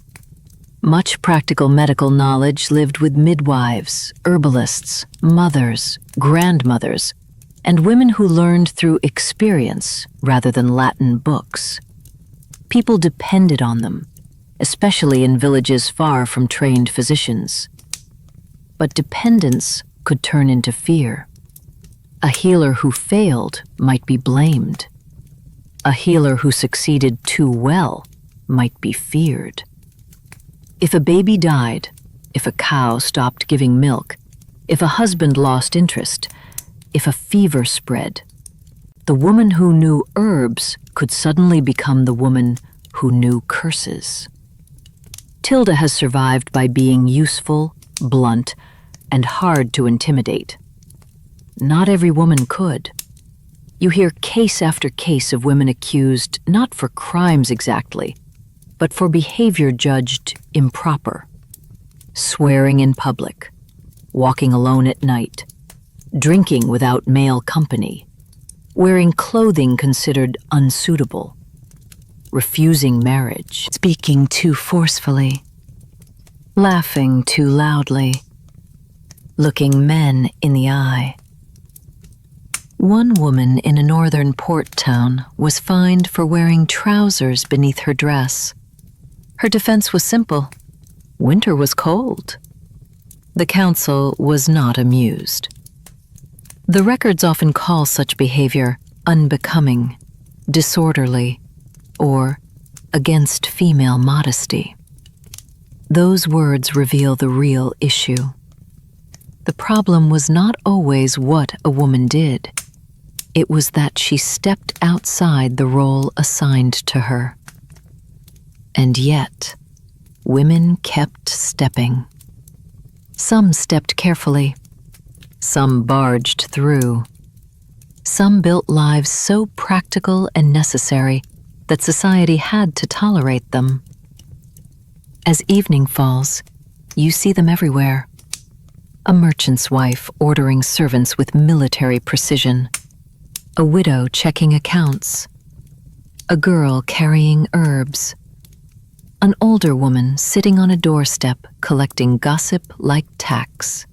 Much practical medical knowledge lived with midwives, herbalists, mothers, grandmothers, and women who learned through experience rather than Latin books. People depended on them, especially in villages far from trained physicians. But dependence could turn into fear. A healer who failed might be blamed. A healer who succeeded too well might be feared. If a baby died, if a cow stopped giving milk, if a husband lost interest, if a fever spread, the woman who knew herbs could suddenly become the woman who knew curses. Tilda has survived by being useful, blunt, and hard to intimidate. Not every woman could. You hear case after case of women accused not for crimes exactly, but for behavior judged improper. Swearing in public, walking alone at night, drinking without male company, wearing clothing considered unsuitable, refusing marriage, speaking too forcefully, laughing too loudly, looking men in the eye. One woman in a northern port town was fined for wearing trousers beneath her dress. Her defense was simple. Winter was cold. The council was not amused. The records often call such behavior unbecoming, disorderly, or against female modesty. Those words reveal the real issue. The problem was not always what a woman did. It was that she stepped outside the role assigned to her. And yet, women kept stepping. Some stepped carefully. Some barged through. Some built lives so practical and necessary that society had to tolerate them. As evening falls, you see them everywhere. A merchant's wife ordering servants with military precision. A widow checking accounts. A girl carrying herbs. An older woman sitting on a doorstep collecting gossip like tax.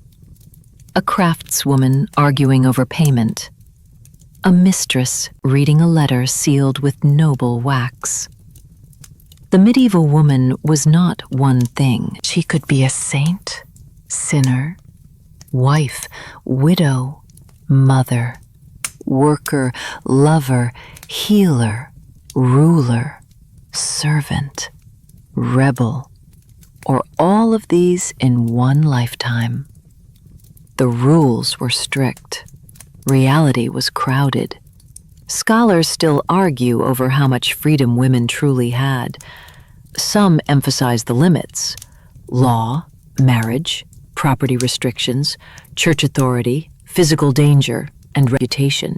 A craftswoman arguing over payment. A mistress reading a letter sealed with noble wax. The medieval woman was not one thing. She could be a saint, sinner, wife, widow, mother, worker, lover, healer, ruler, servant, rebel, or all of these in one lifetime. The rules were strict. Reality was crowded. Scholars still argue over how much freedom women truly had. Some emphasize the limits: law, marriage, property restrictions, church authority, physical danger, and reputation.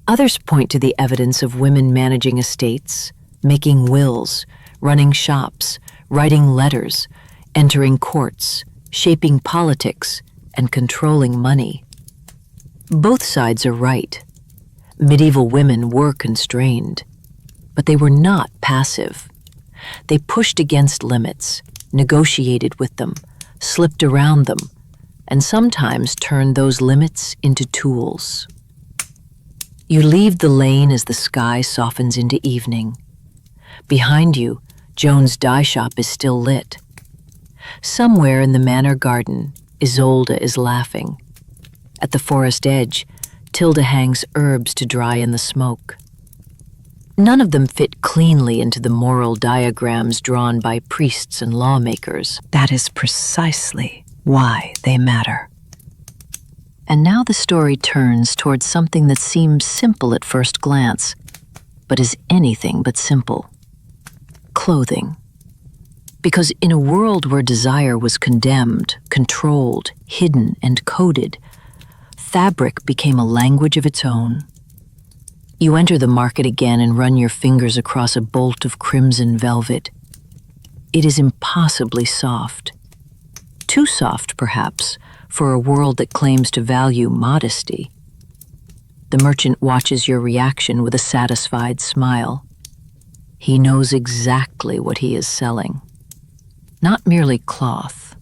Others point to the evidence of women managing estates, making wills, running shops, writing letters, entering courts, shaping politics, and controlling money. Both sides are right. Medieval women were constrained, but they were not passive. They pushed against limits, negotiated with them, slipped around them, and sometimes turned those limits into tools. You leave the lane as the sky softens into evening. Behind you, Joan's dye shop is still lit. Somewhere in the manor garden, Isolde is laughing. At the forest edge, Tilda hangs herbs to dry in the smoke. None of them fit cleanly into the moral diagrams drawn by priests and lawmakers. That is precisely why they matter. And now the story turns towards something that seems simple at first glance, but is anything but simple: clothing. Because in a world where desire was condemned, controlled, hidden, and coded, fabric became a language of its own. You enter the market again and run your fingers across a bolt of crimson velvet. It is impossibly soft. Too soft, perhaps, for a world that claims to value modesty. The merchant watches your reaction with a satisfied smile. He knows exactly what he is selling. Not merely cloth,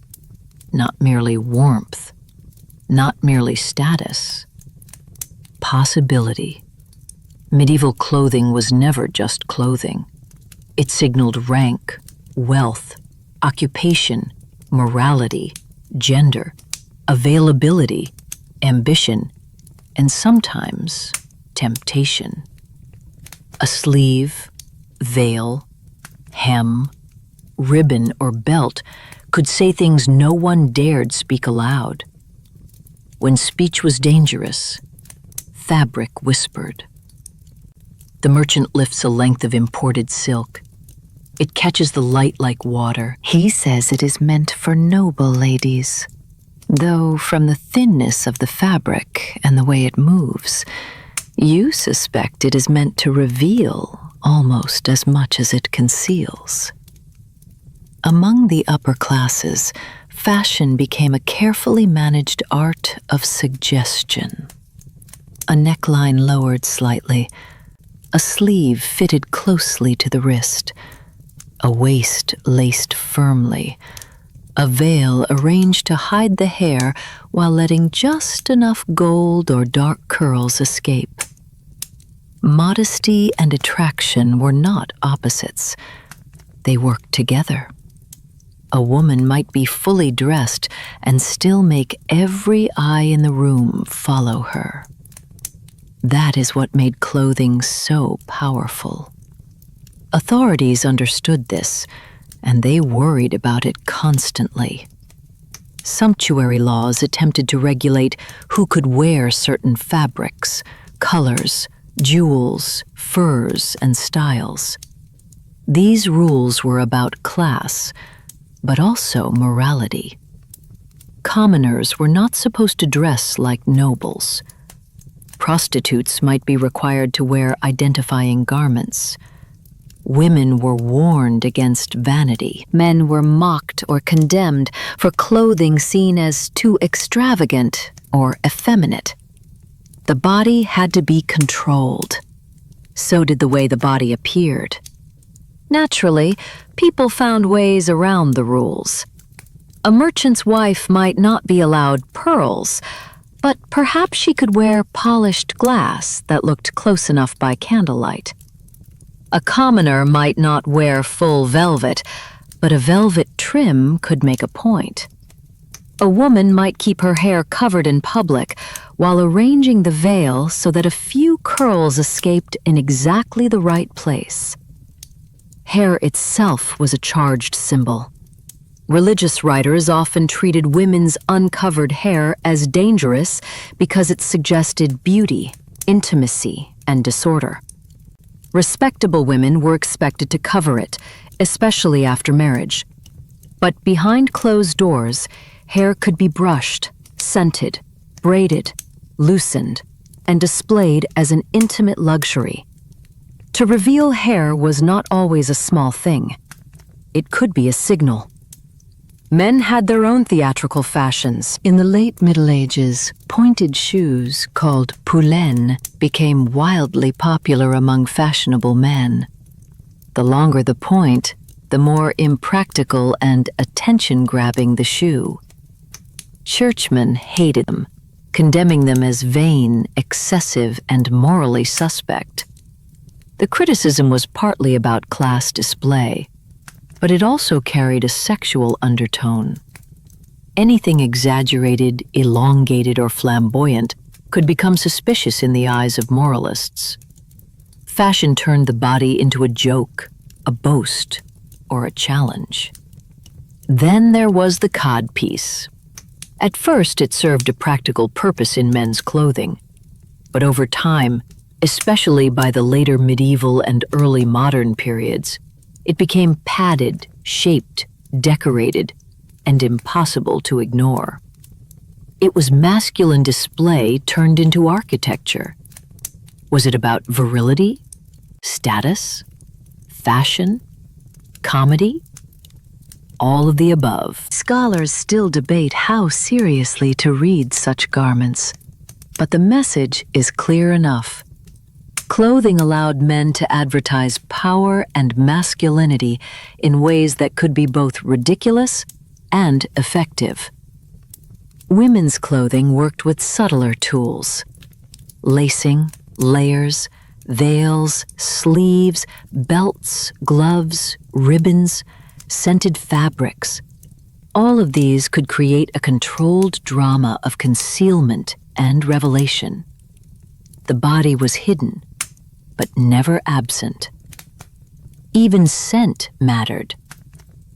not merely warmth, not merely status. Possibility. Medieval clothing was never just clothing. It signaled rank, wealth, occupation, morality, gender, availability, ambition, and sometimes temptation. A sleeve, veil, hem, ribbon, or belt could say things no one dared speak aloud. When speech was dangerous, fabric whispered. The merchant lifts a length of imported silk. It catches the light like water. He says it is meant for noble ladies, though from the thinness of the fabric and the way it moves, you suspect it is meant to reveal almost as much as it conceals. Among the upper classes, fashion became a carefully managed art of suggestion. A neckline lowered slightly, a sleeve fitted closely to the wrist, a waist laced firmly, a veil arranged to hide the hair while letting just enough gold or dark curls escape. Modesty and attraction were not opposites. They worked together. A woman might be fully dressed and still make every eye in the room follow her. That is what made clothing so powerful. Authorities understood this, and they worried about it constantly. Sumptuary laws attempted to regulate who could wear certain fabrics, colors, jewels, furs, and styles. These rules were about class, but also morality. Commoners were not supposed to dress like nobles. Prostitutes might be required to wear identifying garments. Women were warned against vanity. Men were mocked or condemned for clothing seen as too extravagant or effeminate. The body had to be controlled. So did the way the body appeared. Naturally, people found ways around the rules. A merchant's wife might not be allowed pearls, but perhaps she could wear polished glass that looked close enough by candlelight. A commoner might not wear full velvet, but a velvet trim could make a point. A woman might keep her hair covered in public while arranging the veil so that a few curls escaped in exactly the right place. Hair itself was a charged symbol. Religious writers often treated women's uncovered hair as dangerous because it suggested beauty, intimacy, and disorder. Respectable women were expected to cover it, especially after marriage. But behind closed doors, hair could be brushed, scented, braided, loosened, and displayed as an intimate luxury. To reveal hair was not always a small thing. It could be a signal. Men had their own theatrical fashions. In the late Middle Ages, pointed shoes called poulaines became wildly popular among fashionable men. The longer the point, the more impractical and attention-grabbing the shoe. Churchmen hated them, condemning them as vain, excessive, and morally suspect. The criticism was partly about class display, but it also carried a sexual undertone. Anything exaggerated, elongated, or flamboyant could become suspicious in the eyes of moralists. Fashion turned the body into a joke, a boast, or a challenge. Then there was the codpiece. At first, it served a practical purpose in men's clothing, but over time, especially by the later medieval and early modern periods, It became padded, shaped, decorated, and impossible to ignore. It was masculine display turned into architecture. Was it about virility, status, fashion, comedy? All of the above. Scholars still debate how seriously to read such garments, but the message is clear enough. Clothing allowed men to advertise power and masculinity in ways that could be both ridiculous and effective. Women's clothing worked with subtler tools: lacing, layers, veils, sleeves, belts, gloves, ribbons, scented fabrics. All of these could create a controlled drama of concealment and revelation. The body was hidden, but never absent. Even scent mattered.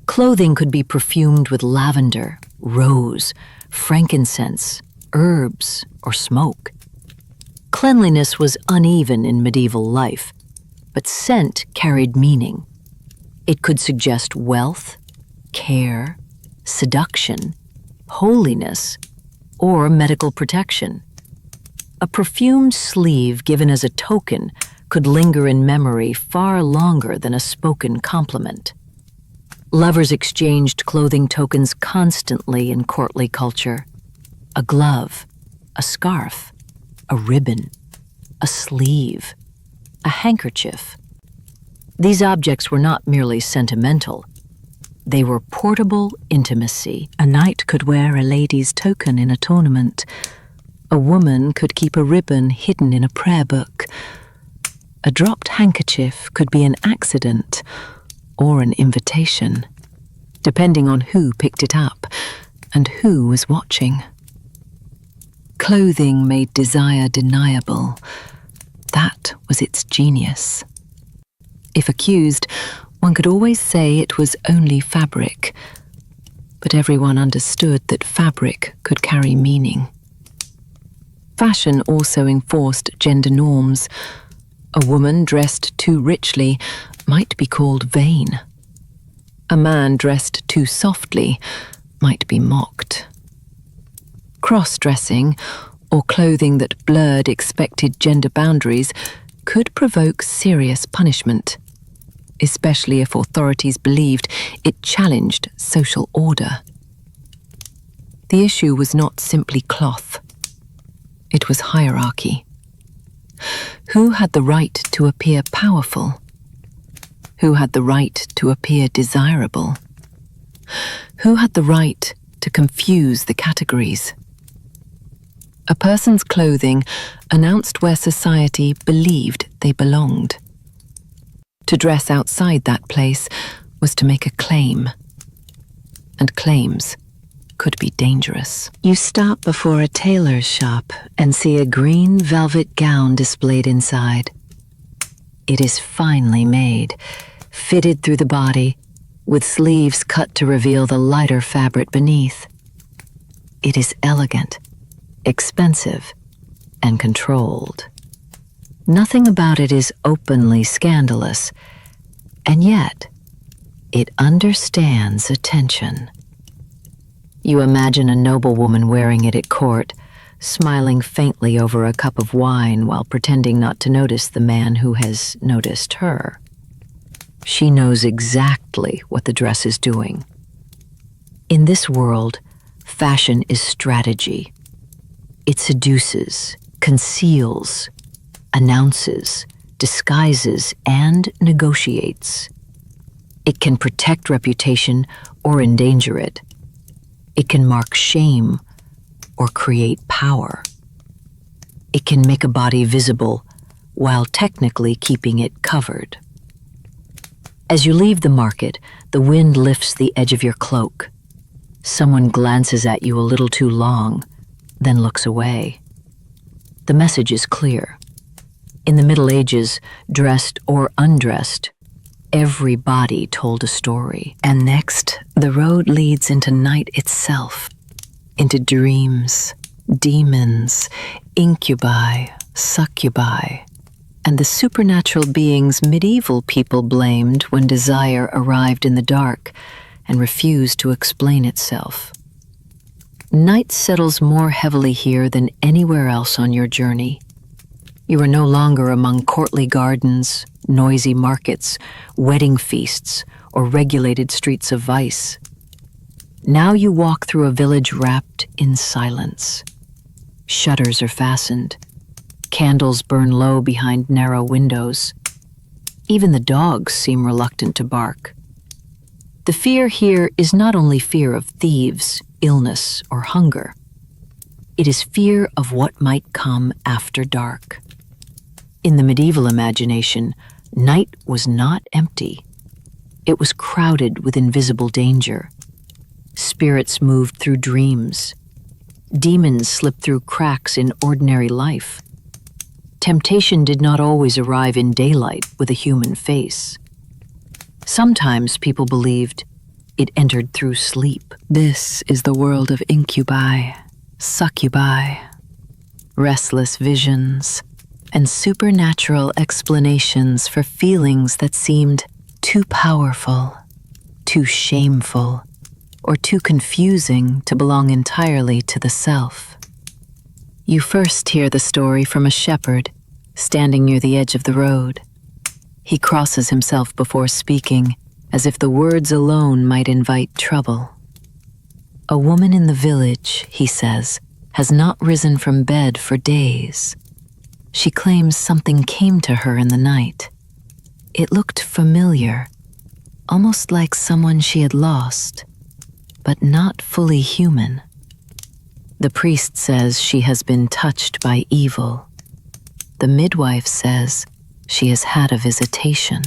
Clothing could be perfumed with lavender, rose, frankincense, herbs, or smoke. Cleanliness was uneven in medieval life, but scent carried meaning. It could suggest wealth, care, seduction, holiness, or medical protection. A perfumed sleeve given as a token could linger in memory far longer than a spoken compliment. Lovers exchanged clothing tokens constantly in courtly culture. A glove, a scarf, a ribbon, a sleeve, a handkerchief. These objects were not merely sentimental. They were portable intimacy. A knight could wear a lady's token in a tournament. A woman could keep a ribbon hidden in a prayer book. A dropped handkerchief could be an accident or an invitation, depending on who picked it up and who was watching. Clothing made desire deniable. That was its genius. If accused, one could always say it was only fabric, but everyone understood that fabric could carry meaning. Fashion also enforced gender norms. A woman dressed too richly might be called vain. A man dressed too softly might be mocked. Cross-dressing, or clothing that blurred expected gender boundaries, could provoke serious punishment, especially if authorities believed it challenged social order. The issue was not simply cloth. It was hierarchy. Who had the right to appear powerful? Who had the right to appear desirable? Who had the right to confuse the categories? A person's clothing announced where society believed they belonged. To dress outside that place was to make a claim, and claims could be dangerous. You stop before a tailor's shop and see a green velvet gown displayed inside. It is finely made, fitted through the body, with sleeves cut to reveal the lighter fabric beneath. It is elegant, expensive, and controlled. Nothing about it is openly scandalous, and yet it understands attention. You imagine a noblewoman wearing it at court, smiling faintly over a cup of wine while pretending not to notice the man who has noticed her. She knows exactly what the dress is doing. In this world, fashion is strategy. It seduces, conceals, announces, disguises, and negotiates. It can protect reputation or endanger it. It can mark shame or create power. It can make a body visible while technically keeping it covered. As you leave the market, the wind lifts the edge of your cloak. Someone glances at you a little too long, then looks away. The message is clear. In the Middle Ages, dressed or undressed, every body told a story. And next, the road leads into night itself, into dreams, demons, incubi, succubi. and the supernatural beings medieval people blamed when desire arrived in the dark and refused to explain itself. Night settles more heavily here than anywhere else on your journey. You are no longer among courtly gardens, noisy markets, wedding feasts, or regulated streets of vice. Now you walk through a village wrapped in silence. Shutters are fastened. Candles burn low behind narrow windows. Even the dogs seem reluctant to bark. The fear here is not only fear of thieves, illness, or hunger. It is fear of what might come after dark. In the medieval imagination, night was not empty. It was crowded with invisible danger. Spirits moved through dreams. Demons slipped through cracks in ordinary life. Temptation did not always arrive in daylight with a human face. Sometimes people believed it entered through sleep. This is the world of incubi, succubi, restless visions, and supernatural explanations for feelings that seemed too powerful, too shameful, or too confusing to belong entirely to the self. You first hear the story from a shepherd standing near the edge of the road. He crosses himself before speaking, as if the words alone might invite trouble. A woman in the village, he says, has not risen from bed for days. She claims something came to her in the night. It looked familiar, almost like someone she had lost, but not fully human. The priest says she has been touched by evil. The midwife says she has had a visitation.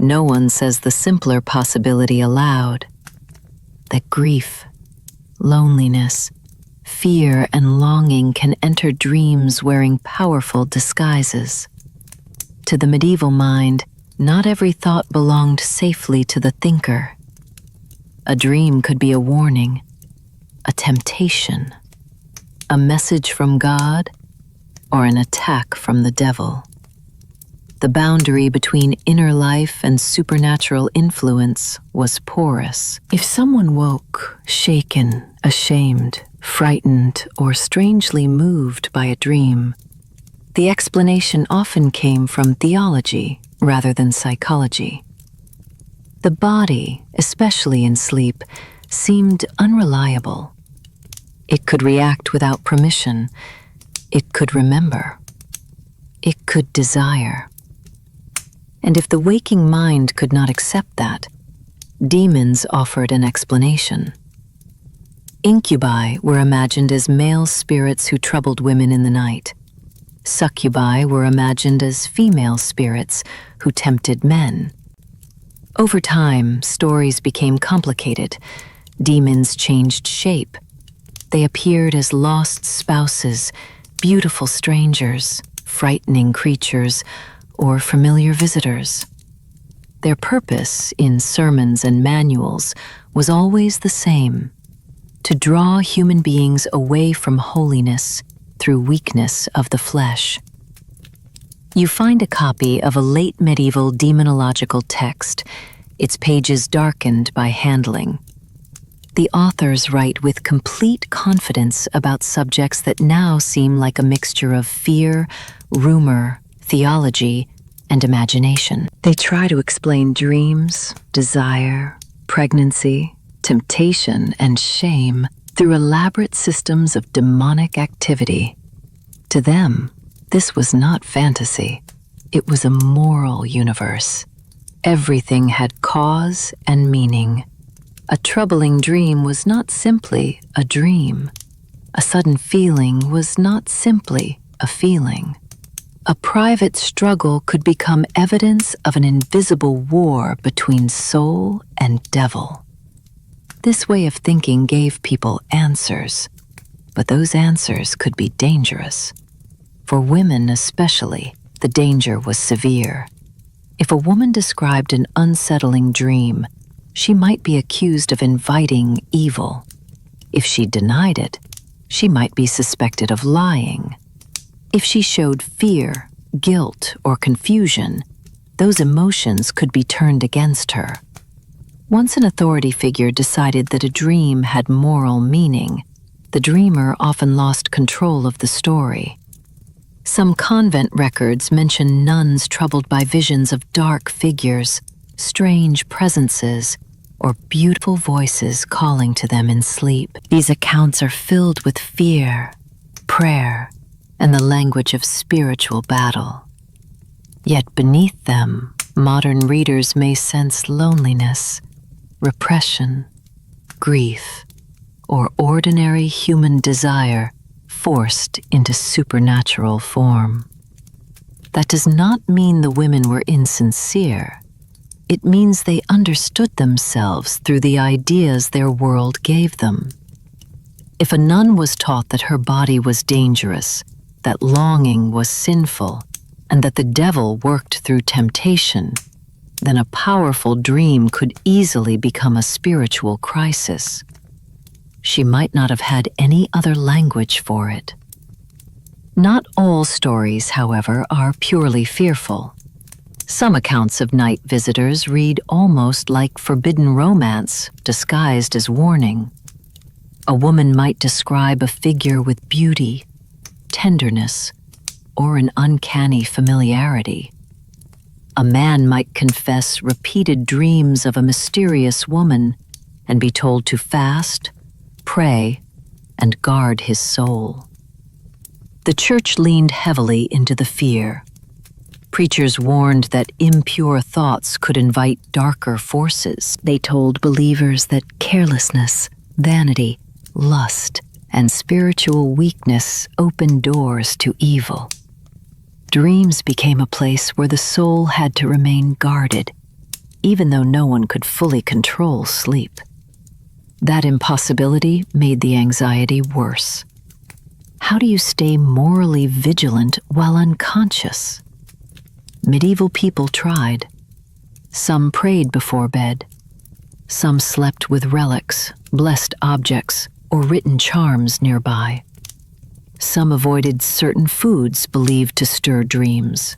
No one says the simpler possibility aloud, that grief, loneliness, fear, and longing can enter dreams wearing powerful disguises. To the medieval mind, not every thought belonged safely to the thinker. A dream could be a warning, a temptation, a message from God, or an attack from the devil. The boundary between inner life and supernatural influence was porous. If someone woke, shaken, ashamed, frightened, or strangely moved by a dream, the explanation often came from theology rather than psychology. The body, especially in sleep, seemed unreliable. It could react without permission. It could remember. It could desire. And if the waking mind could not accept that, demons offered an explanation. Incubi were imagined as male spirits who troubled women in the night. Succubi were imagined as female spirits who tempted men. Over time, stories became complicated. Demons changed shape. They appeared as lost spouses, beautiful strangers, frightening creatures, or familiar visitors. Their purpose in sermons and manuals was always the same: to draw human beings away from holiness through weakness of the flesh. You find a copy of a late medieval demonological text, its pages darkened by handling. The authors write with complete confidence about subjects that now seem like a mixture of fear, rumor, theology, and imagination. They try to explain dreams, desire, pregnancy, temptation, and shame through elaborate systems of demonic activity. To them, this was not fantasy. It was a moral universe. Everything had cause and meaning. A troubling dream was not simply a dream. A sudden feeling was not simply a feeling. A private struggle could become evidence of an invisible war between soul and devil. This way of thinking gave people answers, but those answers could be dangerous. For women especially, the danger was severe. If a woman described an unsettling dream, she might be accused of inviting evil. If she denied it, she might be suspected of lying. If she showed fear, guilt, or confusion, those emotions could be turned against her. Once an authority figure decided that a dream had moral meaning, the dreamer often lost control of the story. Some convent records mention nuns troubled by visions of dark figures, strange presences, or beautiful voices calling to them in sleep. These accounts are filled with fear, prayer, and the language of spiritual battle. Yet beneath them, modern readers may sense loneliness, repression, grief, or ordinary human desire forced into supernatural form. That does not mean the women were insincere. It means they understood themselves through the ideas their world gave them. If a nun was taught that her body was dangerous, that longing was sinful, and that the devil worked through temptation, then a powerful dream could easily become a spiritual crisis. She might not have had any other language for it. Not all stories, however, are purely fearful. Some accounts of night visitors read almost like forbidden romance disguised as warning. A woman might describe a figure with beauty, tenderness, or an uncanny familiarity. A man might confess repeated dreams of a mysterious woman and be told to fast, pray, and guard his soul. The church leaned heavily into the fear. Preachers warned that impure thoughts could invite darker forces. They told believers that carelessness, vanity, lust, and spiritual weakness opened doors to evil. Dreams became a place where the soul had to remain guarded, even though no one could fully control sleep. That impossibility made the anxiety worse. How do you stay morally vigilant while unconscious? Medieval people tried. Some prayed before bed. Some slept with relics, blessed objects, or written charms nearby. Some avoided certain foods believed to stir dreams.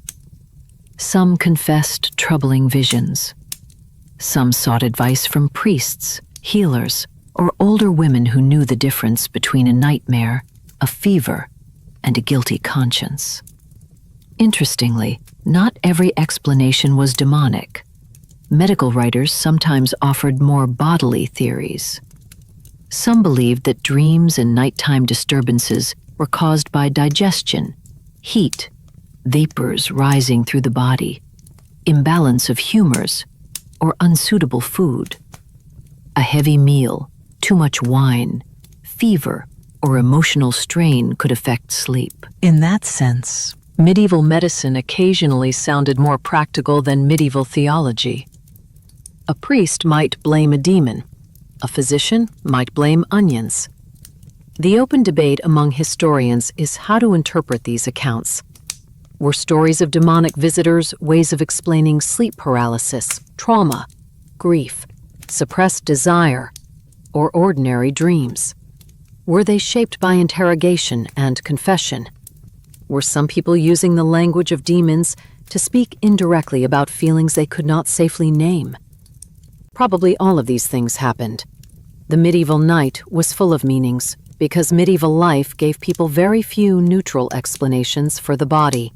Some confessed troubling visions. Some sought advice from priests, healers, or older women who knew the difference between a nightmare, a fever, and a guilty conscience. Interestingly, not every explanation was demonic. Medical writers sometimes offered more bodily theories. Some believed that dreams and nighttime disturbances were caused by digestion, heat, vapors rising through the body, imbalance of humors, or unsuitable food. A heavy meal, too much wine, fever, or emotional strain could affect sleep. In that sense, medieval medicine occasionally sounded more practical than medieval theology. A priest might blame a demon. A physician might blame onions. The open debate among historians is how to interpret these accounts. Were stories of demonic visitors ways of explaining sleep paralysis, trauma, grief, suppressed desire, or ordinary dreams? Were they shaped by interrogation and confession? Were some people using the language of demons to speak indirectly about feelings they could not safely name? Probably all of these things happened. The medieval night was full of meanings because medieval life gave people very few neutral explanations for the body.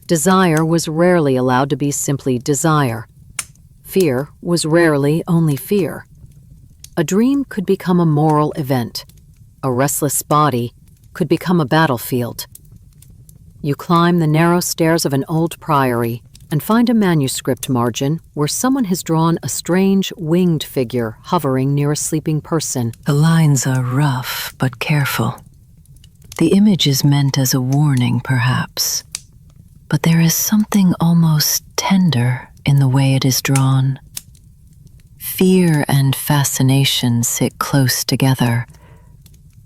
Desire was rarely allowed to be simply desire. Fear was rarely only fear. A dream could become a moral event. A restless body could become a battlefield. You climb the narrow stairs of an old priory and find a manuscript margin where someone has drawn a strange winged figure hovering near a sleeping person. The lines are rough but careful. The image is meant as a warning, perhaps, but there is something almost tender in the way it is drawn. Fear and fascination sit close together.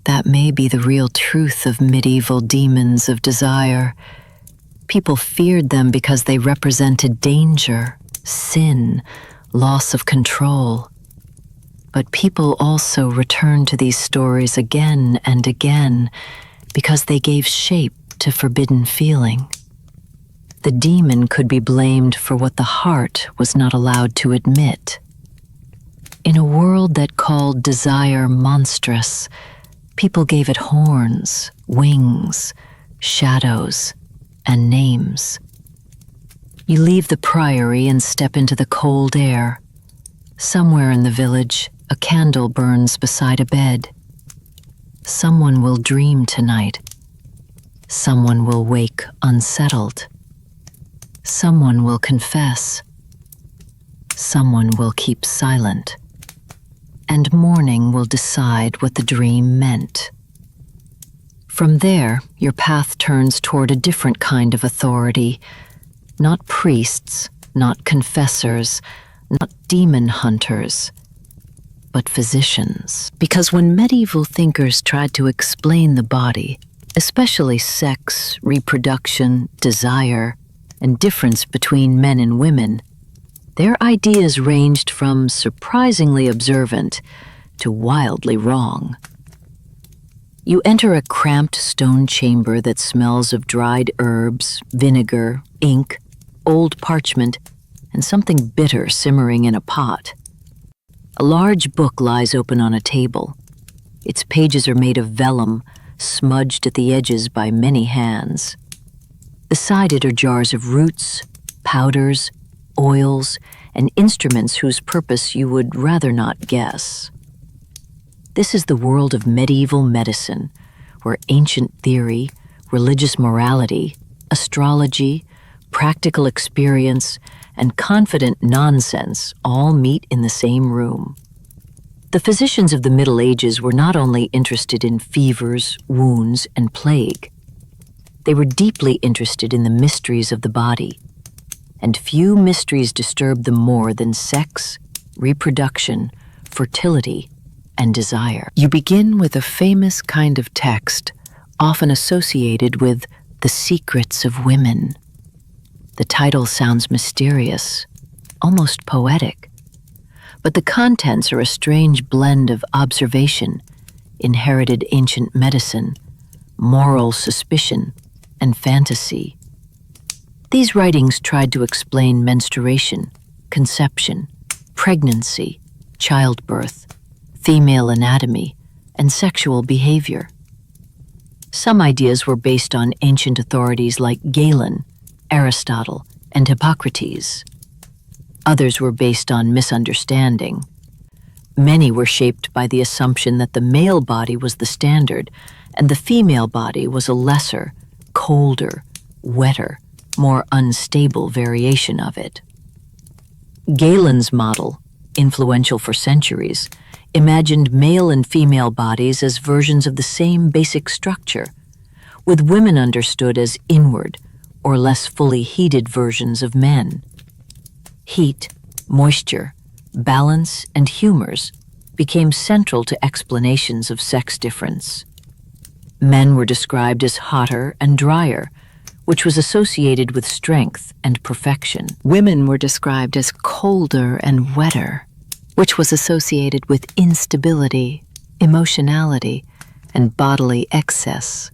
That may be the real truth of medieval demons of desire. People feared them because they represented danger, sin, loss of control. But people also returned to these stories again and again because they gave shape to forbidden feeling. The demon could be blamed for what the heart was not allowed to admit. In a world that called desire monstrous, people gave it horns, wings, shadows, and names. You leave the priory and step into the cold air. Somewhere in the village, a candle burns beside a bed. Someone will dream tonight. Someone will wake unsettled. Someone will confess. Someone will keep silent. And morning will decide what the dream meant. From there, your path turns toward a different kind of authority. Not priests, not confessors, not demon hunters, but physicians. Because when medieval thinkers tried to explain the body, especially sex, reproduction, desire, and difference between men and women, their ideas ranged from surprisingly observant to wildly wrong. You enter a cramped stone chamber that smells of dried herbs, vinegar, ink, old parchment, and something bitter simmering in a pot. A large book lies open on a table. Its pages are made of vellum, smudged at the edges by many hands. Beside it are jars of roots, powders, oils, and instruments whose purpose you would rather not guess. This is the world of medieval medicine, where ancient theory, religious morality, astrology, practical experience, and confident nonsense all meet in the same room. The physicians of the Middle Ages were not only interested in fevers, wounds, and plague. They were deeply interested in the mysteries of the body, and few mysteries disturbed them more than sex, reproduction, fertility, and desire. You begin with a famous kind of text, often associated with the secrets of women. The title sounds mysterious, almost poetic, but the contents are a strange blend of observation, inherited ancient medicine, moral suspicion, and fantasy. These writings tried to explain menstruation, conception, pregnancy, childbirth, female anatomy, and sexual behavior. Some ideas were based on ancient authorities like Galen, Aristotle, and Hippocrates. Others were based on misunderstanding. Many were shaped by the assumption that the male body was the standard and the female body was a lesser, colder, wetter, more unstable variation of it. Galen's model, influential for centuries, imagined male and female bodies as versions of the same basic structure, with women understood as inward or less fully heated versions of men. Heat, moisture, balance, and humors became central to explanations of sex difference. Men were described as hotter and drier, which was associated with strength and perfection. Women were described as colder and wetter, which was associated with instability, emotionality, and bodily excess.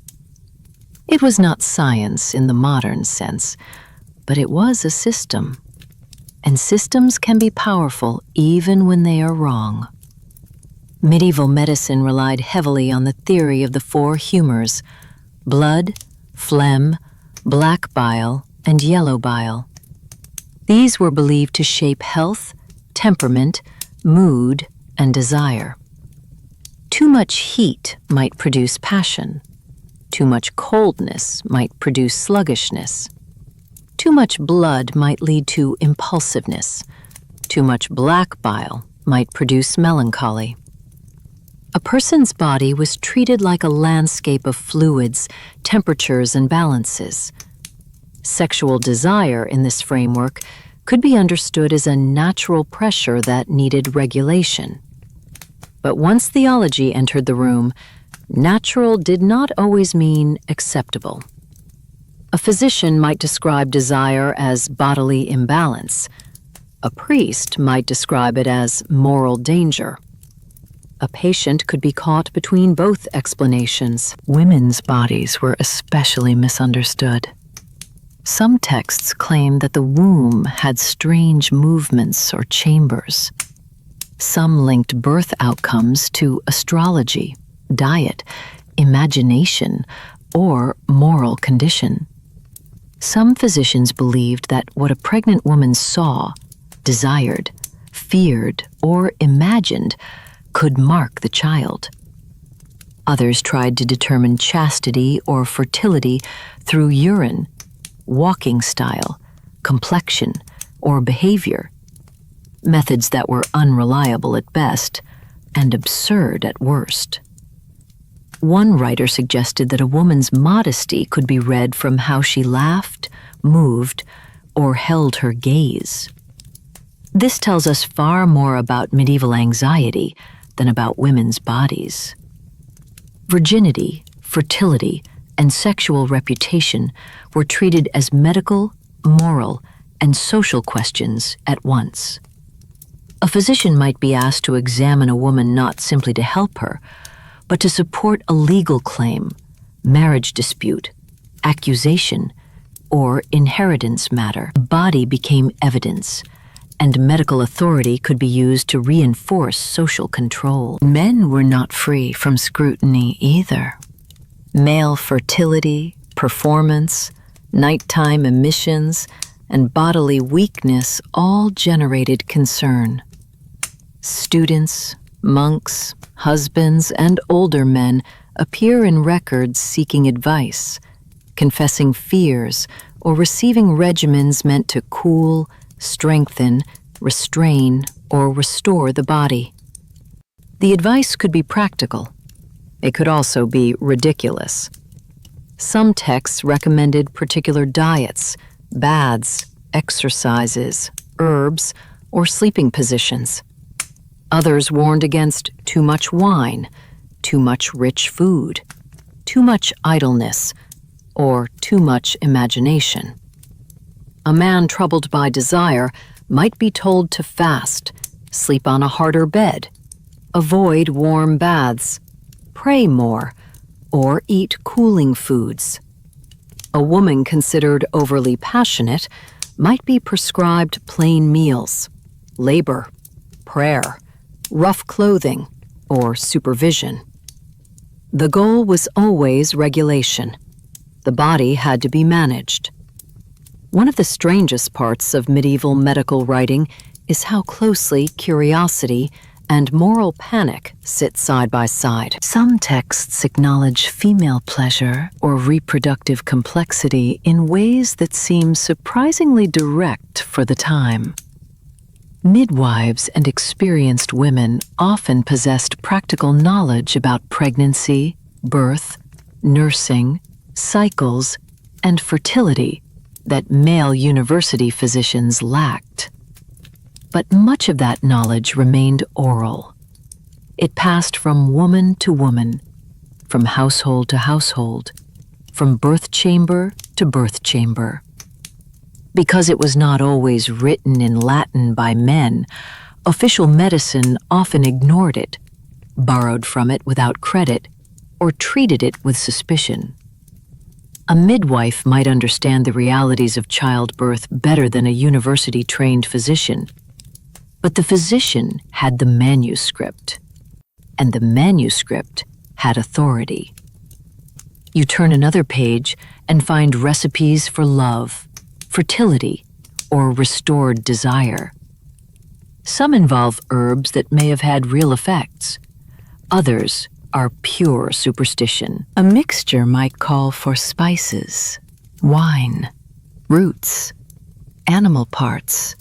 It was not science in the modern sense, but it was a system. And systems can be powerful even when they are wrong. Medieval medicine relied heavily on the theory of the four humors: blood, phlegm, black bile, and yellow bile. These were believed to shape health, temperament, mood, and desire. Too much heat might produce passion. Too much coldness might produce sluggishness. Too much blood might lead to impulsiveness. Too much black bile might produce melancholy. A person's body was treated like a landscape of fluids, temperatures, and balances. Sexual desire in this framework could be understood as a natural pressure that needed regulation. But once theology entered the room, natural did not always mean acceptable. A physician might describe desire as bodily imbalance. A priest might describe it as moral danger. A patient could be caught between both explanations. Women's bodies were especially misunderstood. Some texts claim that the womb had strange movements or chambers. Some linked birth outcomes to astrology, diet, imagination, or moral condition. Some physicians believed that what a pregnant woman saw, desired, feared, or imagined could mark the child. Others tried to determine chastity or fertility through urine, walking style, complexion, or behavior, methods that were unreliable at best and absurd at worst. One writer suggested that a woman's modesty could be read from how she laughed, moved, or held her gaze. This tells us far more about medieval anxiety than about women's bodies. Virginity, fertility, and sexual reputation were treated as medical, moral, and social questions at once. A physician might be asked to examine a woman not simply to help her, but to support a legal claim, marriage dispute, accusation, or inheritance matter. Body became evidence, and medical authority could be used to reinforce social control. Men were not free from scrutiny either. Male fertility, performance, nighttime emissions, and bodily weakness all generated concern. Students, monks, husbands, and older men appear in records seeking advice, confessing fears, or receiving regimens meant to cool, strengthen, restrain, or restore the body. The advice could be practical. It could also be ridiculous. Some texts recommended particular diets, baths, exercises, herbs, or sleeping positions. Others warned against too much wine, too much rich food, too much idleness, or too much imagination. A man troubled by desire might be told to fast, sleep on a harder bed, avoid warm baths, pray more, or eat cooling foods. A woman considered overly passionate might be prescribed plain meals, labor, prayer, rough clothing, or supervision. The goal was always regulation. The body had to be managed. One of the strangest parts of medieval medical writing is how closely curiosity and moral panic sit side by side. Some texts acknowledge female pleasure or reproductive complexity in ways that seem surprisingly direct for the time. Midwives and experienced women often possessed practical knowledge about pregnancy, birth, nursing, cycles, and fertility that male university physicians lacked. But much of that knowledge remained oral. It passed from woman to woman, from household to household, from birth chamber to birth chamber. Because it was not always written in Latin by men, official medicine often ignored it, borrowed from it without credit, or treated it with suspicion. A midwife might understand the realities of childbirth better than a university-trained physician, but the physician had the manuscript, and the manuscript had authority. You turn another page and find recipes for love, fertility, or restored desire. Some involve herbs that may have had real effects. Others are pure superstition. A mixture might call for spices, wine, roots, animal parts,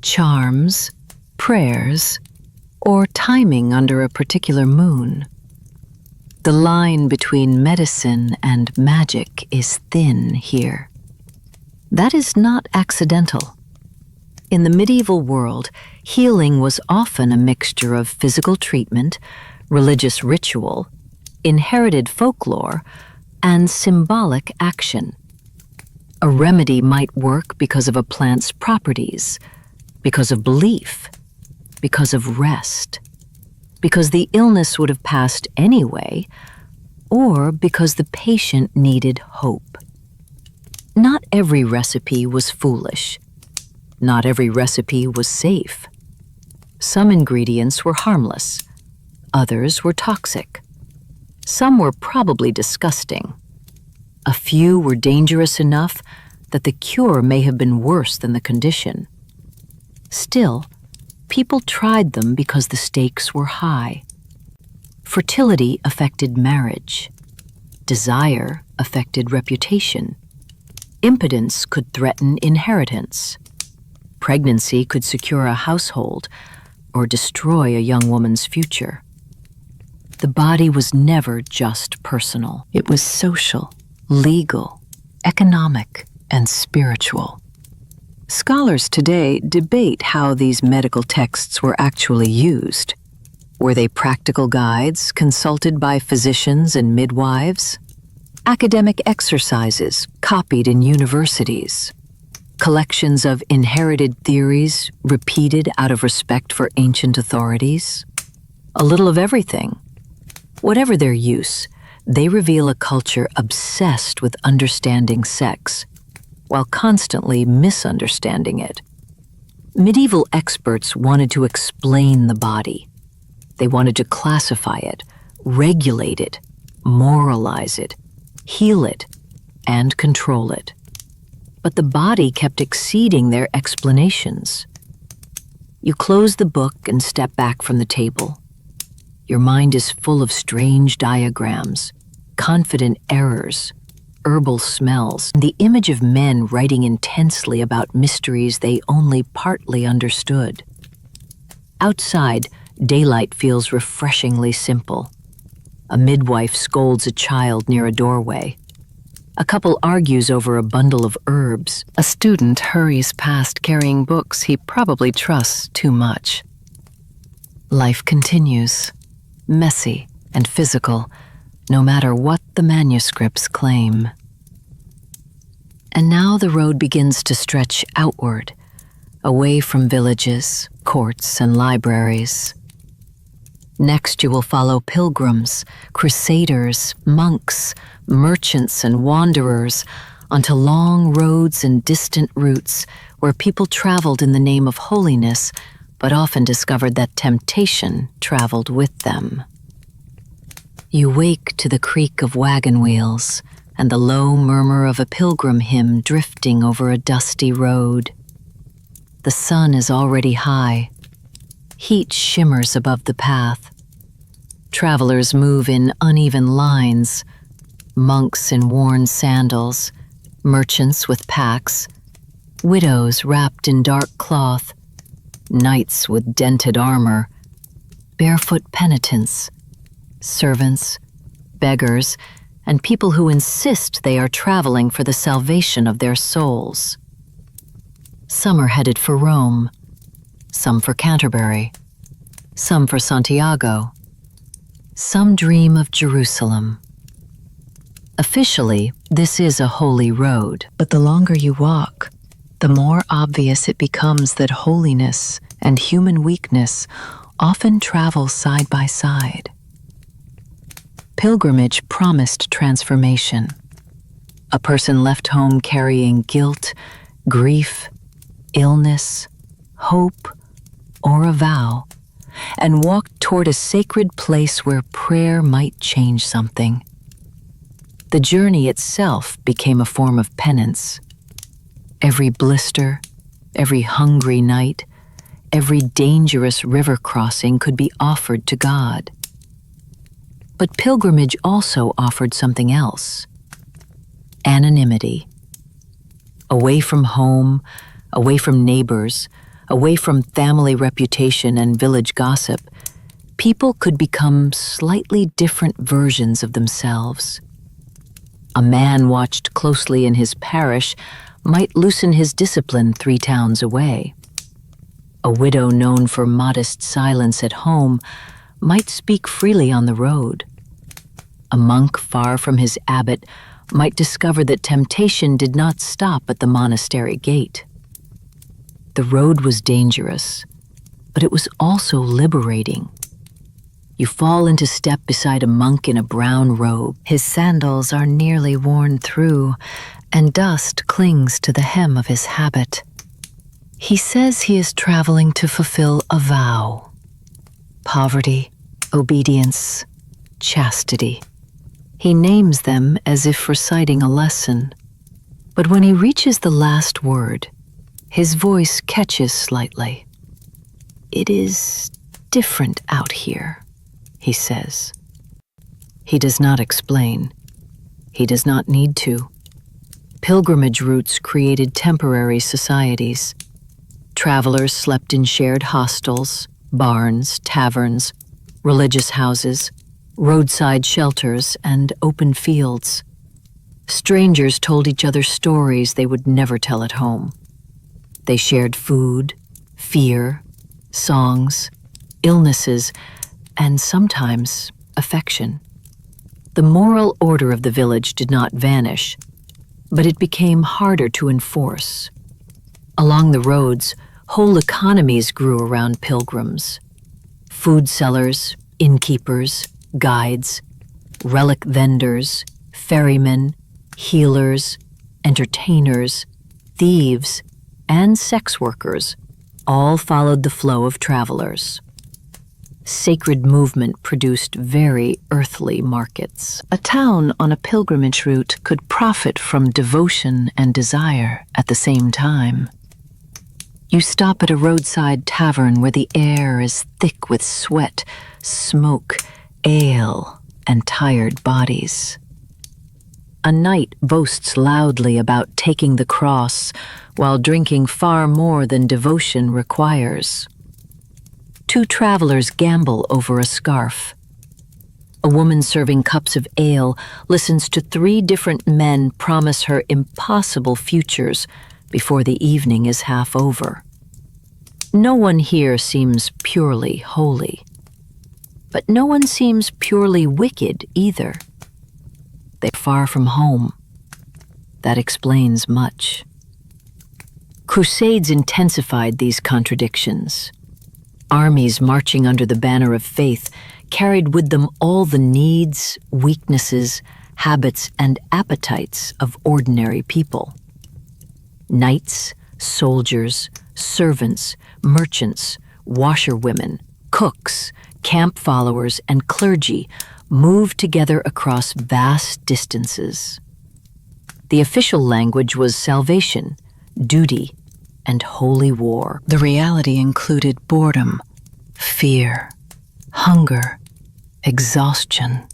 charms, prayers, or timing under a particular moon. The line between medicine and magic is thin here. That is not accidental. In the medieval world, healing was often a mixture of physical treatment, religious ritual, inherited folklore, and symbolic action. A remedy might work because of a plant's properties, because of belief, because of rest, because the illness would have passed anyway, or because the patient needed hope. Not every recipe was foolish. Not every recipe was safe. Some ingredients were harmless. Others were toxic. Some were probably disgusting. A few were dangerous enough that the cure may have been worse than the condition. Still, people tried them because the stakes were high. Fertility affected marriage. Desire affected reputation. Impotence could threaten inheritance. Pregnancy could secure a household or destroy a young woman's future. The body was never just personal. It was social, legal, economic, and spiritual. Scholars today debate how these medical texts were actually used. Were they practical guides consulted by physicians and midwives? Academic exercises copied in universities? Collections of inherited theories repeated out of respect for ancient authorities? A little of everything. Whatever their use, they reveal a culture obsessed with understanding sex, while constantly misunderstanding it. Medieval experts wanted to explain the body. They wanted to classify it, regulate it, moralize it, heal it, and control it. But the body kept exceeding their explanations. You close the book and step back from the table. Your mind is full of strange diagrams, confident errors, herbal smells, and the image of men writing intensely about mysteries they only partly understood. Outside, daylight feels refreshingly simple. A midwife scolds a child near a doorway. A couple argues over a bundle of herbs. A student hurries past carrying books he probably trusts too much. Life continues, messy and physical, no matter what the manuscripts claim. And now the road begins to stretch outward, away from villages, courts, and libraries. Next, you will follow pilgrims, crusaders, monks, merchants, and wanderers onto long roads and distant routes where people traveled in the name of holiness, but often discovered that temptation traveled with them. You wake to the creak of wagon wheels and the low murmur of a pilgrim hymn drifting over a dusty road. The sun is already high. Heat shimmers above the path. Travelers move in uneven lines, monks in worn sandals, merchants with packs, widows wrapped in dark cloth, knights with dented armor, barefoot penitents, servants, beggars, and people who insist they are traveling for the salvation of their souls. Some are headed for Rome, some for Canterbury, some for Santiago. Some dream of Jerusalem. Officially, this is a holy road, but the longer you walk, the more obvious it becomes that holiness and human weakness often travel side by side. Pilgrimage promised transformation. A person left home carrying guilt, grief, illness, hope, or a vow, and walked toward a sacred place where prayer might change something. The journey itself became a form of penance. Every blister, every hungry night, every dangerous river crossing could be offered to God. But pilgrimage also offered something else: anonymity. Away from home, away from neighbors, away from family reputation and village gossip, people could become slightly different versions of themselves. A man watched closely in his parish might loosen his discipline 3 towns away. A widow known for modest silence at home might speak freely on the road. A monk far from his abbot might discover that temptation did not stop at the monastery gate. The road was dangerous, but it was also liberating. You fall into step beside a monk in a brown robe. His sandals are nearly worn through, and dust clings to the hem of his habit. He says he is traveling to fulfill a vow. Poverty, obedience, chastity. He names them as if reciting a lesson. But when he reaches the last word, his voice catches slightly. "It is different out here," he says. He does not explain. He does not need to. Pilgrimage routes created temporary societies. Travelers slept in shared hostels, barns, taverns, religious houses, roadside shelters, and open fields. Strangers told each other stories they would never tell at home. They shared food, fear, songs, illnesses, and sometimes affection. The moral order of the village did not vanish, but it became harder to enforce. Along the roads, whole economies grew around pilgrims. Food sellers, innkeepers, guides, relic vendors, ferrymen, healers, entertainers, thieves, and sex workers all followed the flow of travelers. Sacred movement produced very earthly markets. A town on a pilgrimage route could profit from devotion and desire at the same time. You stop at a roadside tavern where the air is thick with sweat, smoke, ale, and tired bodies. A knight boasts loudly about taking the cross while drinking far more than devotion requires. Two travelers gamble over a scarf. A woman serving cups of ale listens to 3 different men promise her impossible futures before the evening is half over. No one here seems purely holy, but no one seems purely wicked either. They're far from home. That explains much. Crusades intensified these contradictions. Armies marching under the banner of faith carried with them all the needs, weaknesses, habits, and appetites of ordinary people. Knights, soldiers, servants, merchants, washerwomen, cooks, camp followers, and clergy moved together across vast distances. The official language was salvation, duty, and holy war. The reality included boredom, fear, hunger, exhaustion,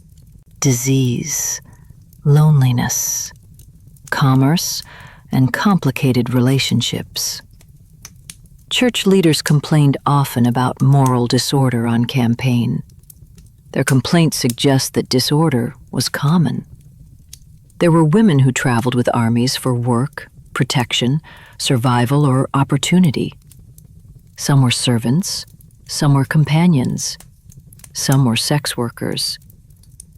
disease, loneliness, commerce, and complicated relationships. Church leaders complained often about moral disorder on campaign. Their complaints suggest that disorder was common. There were women who traveled with armies for work, protection, survival, or opportunity. Some were servants, some were companions, some were sex workers,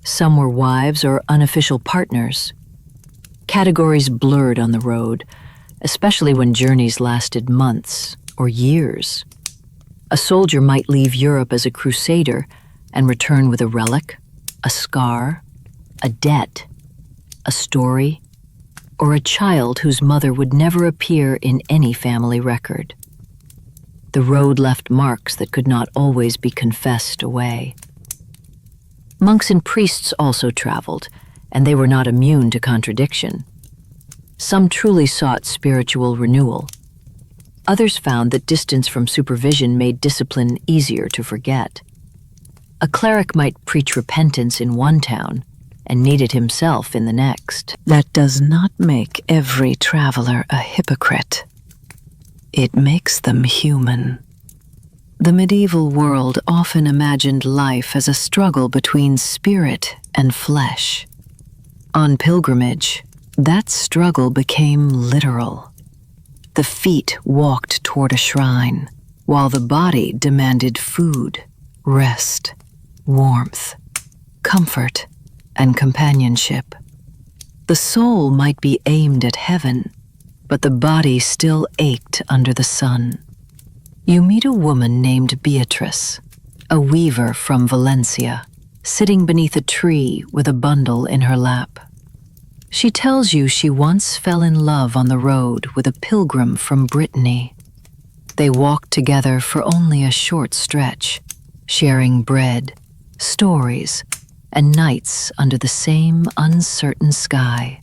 some were wives or unofficial partners. Categories blurred on the road, especially when journeys lasted months or years. A soldier might leave Europe as a crusader and return with a relic, a scar, a debt, a story, or a child whose mother would never appear in any family record. The road left marks that could not always be confessed away. Monks and priests also traveled, and they were not immune to contradiction. Some truly sought spiritual renewal. Others found that distance from supervision made discipline easier to forget. A cleric might preach repentance in one town and need it himself in the next. That does not make every traveler a hypocrite. It makes them human. The medieval world often imagined life as a struggle between spirit and flesh. On pilgrimage, that struggle became literal. The feet walked toward a shrine, while the body demanded food, rest, warmth, comfort, and companionship. The soul might be aimed at heaven, but the body still ached under the sun. You meet a woman named Beatrice, a weaver from Valencia, sitting beneath a tree with a bundle in her lap. She tells you she once fell in love on the road with a pilgrim from Brittany. They walked together for only a short stretch, sharing bread, stories, and nights under the same uncertain sky.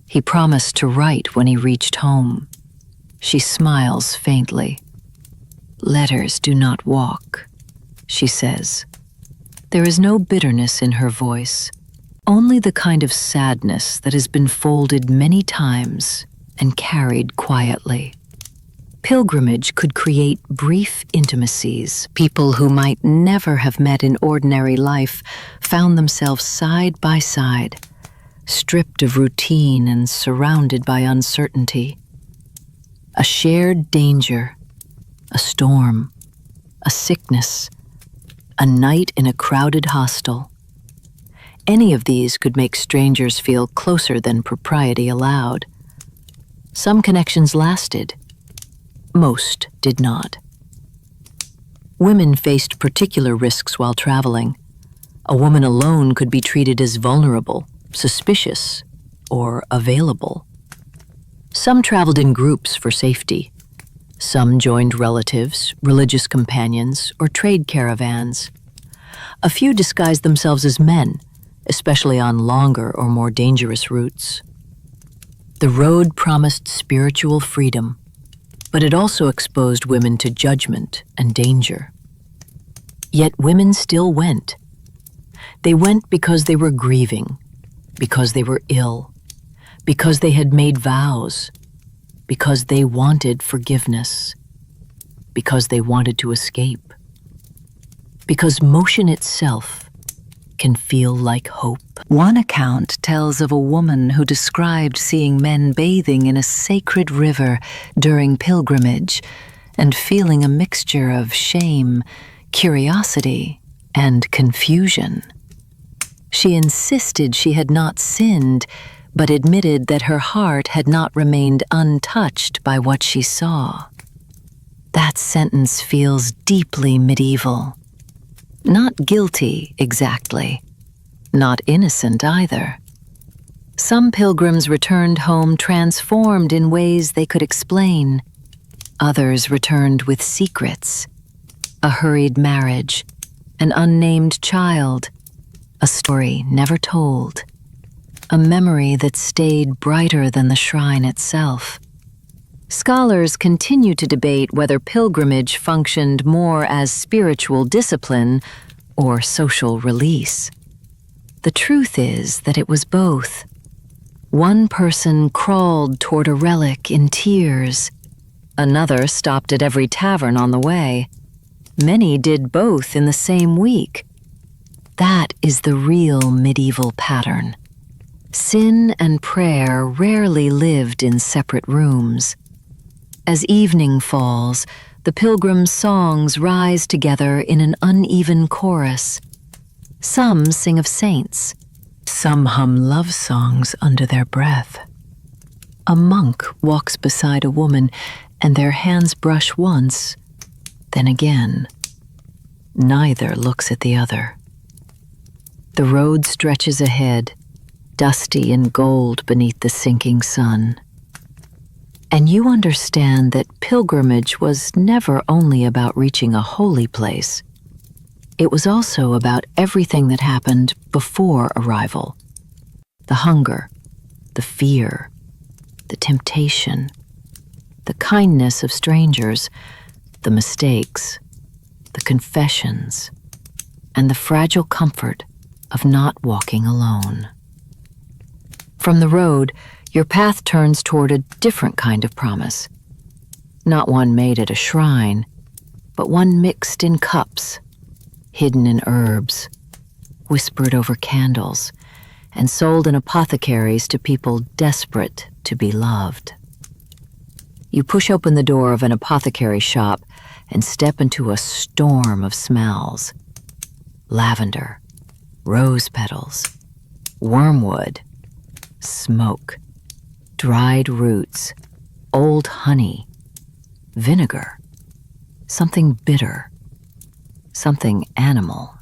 He promised to write when he reached home. She smiles faintly. "Letters do not walk," she says. There is no bitterness in her voice, only the kind of sadness that has been folded many times and carried quietly. Pilgrimage could create brief intimacies. People who might never have met in ordinary life found themselves side by side, stripped of routine and surrounded by uncertainty. A shared danger, a storm, a sickness, a night in a crowded hostel. Any of these could make strangers feel closer than propriety allowed. Some connections lasted. Most did not. Women faced particular risks while traveling. A woman alone could be treated as vulnerable, suspicious, or available. Some traveled in groups for safety. Some joined relatives, religious companions, or trade caravans. A few disguised themselves as men, especially on longer or more dangerous routes. The road promised spiritual freedom, but it also exposed women to judgment and danger. Yet women still went. They went because they were grieving, because they were ill, because they had made vows, because they wanted forgiveness, because they wanted to escape, because motion itself can feel like hope. One account tells of a woman who described seeing men bathing in a sacred river during pilgrimage and feeling a mixture of shame, curiosity, and confusion. She insisted she had not sinned, but admitted that her heart had not remained untouched by what she saw. That sentence feels deeply medieval. Not guilty, exactly. Not innocent either. Some pilgrims returned home transformed in ways they could explain. Others returned with secrets. A hurried marriage, an unnamed child, a story never told. A memory that stayed brighter than the shrine itself. Scholars continue to debate whether pilgrimage functioned more as spiritual discipline or social release. The truth is that it was both. One person crawled toward a relic in tears. Another stopped at every tavern on the way. Many did both in the same week. That is the real medieval pattern. Sin and prayer rarely lived in separate rooms. As evening falls, the pilgrims' songs rise together in an uneven chorus. Some sing of saints. Some hum love songs under their breath. A monk walks beside a woman, and their hands brush once, then again. Neither looks at the other. The road stretches ahead, dusty and gold beneath the sinking sun. And you understand that pilgrimage was never only about reaching a holy place. It was also about everything that happened before arrival. The hunger, the fear, the temptation, the kindness of strangers, the mistakes, the confessions, and the fragile comfort of not walking alone. From the road, your path turns toward a different kind of promise. Not one made at a shrine, but one mixed in cups, hidden in herbs, whispered over candles, and sold in apothecaries to people desperate to be loved. You push open the door of an apothecary shop and step into a storm of smells. Lavender, rose petals, wormwood, smoke, dried roots, old honey, vinegar, something bitter, something animal.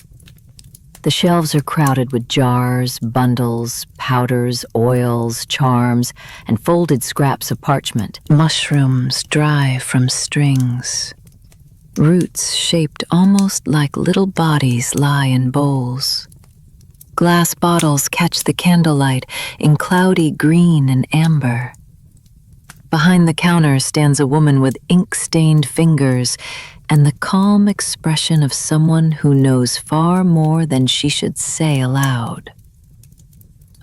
The shelves are crowded with jars, bundles, powders, oils, charms, and folded scraps of parchment. Mushrooms dry from strings. Roots shaped almost like little bodies lie in bowls. Glass bottles catch the candlelight in cloudy green and amber. Behind the counter stands a woman with ink-stained fingers and the calm expression of someone who knows far more than she should say aloud.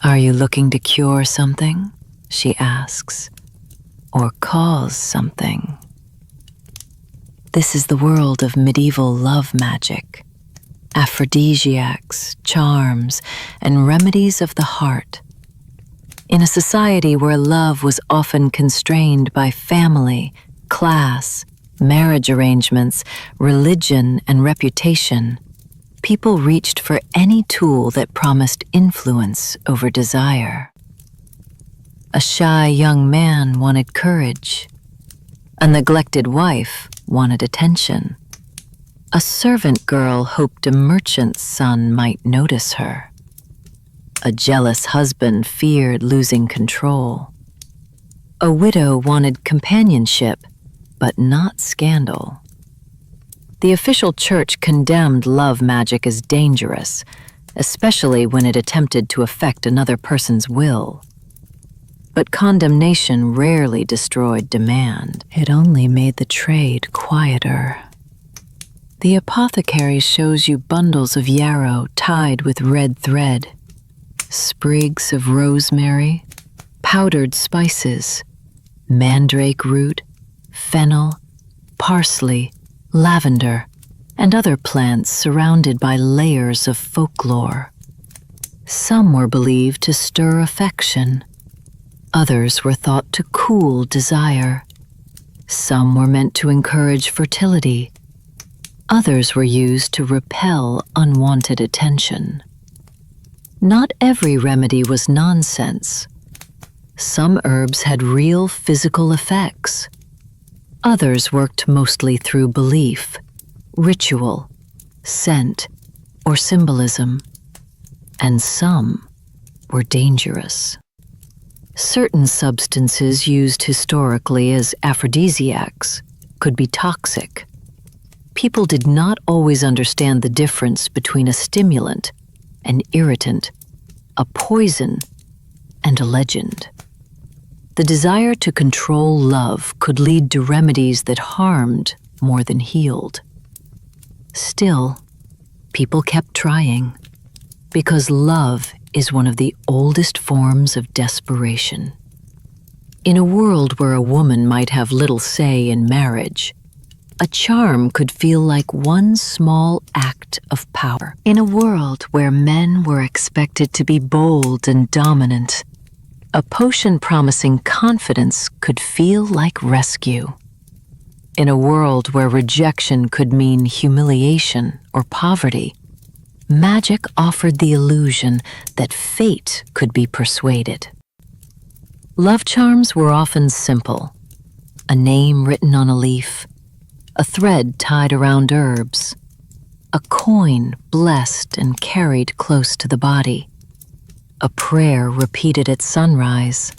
"Are you looking to cure something?" she asks. "Or cause something?" This is the world of medieval love magic. Aphrodisiacs, charms, and remedies of the heart. In a society where love was often constrained by family, class, marriage arrangements, religion, and reputation, people reached for any tool that promised influence over desire. A shy young man wanted courage. A neglected wife wanted attention. A servant girl hoped a merchant's son might notice her. A jealous husband feared losing control. A widow wanted companionship, but not scandal. The official church condemned love magic as dangerous, especially when it attempted to affect another person's will. But condemnation rarely destroyed demand. It only made the trade quieter. The apothecary shows you bundles of yarrow tied with red thread, sprigs of rosemary, powdered spices, mandrake root, fennel, parsley, lavender, and other plants surrounded by layers of folklore. Some were believed to stir affection. Others were thought to cool desire. Some were meant to encourage fertility. Others were used to repel unwanted attention. Not every remedy was nonsense. Some herbs had real physical effects. Others worked mostly through belief, ritual, scent, or symbolism. And some were dangerous. Certain substances used historically as aphrodisiacs could be toxic. People did not always understand the difference between a stimulant, an irritant, a poison, and a legend. The desire to control love could lead to remedies that harmed more than healed. Still, people kept trying, because love is one of the oldest forms of desperation. In a world where a woman might have little say in marriage, a charm could feel like one small act of power. In a world where men were expected to be bold and dominant, a potion promising confidence could feel like rescue. In a world where rejection could mean humiliation or poverty, magic offered the illusion that fate could be persuaded. Love charms were often simple: a name written on a leaf, a thread tied around herbs, a coin blessed and carried close to the body, a prayer repeated at sunrise,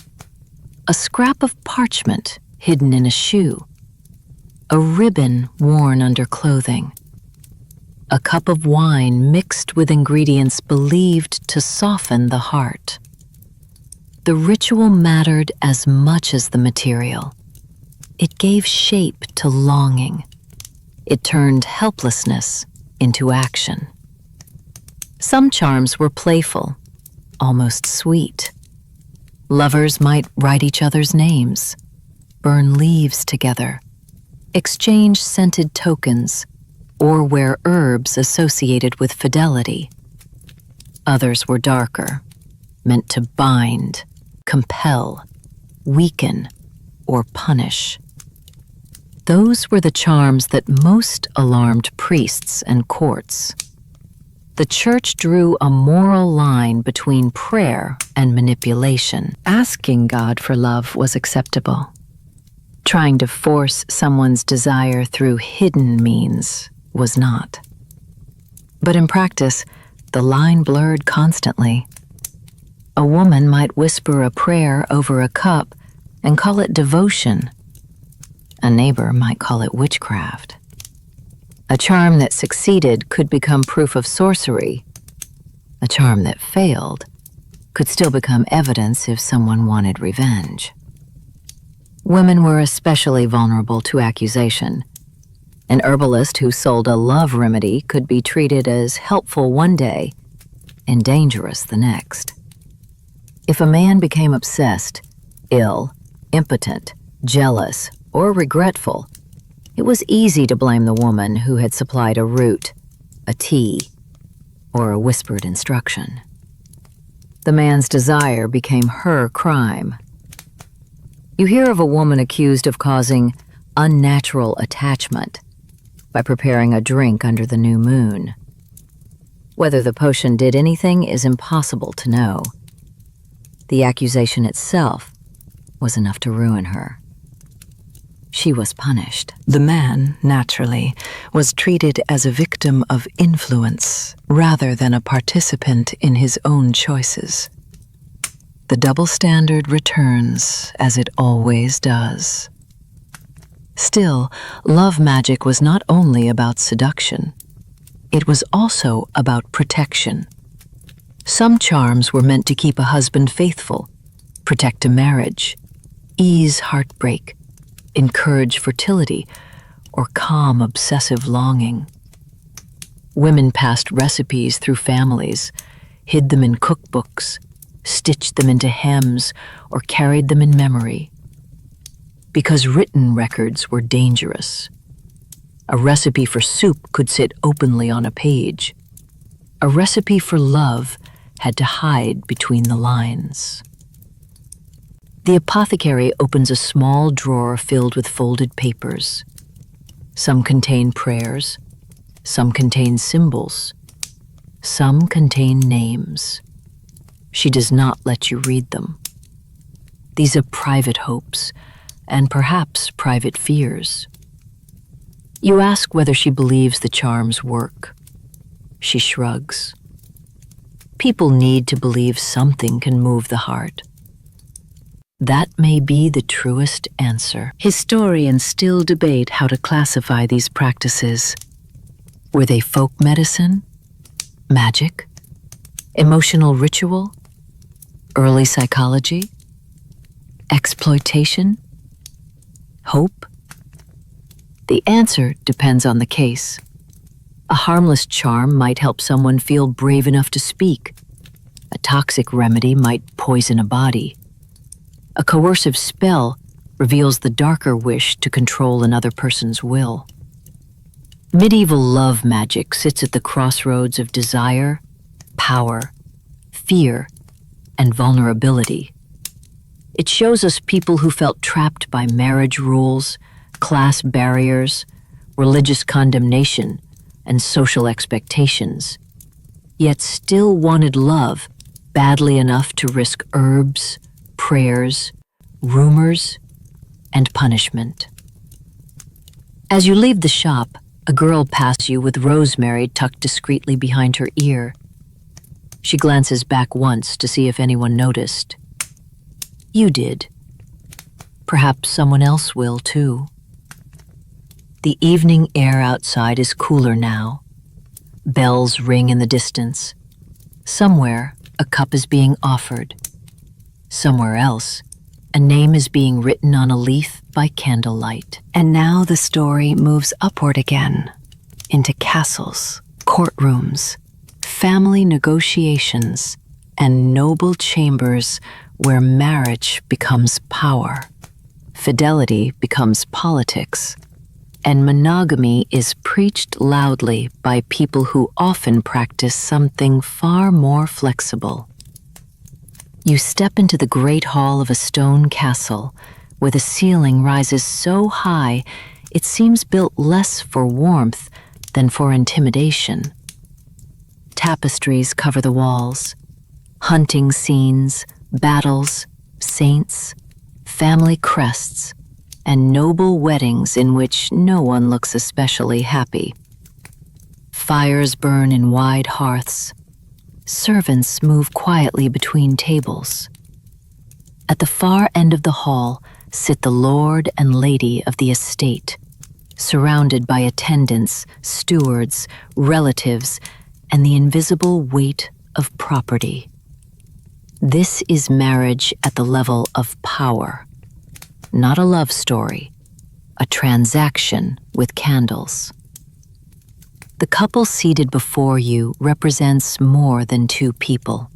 a scrap of parchment hidden in a shoe, a ribbon worn under clothing, a cup of wine mixed with ingredients believed to soften the heart. The ritual mattered as much as the material. It gave shape to longing. It turned helplessness into action. Some charms were playful, almost sweet. Lovers might write each other's names, burn leaves together, exchange scented tokens, or wear herbs associated with fidelity. Others were darker, meant to bind, compel, weaken, or punish. Those were the charms that most alarmed priests and courts. The church drew a moral line between prayer and manipulation. Asking God for love was acceptable. Trying to force someone's desire through hidden means was not. But in practice, the line blurred constantly. A woman might whisper a prayer over a cup and call it devotion. A neighbor might call it witchcraft. A charm that succeeded could become proof of sorcery. A charm that failed could still become evidence if someone wanted revenge. Women were especially vulnerable to accusation. An herbalist who sold a love remedy could be treated as helpful one day and dangerous the next. If a man became obsessed, ill, impotent, jealous, or regretful, it was easy to blame the woman who had supplied a root, a tea, or a whispered instruction. The man's desire became her crime. You hear of a woman accused of causing unnatural attachment by preparing a drink under the new moon. Whether the potion did anything is impossible to know. The accusation itself was enough to ruin her. She was punished. The man, naturally, was treated as a victim of influence rather than a participant in his own choices. The double standard returns, as it always does. Still, love magic was not only about seduction. It was also about protection. Some charms were meant to keep a husband faithful, protect a marriage, ease heartbreak, encourage fertility, or calm obsessive longing. Women passed recipes through families, hid them in cookbooks, stitched them into hems, or carried them in memory. Because written records were dangerous. A recipe for soup could sit openly on a page. A recipe for love had to hide between the lines. The apothecary opens a small drawer filled with folded papers. Some contain prayers, some contain symbols, some contain names. She does not let you read them. These are private hopes, and perhaps private fears. You ask whether she believes the charms work. She shrugs. People need to believe something can move the heart. That may be the truest answer. Historians still debate how to classify these practices. Were they folk medicine, magic, emotional ritual, early psychology, exploitation, hope? The answer depends on the case. A harmless charm might help someone feel brave enough to speak. A toxic remedy might poison a body. A coercive spell reveals the darker wish to control another person's will. Medieval love magic sits at the crossroads of desire, power, fear, and vulnerability. It shows us people who felt trapped by marriage rules, class barriers, religious condemnation, and social expectations, yet still wanted love badly enough to risk herbs, prayers, rumors, and punishment. As you leave the shop, a girl passes you with rosemary tucked discreetly behind her ear. She glances back once to see if anyone noticed. You did. Perhaps someone else will, too. The evening air outside is cooler now. Bells ring in the distance. Somewhere, a cup is being offered. Somewhere else, a name is being written on a leaf by candlelight. And now the story moves upward again, into castles, courtrooms, family negotiations, and noble chambers where marriage becomes power, fidelity becomes politics, and monogamy is preached loudly by people who often practice something far more flexible. You step into the great hall of a stone castle where the ceiling rises so high it seems built less for warmth than for intimidation. Tapestries cover the walls, hunting scenes, battles, saints, family crests, and noble weddings in which no one looks especially happy. Fires burn in wide hearths, servants move quietly between tables. At the far end of the hall sit the lord and lady of the estate, surrounded by attendants, stewards, relatives, and the invisible weight of property. This is marriage at the level of power, not a love story, a transaction with candles. The couple seated before you represents more than two people.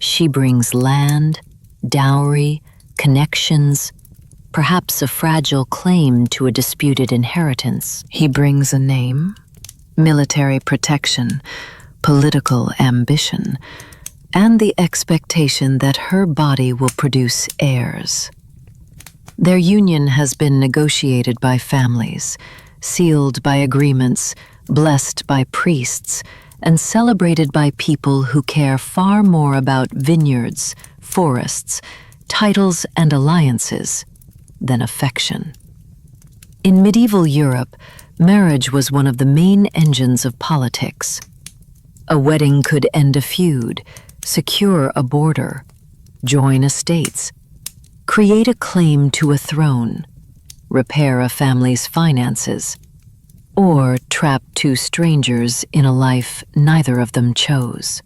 She brings land, dowry, connections, perhaps a fragile claim to a disputed inheritance. He brings a name, military protection, political ambition, and the expectation that her body will produce heirs. Their union has been negotiated by families, sealed by agreements, blessed by priests, and celebrated by people who care far more about vineyards, forests, titles, and alliances than affection. In medieval Europe, marriage was one of the main engines of politics. A wedding could end a feud, secure a border, join estates, create a claim to a throne, repair a family's finances, or trap two strangers in a life neither of them chose.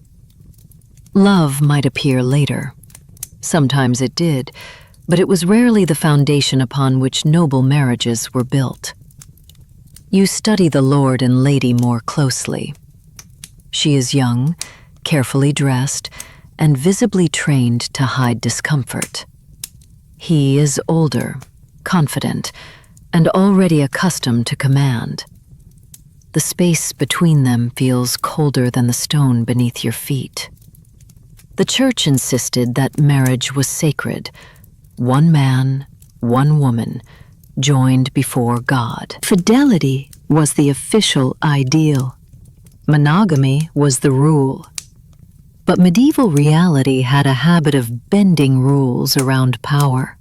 Love might appear later. Sometimes it did, but it was rarely the foundation upon which noble marriages were built. You study the lord and lady more closely. She is young, carefully dressed, and visibly trained to hide discomfort. He is older, confident, and already accustomed to command. The space between them feels colder than the stone beneath your feet. The church insisted that marriage was sacred, one man, one woman, joined before God. Fidelity was the official ideal. Monogamy was the rule. But medieval reality had a habit of bending rules around power.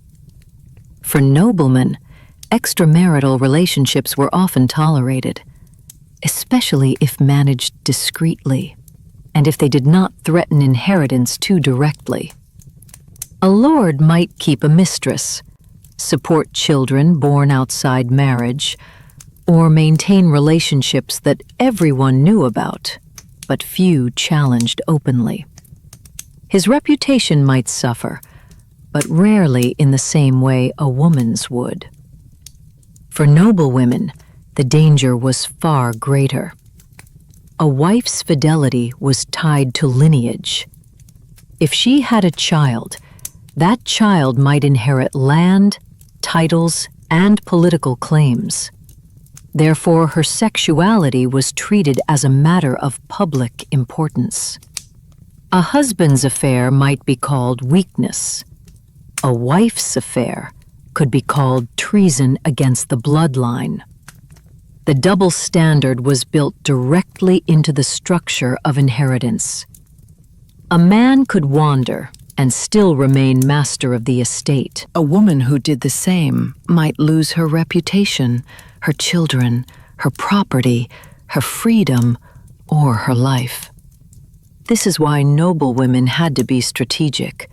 For noblemen, extramarital relationships were often tolerated, especially if managed discreetly, and if they did not threaten inheritance too directly. A lord might keep a mistress, support children born outside marriage, or maintain relationships that everyone knew about, but few challenged openly. His reputation might suffer, but rarely in the same way a woman's would. For noble women, the danger was far greater. A wife's fidelity was tied to lineage. If she had a child, that child might inherit land, titles, and political claims. Therefore, her sexuality was treated as a matter of public importance. A husband's affair might be called weakness. A wife's affair could be called treason against the bloodline. The double standard was built directly into the structure of inheritance. A man could wander and still remain master of the estate. A woman who did the same might lose her reputation, her children, her property, her freedom, or her life. This is why noble women had to be strategic.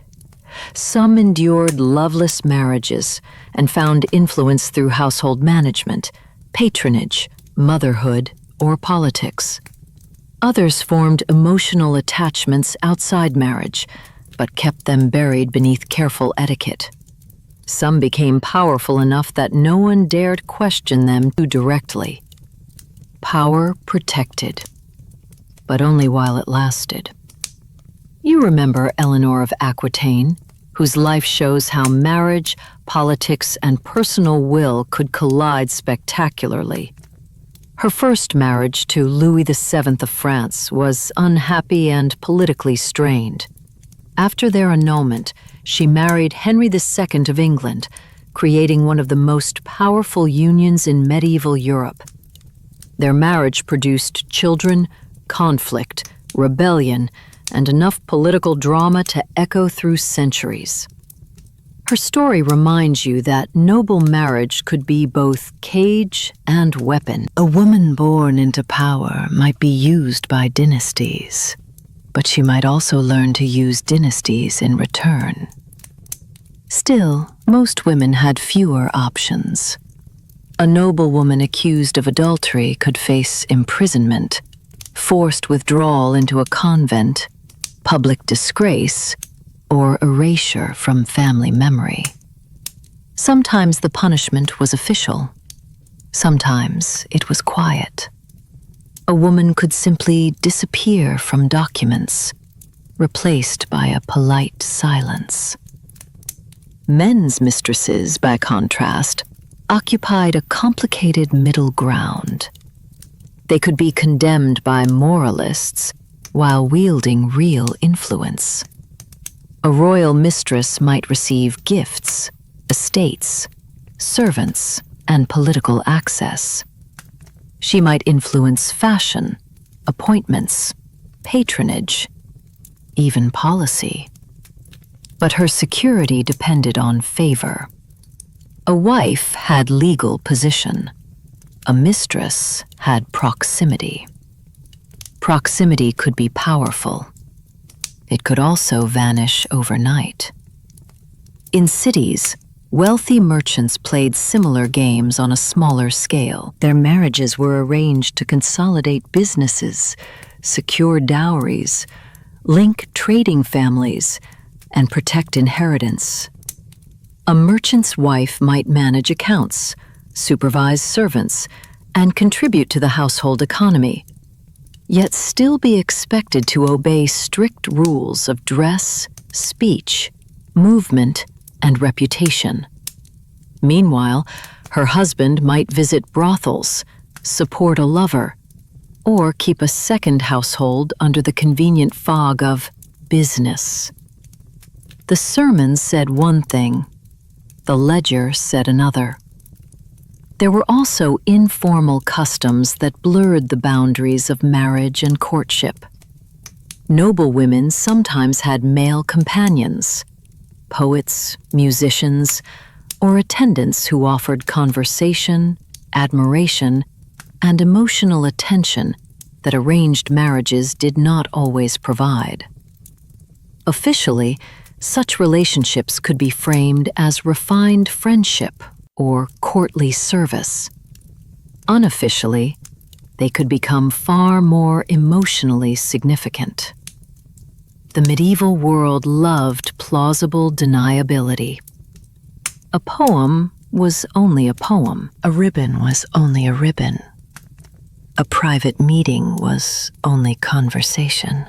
Some endured loveless marriages and found influence through household management, patronage, motherhood, or politics. Others formed emotional attachments outside marriage, but kept them buried beneath careful etiquette. Some became powerful enough that no one dared question them too directly. Power protected, but only while it lasted. You remember Eleanor of Aquitaine, whose life shows how marriage, politics, and personal will could collide spectacularly. Her first marriage to Louis VII of France was unhappy and politically strained. After their annulment, she married Henry II of England, creating one of the most powerful unions in medieval Europe. Their marriage produced children, conflict, rebellion, and enough political drama to echo through centuries. Her story reminds you that noble marriage could be both cage and weapon. A woman born into power might be used by dynasties. but she might also learn to use dynasties in return. Still, most women had fewer options. A noblewoman accused of adultery could face imprisonment, forced withdrawal into a convent, public disgrace, or erasure from family memory. Sometimes the punishment was official. Sometimes it was quiet. A woman could simply disappear from documents, replaced by a polite silence. Men's mistresses, by contrast, occupied a complicated middle ground. They could be condemned by moralists while wielding real influence. A royal mistress might receive gifts, estates, servants, and political access. She might influence fashion, appointments, patronage, even policy. But her security depended on favor. A wife had legal position. A mistress had proximity. Proximity could be powerful. It could also vanish overnight. In cities, wealthy merchants played similar games on a smaller scale. Their marriages were arranged to consolidate businesses, secure dowries, link trading families, and protect inheritance. A merchant's wife might manage accounts, supervise servants, and contribute to the household economy, yet still be expected to obey strict rules of dress, speech, movement, and reputation. Meanwhile, her husband might visit brothels, support a lover, or keep a second household under the convenient fog of business. The sermon said one thing, the ledger said another. There were also informal customs that blurred the boundaries of marriage and courtship. Noble women sometimes had male companions, poets, musicians, or attendants who offered conversation, admiration, and emotional attention that arranged marriages did not always provide. Officially, such relationships could be framed as refined friendship or courtly service. Unofficially, they could become far more emotionally significant. The medieval world loved plausible deniability. A poem was only a poem. A ribbon was only a ribbon. A private meeting was only conversation.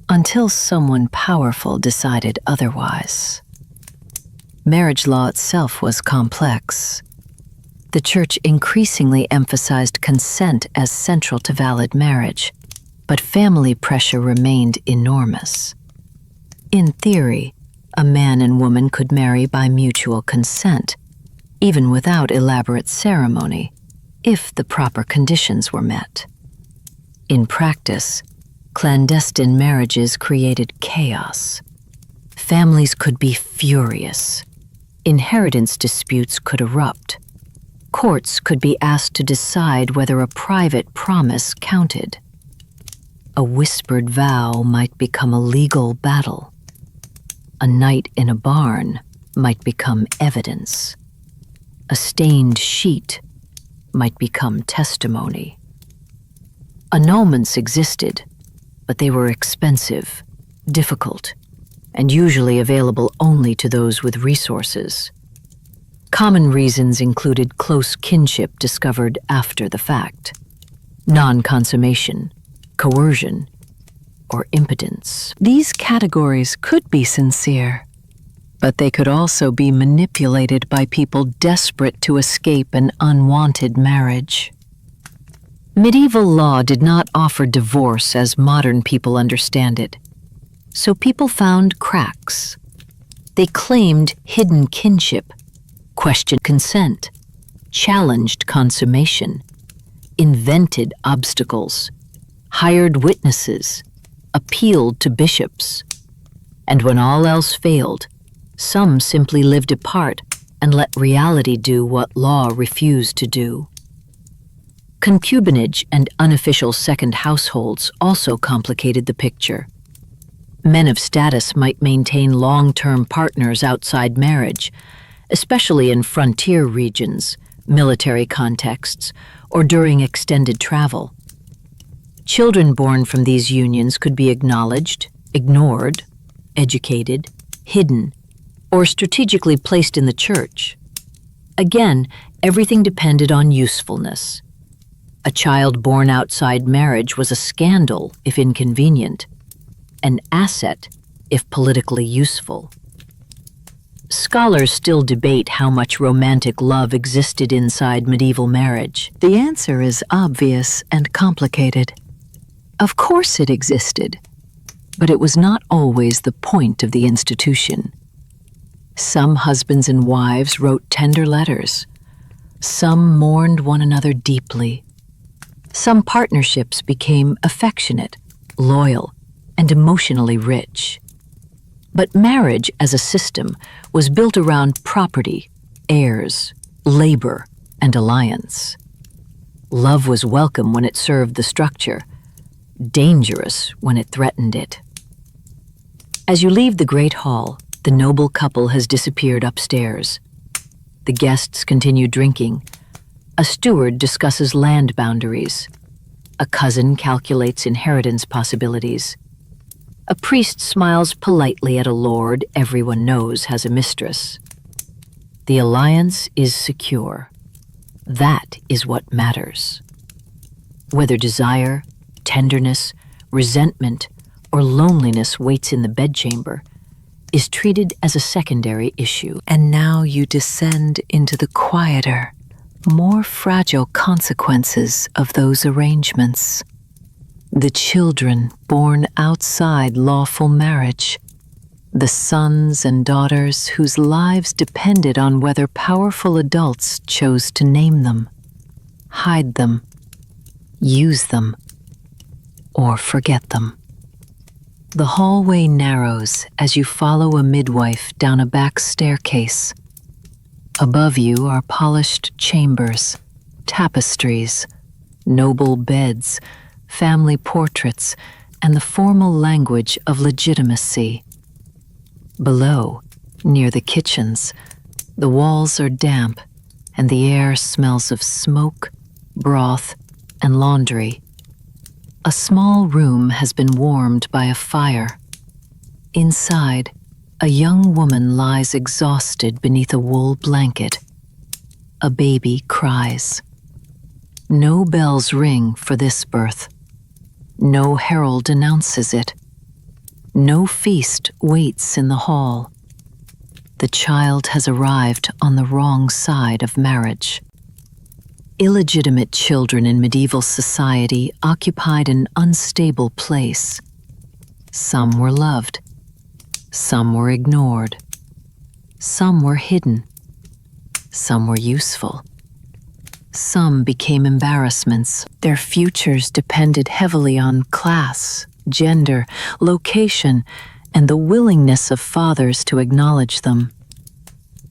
Until someone powerful decided otherwise. Marriage law itself was complex. The Church increasingly emphasized consent as central to valid marriage, but family pressure remained enormous. In theory, a man and woman could marry by mutual consent, even without elaborate ceremony, if the proper conditions were met. In practice, clandestine marriages created chaos. Families could be furious. Inheritance disputes could erupt. Courts could be asked to decide whether a private promise counted. A whispered vow might become a legal battle. A night in a barn might become evidence. A stained sheet might become testimony. Annulments existed, but they were expensive, difficult, and usually available only to those with resources. Common reasons included close kinship discovered after the fact, non-consummation, coercion, or impotence. These categories could be sincere, but they could also be manipulated by people desperate to escape an unwanted marriage. Medieval law did not offer divorce as modern people understand it, so people found cracks. They claimed hidden kinship, questioned consent, challenged consummation, invented obstacles, hired witnesses, appealed to bishops. And when all else failed, some simply lived apart and let reality do what law refused to do. Concubinage and unofficial second households also complicated the picture. Men of status might maintain long-term partners outside marriage, especially in frontier regions, military contexts, or during extended travel. Children born from these unions could be acknowledged, ignored, educated, hidden, or strategically placed in the church. Again, everything depended on usefulness. A child born outside marriage was a scandal if inconvenient, an asset if politically useful. Scholars still debate how much romantic love existed inside medieval marriage. The answer is obvious and complicated. Of course it existed, but it was not always the point of the institution. Some husbands and wives wrote tender letters. Some mourned one another deeply. Some partnerships became affectionate, loyal, and emotionally rich. But marriage as a system was built around property, heirs, labor, and alliance. Love was welcome when it served the structure, dangerous when it threatened it. As you leave the great hall, the noble couple has disappeared upstairs. The guests continue drinking. A steward discusses land boundaries. A cousin calculates inheritance possibilities. A priest smiles politely at a lord everyone knows has a mistress. The alliance is secure. That is what matters. Whether desire, tenderness, resentment, or loneliness waits in the bedchamber is treated as a secondary issue. And now you descend into the quieter, more fragile consequences of those arrangements. The children born outside lawful marriage, the sons and daughters whose lives depended on whether powerful adults chose to name them, hide them, use them, or forget them. The hallway narrows as you follow a midwife down a back staircase. Above you are polished chambers, tapestries, noble beds, family portraits, and the formal language of legitimacy. Below, near the kitchens, the walls are damp and the air smells of smoke, broth, and laundry. A small room has been warmed by a fire. Inside, a young woman lies exhausted beneath a wool blanket. A baby cries. No bells ring for this birth. No herald announces it. No feast waits in the hall. The child has arrived on the wrong side of marriage. Illegitimate children in medieval society occupied an unstable place. Some were loved. Some were ignored. Some were hidden. Some were useful. Some became embarrassments. Their futures depended heavily on class, gender, location, and the willingness of fathers to acknowledge them.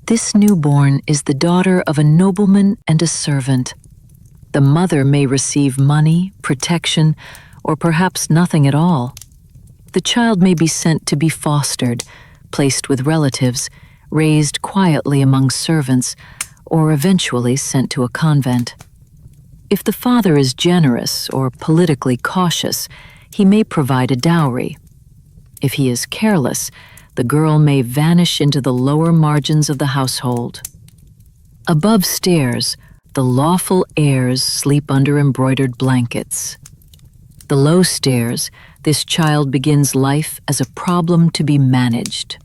This newborn is the daughter of a nobleman and a servant. The mother may receive money, protection, or perhaps nothing at all. The child may be sent to be fostered, placed with relatives, raised quietly among servants, or eventually sent to a convent. If the father is generous or politically cautious, he may provide a dowry. If he is careless, the girl may vanish into the lower margins of the household. Above stairs, the lawful heirs sleep under embroidered blankets. Below stairs, this child begins life as a problem to be managed.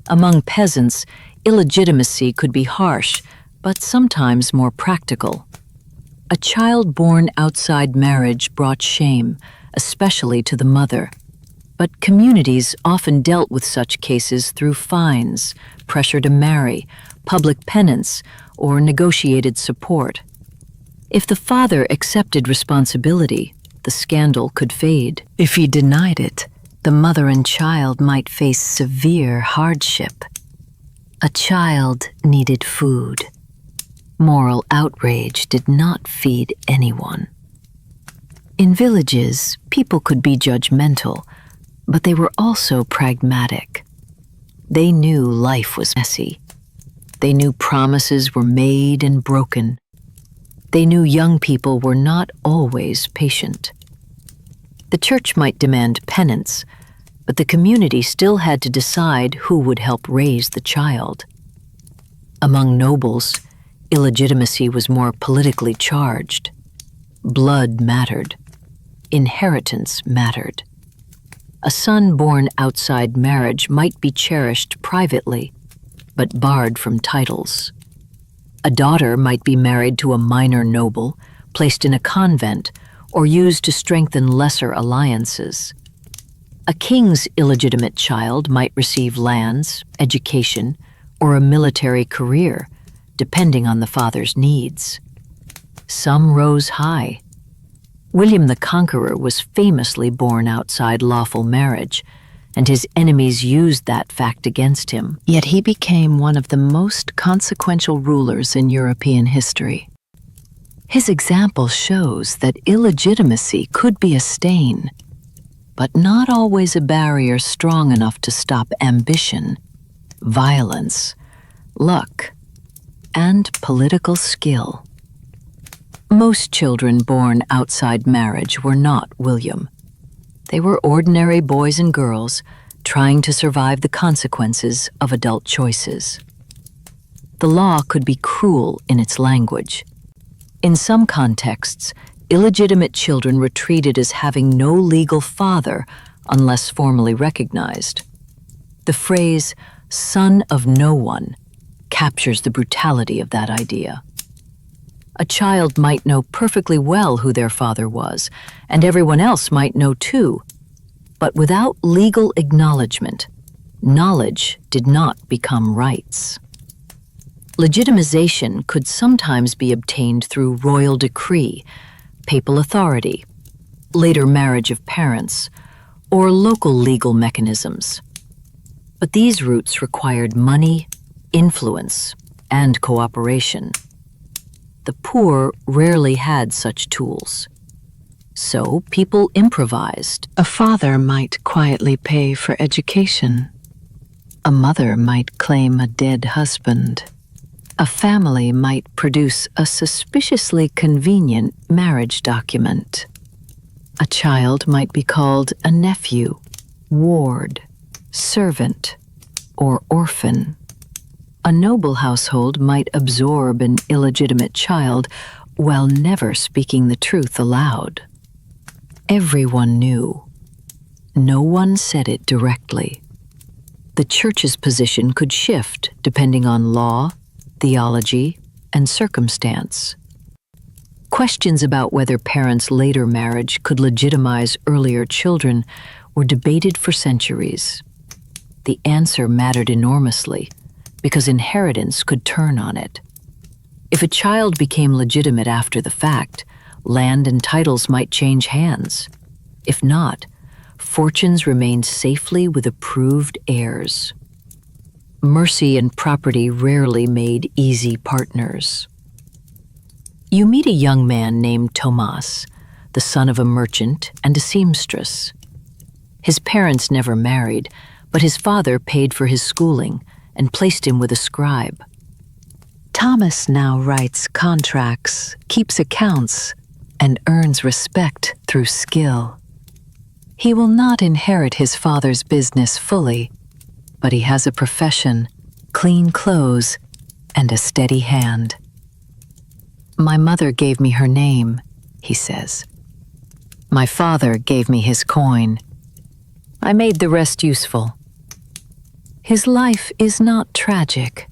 Among peasants, illegitimacy could be harsh, but sometimes more practical. A child born outside marriage brought shame, especially to the mother. But communities often dealt with such cases through fines, pressure to marry, public penance, or negotiated support. If the father accepted responsibility, the scandal could fade. If he denied it, the mother and child might face severe hardship. A child needed food. Moral outrage did not feed anyone. In villages, people could be judgmental, but they were also pragmatic. They knew life was messy. They knew promises were made and broken. They knew young people were not always patient. The church might demand penance, but the community still had to decide who would help raise the child. Among nobles, illegitimacy was more politically charged. Blood mattered. Inheritance mattered. A son born outside marriage might be cherished privately, but barred from titles. A daughter might be married to a minor noble, placed in a convent, or used to strengthen lesser alliances. A king's illegitimate child might receive lands, education, or a military career, depending on the father's needs. Some rose high. William the Conqueror was famously born outside lawful marriage, and his enemies used that fact against him. Yet he became one of the most consequential rulers in European history. His example shows that illegitimacy could be a stain, but not always a barrier strong enough to stop ambition, violence, luck, and political skill. Most children born outside marriage were not William. They were ordinary boys and girls trying to survive the consequences of adult choices. The law could be cruel in its language. In some contexts, illegitimate children were treated as having no legal father unless formally recognized. The phrase, "son of no one," captures the brutality of that idea. A child might know perfectly well who their father was, and everyone else might know too. But without legal acknowledgement, knowledge did not become rights. Legitimization could sometimes be obtained through royal decree, papal authority, later marriage of parents, or local legal mechanisms. But these routes required money, influence, and cooperation. The poor rarely had such tools. So people improvised. A father might quietly pay for education. A mother might claim a dead husband. A family might produce a suspiciously convenient marriage document. A child might be called a nephew, ward, servant, or orphan. A noble household might absorb an illegitimate child while never speaking the truth aloud. Everyone knew. No one said it directly. The church's position could shift depending on law, theology, and circumstance. Questions about whether parents' later marriage could legitimize earlier children were debated for centuries. The answer mattered enormously, because inheritance could turn on it. If a child became legitimate after the fact, land and titles might change hands. If not, fortunes remained safely with approved heirs. Mercy and property rarely made easy partners. You meet a young man named Tomas, the son of a merchant and a seamstress. His parents never married, but his father paid for his schooling and placed him with a scribe. Thomas now writes contracts, keeps accounts, and earns respect through skill. He will not inherit his father's business fully, but he has a profession, clean clothes, and a steady hand. My mother gave me her name, he says. My father gave me his coin. I made the rest useful. His life is not tragic,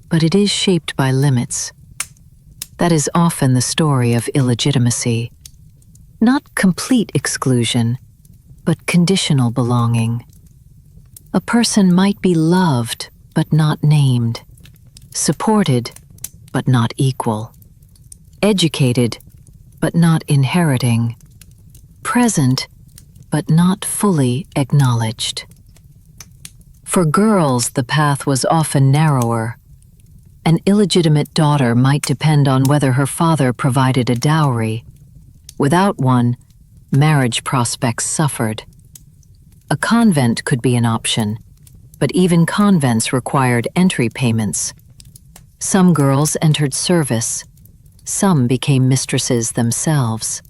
but it is shaped by limits. That is often the story of illegitimacy. Not complete exclusion, but conditional belonging. A person might be loved, but not named, supported, but not equal, educated, but not inheriting, present, but not fully acknowledged. For girls, the path was often narrower. An illegitimate daughter might depend on whether her father provided a dowry. Without one, marriage prospects suffered. A convent could be an option, but even convents required entry payments. Some girls entered service. Some became mistresses themselves.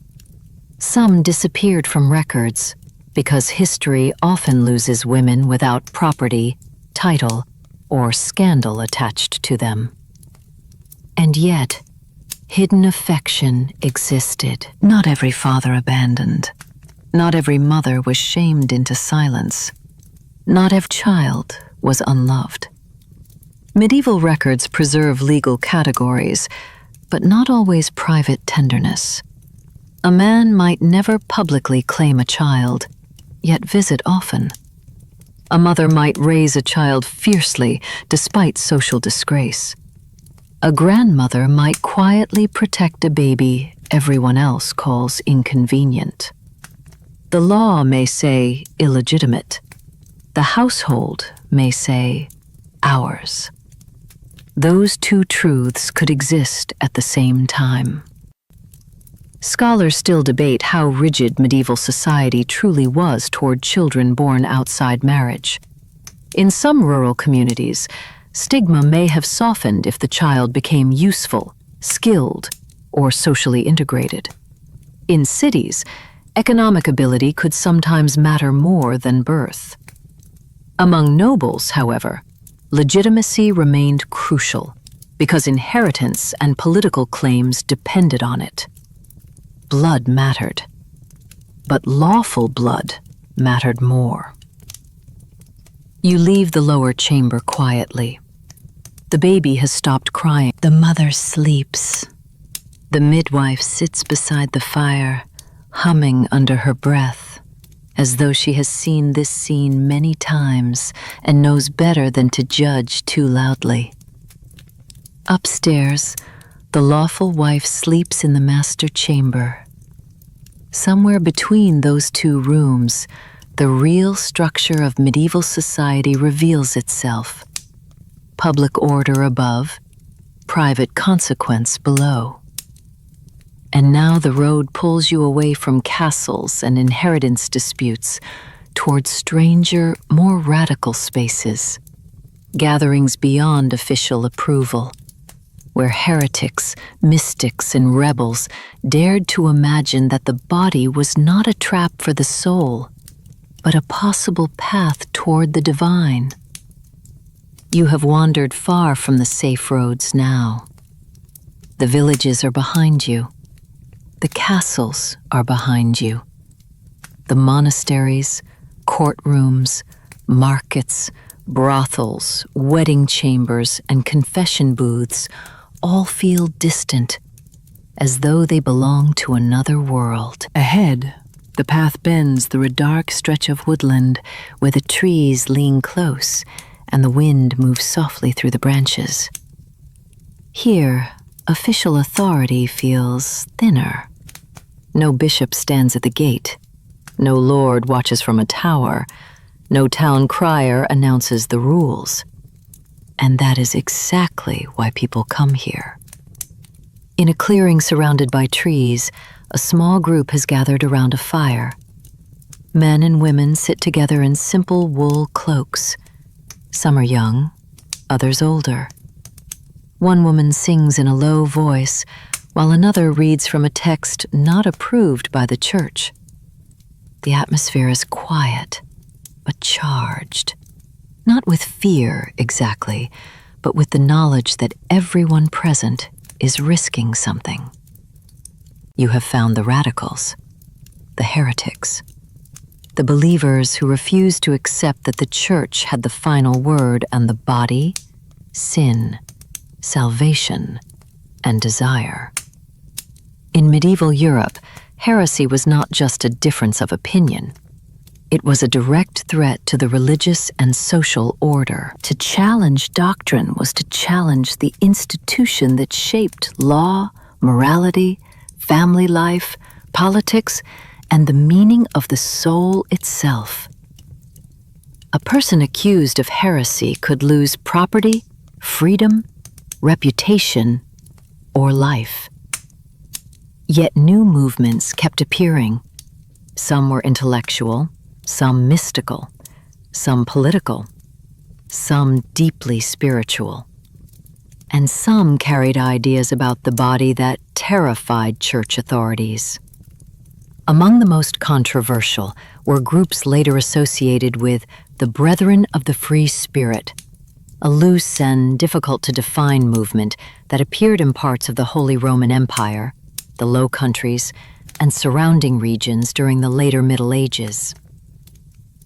Some disappeared from records because history often loses women without property, title, or scandal attached to them. And yet, hidden affection existed. Not every father abandoned. Not every mother was shamed into silence. Not every child was unloved. Medieval records preserve legal categories, but not always private tenderness. A man might never publicly claim a child, yet visit often. A mother might raise a child fiercely despite social disgrace. A grandmother might quietly protect a baby everyone else calls inconvenient. The law may say illegitimate. The household may say ours. Those two truths could exist at the same time. Scholars still debate how rigid medieval society truly was toward children born outside marriage. In some rural communities, stigma may have softened if the child became useful, skilled, or socially integrated. In cities, economic ability could sometimes matter more than birth. Among nobles, however, legitimacy remained crucial because inheritance and political claims depended on it. Blood mattered, but lawful blood mattered more. You leave the lower chamber quietly. The baby has stopped crying. The mother sleeps. The midwife sits beside the fire, humming under her breath, as though she has seen this scene many times and knows better than to judge too loudly. Upstairs, the lawful wife sleeps in the master chamber. Somewhere between those two rooms, the real structure of medieval society reveals itself. Public order above, private consequence below. And now the road pulls you away from castles and inheritance disputes toward stranger, more radical spaces, gatherings beyond official approval, where heretics, mystics, and rebels dared to imagine that the body was not a trap for the soul, but a possible path toward the divine. You have wandered far from the safe roads now. The villages are behind you. The castles are behind you. The monasteries, courtrooms, markets, brothels, wedding chambers, and confession booths all feel distant, as though they belong to another world. Ahead, the path bends through a dark stretch of woodland where the trees lean close and the wind moves softly through the branches. Here, official authority feels thinner. No bishop stands at the gate. No lord watches from a tower. No town crier announces the rules. And that is exactly why people come here. In a clearing surrounded by trees, a small group has gathered around a fire. Men and women sit together in simple wool cloaks. Some are young, others older. One woman sings in a low voice, while another reads from a text not approved by the church. The atmosphere is quiet, but charged. Not with fear, exactly, but with the knowledge that everyone present is risking something. You have found the radicals, the heretics, the believers who refuse to accept that the church had the final word on the body, sin, salvation, and desire. In medieval Europe, heresy was not just a difference of opinion. It was a direct threat to the religious and social order. To challenge doctrine was to challenge the institution that shaped law, morality, family life, politics, and the meaning of the soul itself. A person accused of heresy could lose property, freedom, reputation, or life. Yet new movements kept appearing. Some were intellectual, some mystical, some political, some deeply spiritual. And some carried ideas about the body that terrified church authorities. Among the most controversial were groups later associated with the Brethren of the Free Spirit, a loose and difficult-to-define movement that appeared in parts of the Holy Roman Empire, the Low Countries, and surrounding regions during the later Middle Ages.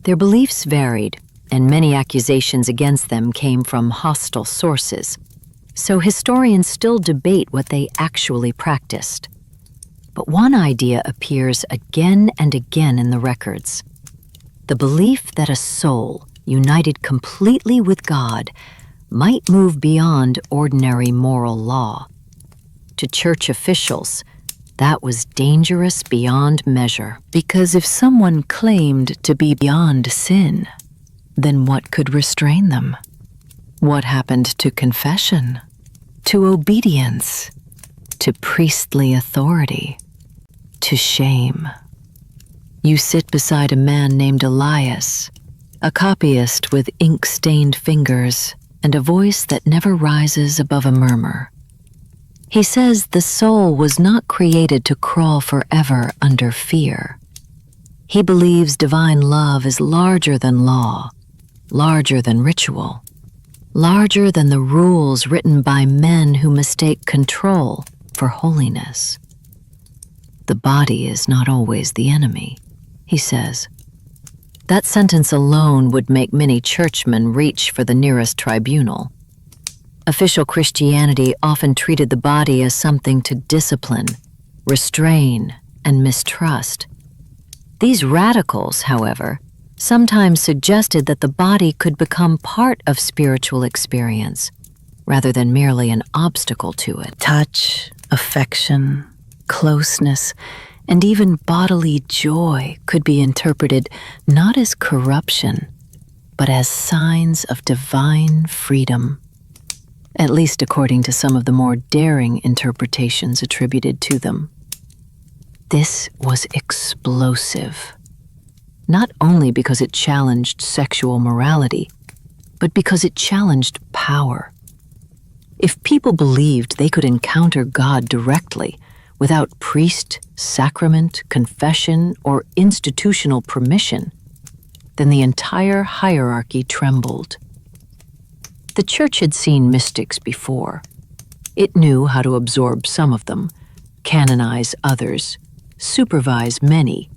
Their beliefs varied, and many accusations against them came from hostile sources, so historians still debate what they actually practiced. But one idea appears again and again in the records: the belief that a soul united completely with God might move beyond ordinary moral law. To church officials, that was dangerous beyond measure. Because if someone claimed to be beyond sin, then what could restrain them? What happened to confession, to obedience, to priestly authority, to shame? You sit beside a man named Elias, a copyist with ink-stained fingers and a voice that never rises above a murmur. He says the soul was not created to crawl forever under fear. He believes divine love is larger than law, larger than ritual, larger than the rules written by men who mistake control for holiness. The body is not always the enemy, he says. That sentence alone would make many churchmen reach for the nearest tribunal. Official Christianity often treated the body as something to discipline, restrain, and mistrust. These radicals, however, sometimes suggested that the body could become part of spiritual experience, rather than merely an obstacle to it. Touch, affection, closeness, and even bodily joy could be interpreted not as corruption, but as signs of divine freedom, at least according to some of the more daring interpretations attributed to them. This was explosive, not only because it challenged sexual morality, but because it challenged power. If people believed they could encounter God directly, without priest, sacrament, confession, or institutional permission, then the entire hierarchy trembled. The church had seen mystics before. It knew how to absorb some of them, canonize others, supervise many,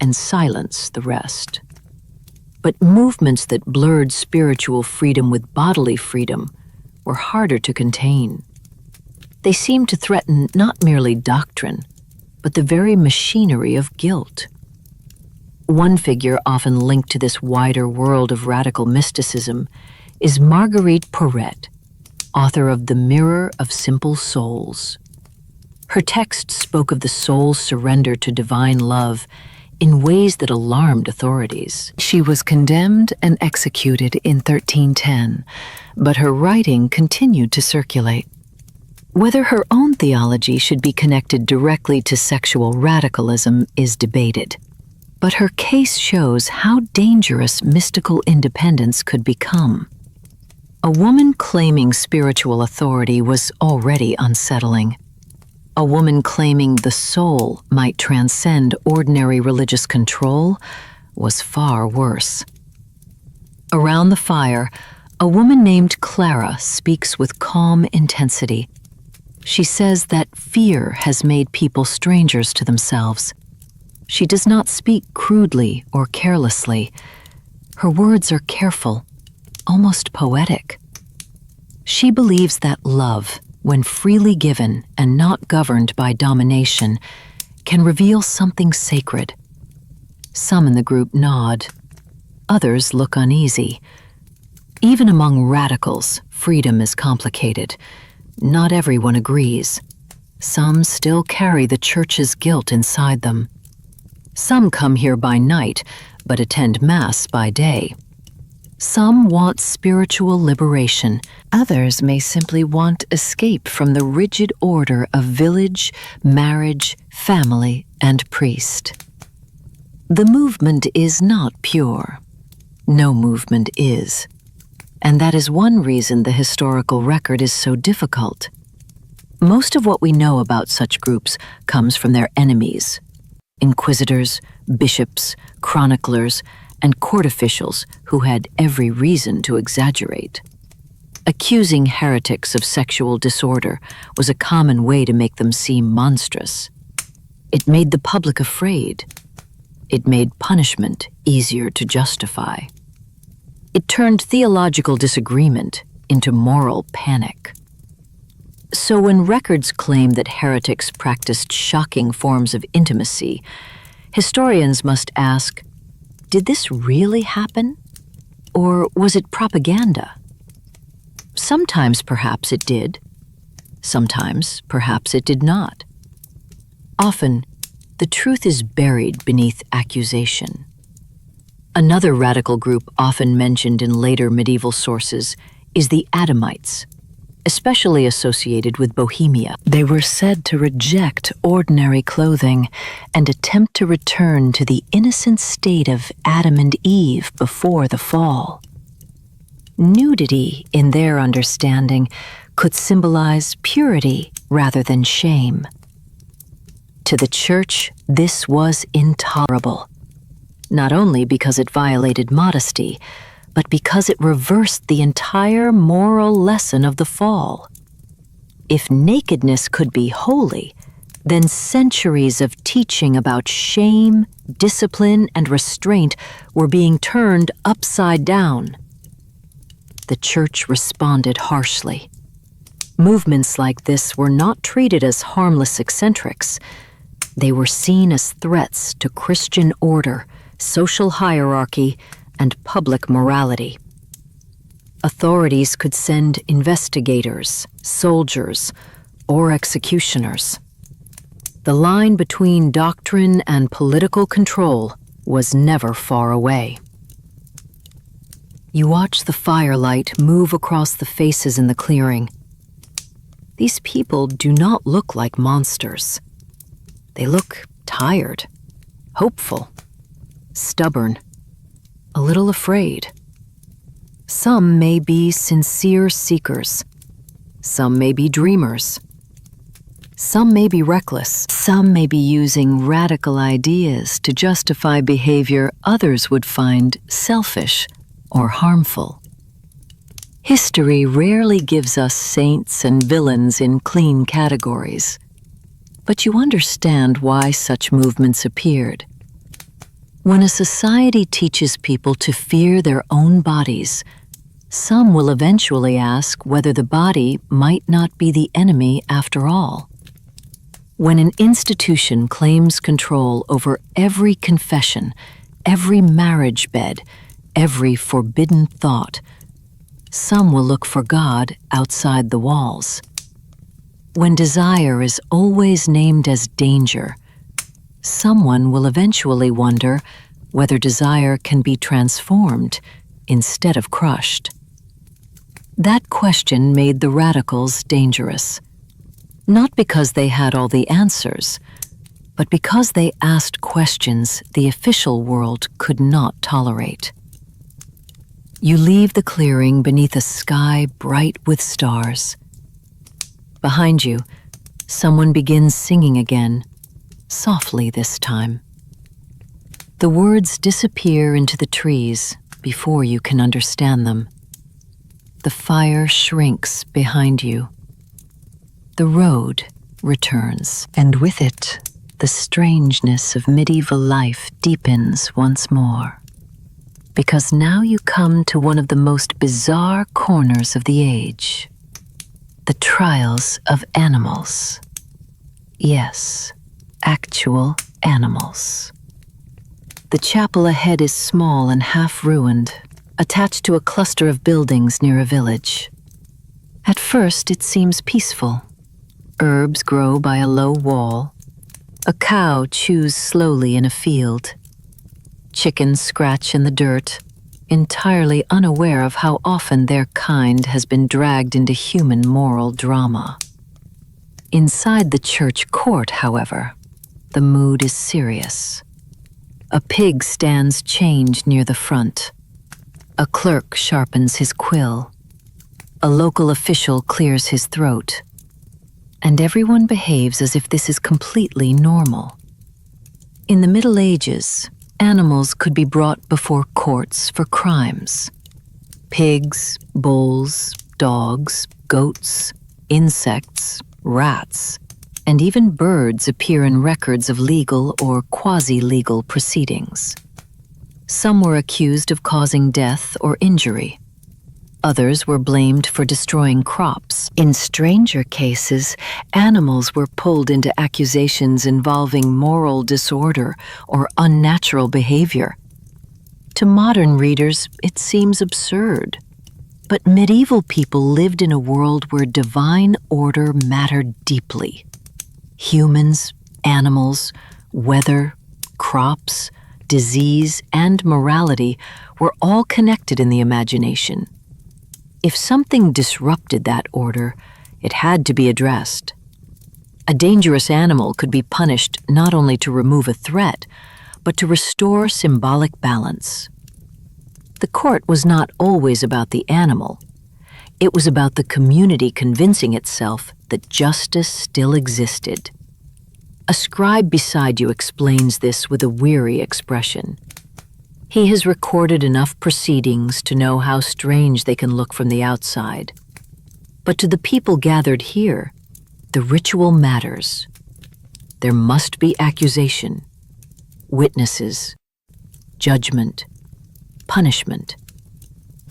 and silence the rest. But movements that blurred spiritual freedom with bodily freedom were harder to contain. They seemed to threaten not merely doctrine, but the very machinery of guilt. One figure often linked to this wider world of radical mysticism is Marguerite Porete, author of The Mirror of Simple Souls. Her text spoke of the soul's surrender to divine love in ways that alarmed authorities. She was condemned and executed in 1310, but her writing continued to circulate. Whether her own theology should be connected directly to sexual radicalism is debated, but her case shows how dangerous mystical independence could become. A woman claiming spiritual authority was already unsettling. A woman claiming the soul might transcend ordinary religious control was far worse. Around the fire, a woman named Clara speaks with calm intensity. She says that fear has made people strangers to themselves. She does not speak crudely or carelessly. Her words are careful, almost poetic. She believes that love, when freely given and not governed by domination, can reveal something sacred. Some in the group nod. Others look uneasy. Even among radicals, freedom is complicated. Not everyone agrees. Some still carry the church's guilt inside them. Some come here by night, but attend Mass by day. Some want spiritual liberation. Others may simply want escape from the rigid order of village, marriage, family, and priest. The movement is not pure. No movement is. And that is one reason the historical record is so difficult. Most of what we know about such groups comes from their enemies: inquisitors, bishops, chroniclers, and court officials who had every reason to exaggerate. Accusing heretics of sexual disorder was a common way to make them seem monstrous. It made the public afraid. It made punishment easier to justify. It turned theological disagreement into moral panic. So when records claim that heretics practiced shocking forms of intimacy, historians must ask, did this really happen? Or was it propaganda? Sometimes perhaps it did. Sometimes perhaps it did not. Often, the truth is buried beneath accusation. Another radical group often mentioned in later medieval sources is the Adamites, especially associated with Bohemia. They were said to reject ordinary clothing and attempt to return to the innocent state of Adam and Eve before the fall. Nudity, in their understanding, could symbolize purity rather than shame. To the Church, this was intolerable, not only because it violated modesty, but because it reversed the entire moral lesson of the fall. If nakedness could be holy, then centuries of teaching about shame, discipline, and restraint were being turned upside down. The Church responded harshly. Movements like this were not treated as harmless eccentrics. They were seen as threats to Christian order, social hierarchy, and public morality. Authorities could send investigators, soldiers, or executioners. The line between doctrine and political control was never far away. You watch the firelight move across the faces in the clearing. These people do not look like monsters. They look tired, hopeful, stubborn, a little afraid. Some may be sincere seekers. Some may be dreamers. Some may be reckless. Some may be using radical ideas to justify behavior others would find selfish or harmful. History rarely gives us saints and villains in clean categories, but you understand why such movements appeared. When a society teaches people to fear their own bodies, some will eventually ask whether the body might not be the enemy after all. When an institution claims control over every confession, every marriage bed, every forbidden thought, some will look for God outside the walls. When desire is always named as danger, someone will eventually wonder whether desire can be transformed instead of crushed. That question made the radicals dangerous, not because they had all the answers, but because they asked questions the official world could not tolerate. You leave the clearing beneath a sky bright with stars. Behind you, someone begins singing again, softly this time. The words disappear into the trees before you can understand them. The fire shrinks behind you. The road returns, and with it, the strangeness of medieval life deepens once more. Because now you come to one of the most bizarre corners of the age. The trials of animals. Yes, actual animals. The chapel ahead is small and half-ruined, attached to a cluster of buildings near a village. At first, it seems peaceful. Herbs grow by a low wall. A cow chews slowly in a field. Chickens scratch in the dirt. entirely unaware of how often their kind has been dragged into human moral drama. Inside the church court, however, the mood is serious. A pig stands chained near the front. A clerk sharpens his quill. A local official clears his throat. And everyone behaves as if this is completely normal. In the Middle Ages, animals could be brought before courts for crimes. Pigs, bulls, dogs, goats, insects, rats, and even birds appear in records of legal or quasi-legal proceedings. Some were accused of causing death or injury. Others were blamed for destroying crops. In stranger cases, animals were pulled into accusations involving moral disorder or unnatural behavior. To modern readers, it seems absurd. But medieval people lived in a world where divine order mattered deeply. Humans, animals, weather, crops, disease, and morality were all connected in the imagination. If something disrupted that order, it had to be addressed. A dangerous animal could be punished not only to remove a threat, but to restore symbolic balance. The court was not always about the animal. It was about the community convincing itself that justice still existed. A scribe beside you explains this with a weary expression. He has recorded enough proceedings to know how strange they can look from the outside. But to the people gathered here, the ritual matters. There must be accusation, witnesses, judgment, punishment,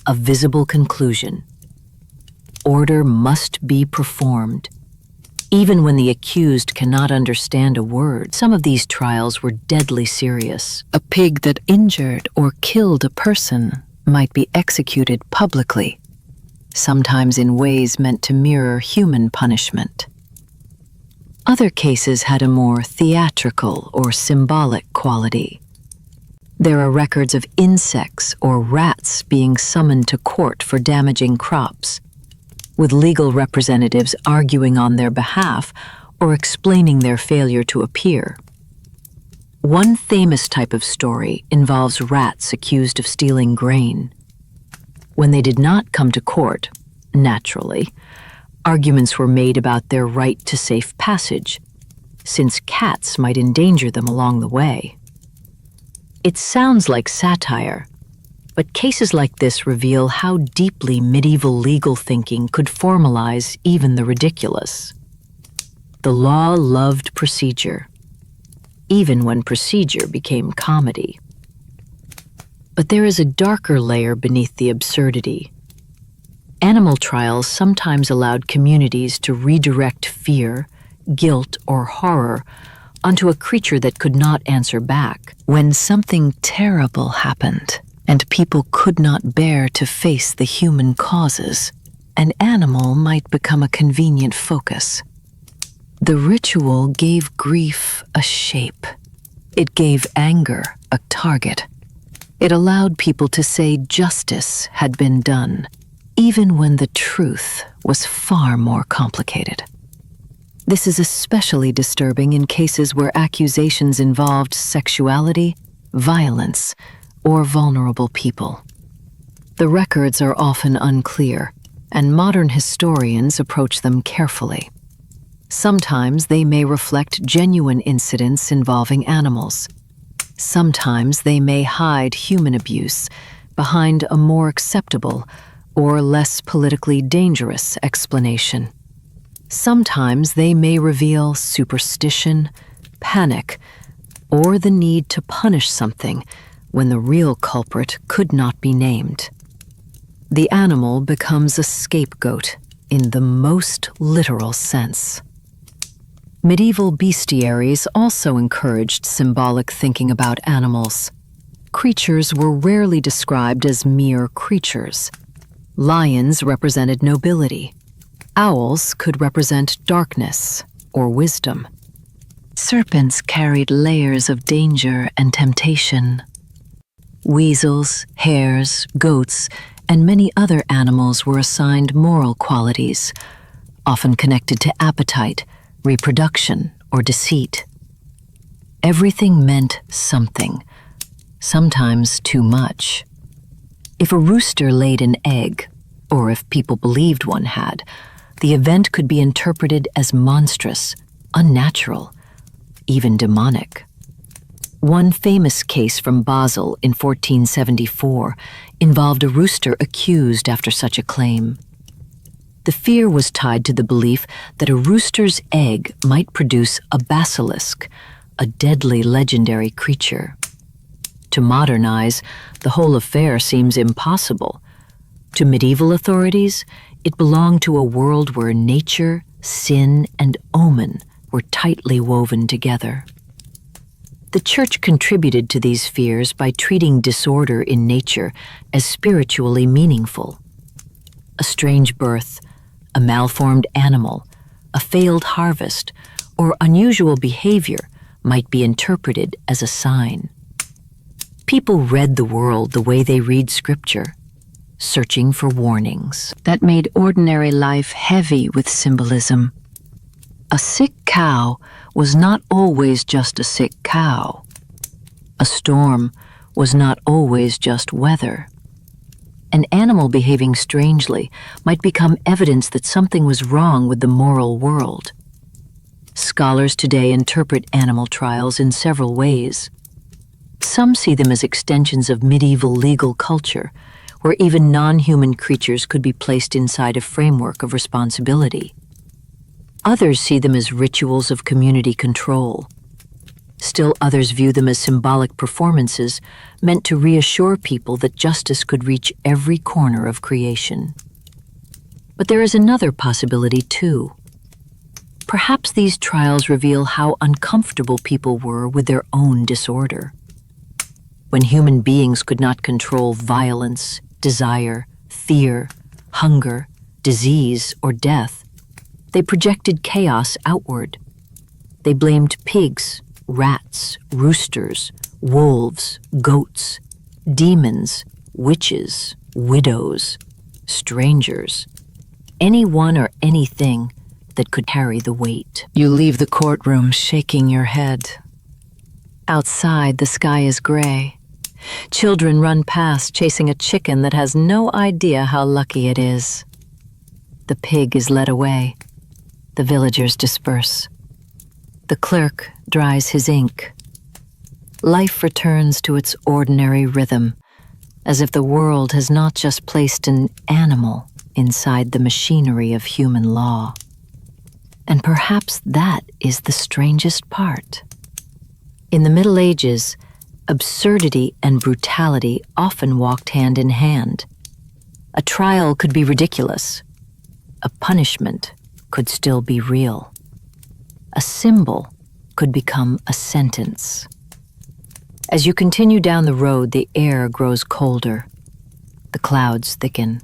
a visible conclusion. Order must be performed, even when the accused cannot understand a word. Some of these trials were deadly serious. A pig that injured or killed a person might be executed publicly, sometimes in ways meant to mirror human punishment. Other cases had a more theatrical or symbolic quality. There are records of insects or rats being summoned to court for damaging crops, with legal representatives arguing on their behalf or explaining their failure to appear. One famous type of story involves rats accused of stealing grain. When they did not come to court, naturally, arguments were made about their right to safe passage, since cats might endanger them along the way. It sounds like satire, but cases like this reveal how deeply medieval legal thinking could formalize even the ridiculous. The law loved procedure, even when procedure became comedy. But there is a darker layer beneath the absurdity. Animal trials sometimes allowed communities to redirect fear, guilt, or horror onto a creature that could not answer back. When something terrible happened, and people could not bear to face the human causes, an animal might become a convenient focus. The ritual gave grief a shape. It gave anger a target. It allowed people to say justice had been done, even when the truth was far more complicated. This is especially disturbing in cases where accusations involved sexuality, violence, or vulnerable people. The records are often unclear, and modern historians approach them carefully. Sometimes they may reflect genuine incidents involving animals. Sometimes they may hide human abuse behind a more acceptable or less politically dangerous explanation. Sometimes they may reveal superstition, panic, or the need to punish something when the real culprit could not be named. The animal becomes a scapegoat in the most literal sense. Medieval bestiaries also encouraged symbolic thinking about animals. Creatures were rarely described as mere creatures. Lions represented nobility. Owls could represent darkness or wisdom. Serpents carried layers of danger and temptation. Weasels, hares, goats, and many other animals were assigned moral qualities, often connected to appetite, reproduction, or deceit. Everything meant something, sometimes too much. If a rooster laid an egg, or if people believed one had, the event could be interpreted as monstrous, unnatural, even demonic. One famous case from Basel in 1474 involved a rooster accused after such a claim. The fear was tied to the belief that a rooster's egg might produce a basilisk, a deadly legendary creature. To modern eyes, the whole affair seems impossible. To medieval authorities, it belonged to a world where nature, sin, and omen were tightly woven together. The Church contributed to these fears by treating disorder in nature as spiritually meaningful. A strange birth, a malformed animal, a failed harvest, or unusual behavior might be interpreted as a sign. People read the world the way they read Scripture, searching for warnings. That made ordinary life heavy with symbolism. A sick cow was not always just a sick cow. A storm was not always just weather. An animal behaving strangely might become evidence that something was wrong with the moral world. Scholars today interpret animal trials in several ways. Some see them as extensions of medieval legal culture, where even non-human creatures could be placed inside a framework of responsibility. Others see them as rituals of community control. Still others view them as symbolic performances meant to reassure people that justice could reach every corner of creation. But there is another possibility too. Perhaps these trials reveal how uncomfortable people were with their own disorder. When human beings could not control violence, desire, fear, hunger, disease, or death, they projected chaos outward. They blamed pigs, rats, roosters, wolves, goats, demons, witches, widows, strangers, anyone or anything that could carry the weight. You leave the courtroom shaking your head. Outside, the sky is gray. Children run past chasing a chicken that has no idea how lucky it is. The pig is led away. The villagers disperse. The clerk dries his ink. Life returns to its ordinary rhythm, as if the world has not just placed an animal inside the machinery of human law. And perhaps that is the strangest part. In the Middle Ages, absurdity and brutality often walked hand in hand. A trial could be ridiculous. A punishment could still be real. A symbol could become a sentence. As you continue down the road, the air grows colder. The clouds thicken.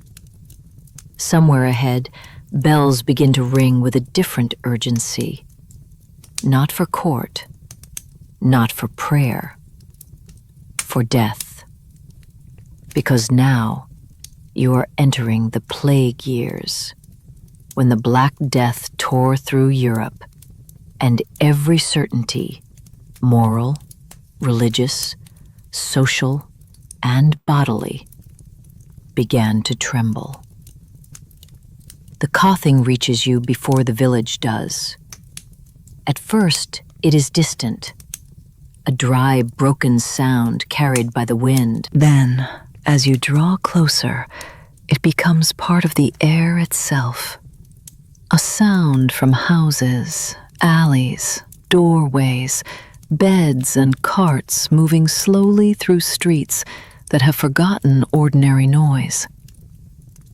Somewhere ahead, bells begin to ring with a different urgency. Not for court, not for prayer, for death. Because now you are entering the plague years, when the Black Death tore through Europe, and every certainty, moral, religious, social, and bodily, began to tremble. The coughing reaches you before the village does. At first, it is distant, a dry, broken sound carried by the wind. Then, as you draw closer, it becomes part of the air itself. A sound from houses, alleys, doorways, beds and carts moving slowly through streets that have forgotten ordinary noise.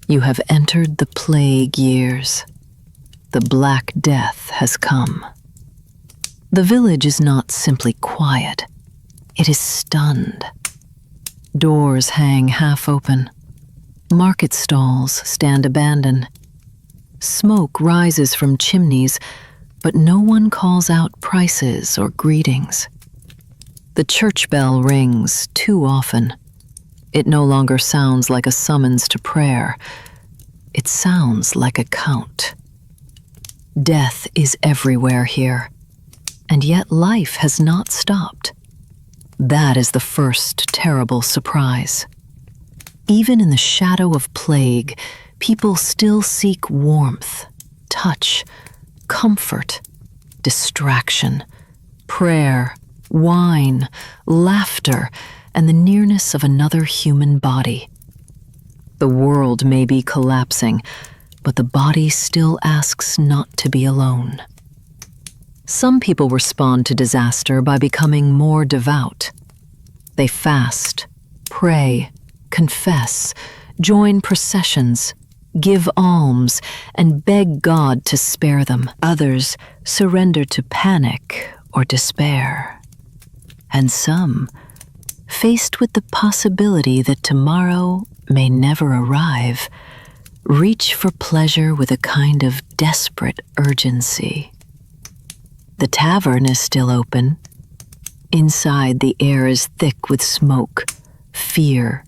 You have entered the plague years. The Black Death has come. The village is not simply quiet. It is stunned. Doors hang half open. Market stalls stand abandoned. Smoke rises from chimneys, but no one calls out prices or greetings. The church bell rings too often. It no longer sounds like a summons to prayer. It sounds like a count. Death is everywhere here, and yet life has not stopped. That is the first terrible surprise. Even in the shadow of plague, people still seek warmth, touch, comfort, distraction, prayer, wine, laughter, and the nearness of another human body. The world may be collapsing, but the body still asks not to be alone. Some people respond to disaster by becoming more devout. They fast, pray, confess, join processions, give alms, and beg God to spare them. Others surrender to panic or despair. And some, faced with the possibility that tomorrow may never arrive, reach for pleasure with a kind of desperate urgency. The tavern is still open. Inside, the air is thick with smoke, fear,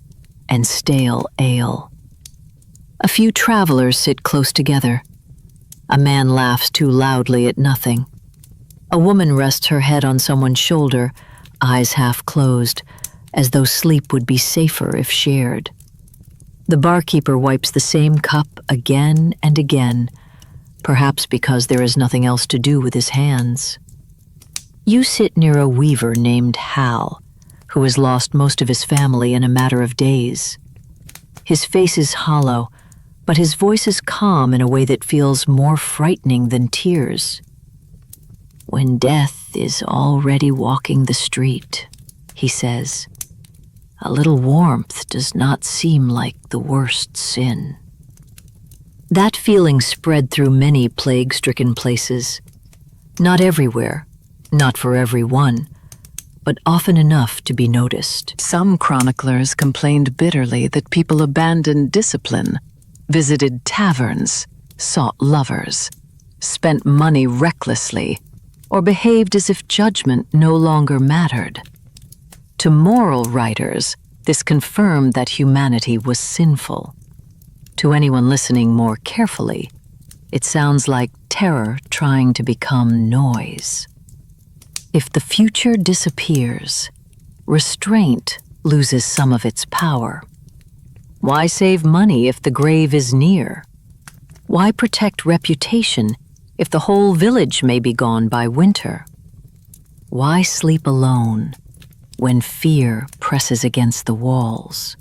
and stale ale. A few travelers sit close together. A man laughs too loudly at nothing. A woman rests her head on someone's shoulder, eyes half closed, as though sleep would be safer if shared. The barkeeper wipes the same cup again and again, perhaps because there is nothing else to do with his hands. You sit near a weaver named Hal, who has lost most of his family in a matter of days. His face is hollow, but his voice is calm in a way that feels more frightening than tears. "When death is already walking the street," he says, "a little warmth does not seem like the worst sin." That feeling spread through many plague-stricken places. Not everywhere, not for everyone, but often enough to be noticed. Some chroniclers complained bitterly that people abandoned discipline, visited taverns, sought lovers, spent money recklessly, or behaved as if judgment no longer mattered. To moral writers, this confirmed that humanity was sinful. To anyone listening more carefully, it sounds like terror trying to become noise. If the future disappears, restraint loses some of its power. Why save money if the grave is near? Why protect reputation if the whole village may be gone by winter? Why sleep alone when fear presses against the walls?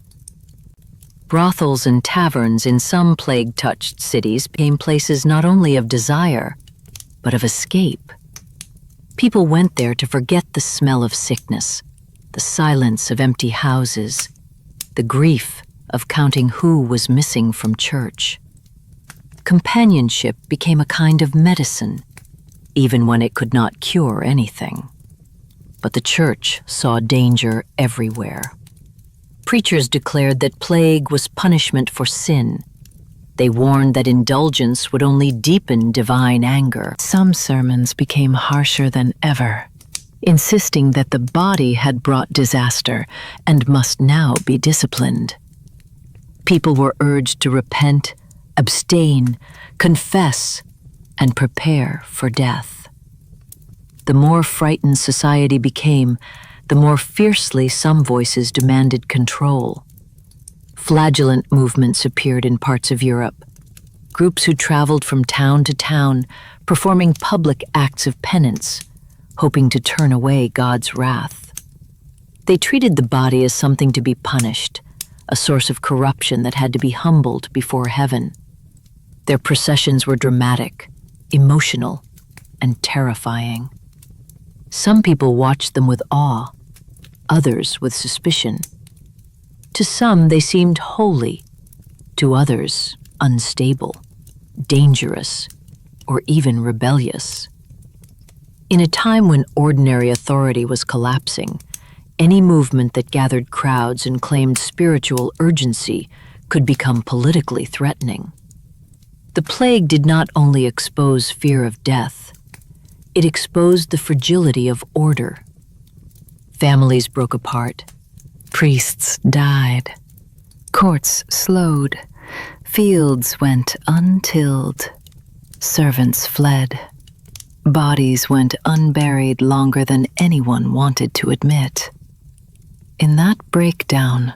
Brothels and taverns in some plague-touched cities became places not only of desire, but of escape. People went there to forget the smell of sickness, the silence of empty houses, the grief of counting who was missing from church. Companionship became a kind of medicine, even when it could not cure anything. But the church saw danger everywhere. Preachers declared that plague was punishment for sin. They warned that indulgence would only deepen divine anger. Some sermons became harsher than ever, insisting that the body had brought disaster and must now be disciplined. People were urged to repent, abstain, confess, and prepare for death. The more frightened society became, the more fiercely some voices demanded control. Flagellant movements appeared in parts of Europe, groups who traveled from town to town, performing public acts of penance, hoping to turn away God's wrath. They treated the body as something to be punished, a source of corruption that had to be humbled before heaven. Their processions were dramatic, emotional, and terrifying. Some people watched them with awe, others with suspicion. To some, they seemed holy, to others, unstable, dangerous, or even rebellious. In a time when ordinary authority was collapsing, any movement that gathered crowds and claimed spiritual urgency could become politically threatening. The plague did not only expose fear of death, it exposed the fragility of order. Families broke apart, Priests died. Courts slowed. Fields went untilled. Servants fled. Bodies went unburied longer than anyone wanted to admit. In that breakdown,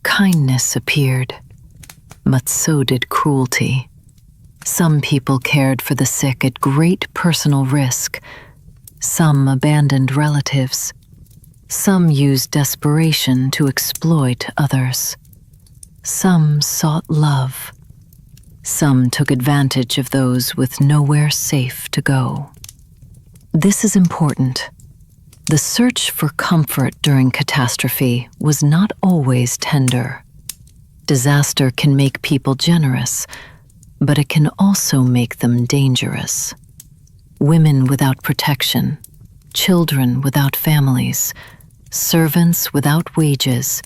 kindness appeared, but so did cruelty. Some people cared for the sick at great personal risk. Some abandoned relatives. Some used desperation to exploit others. Some sought love. Some took advantage of those with nowhere safe to go. This is important. The search for comfort during catastrophe was not always tender. Disaster can make people generous, but it can also make them dangerous. Women without protection, children without families, servants without wages,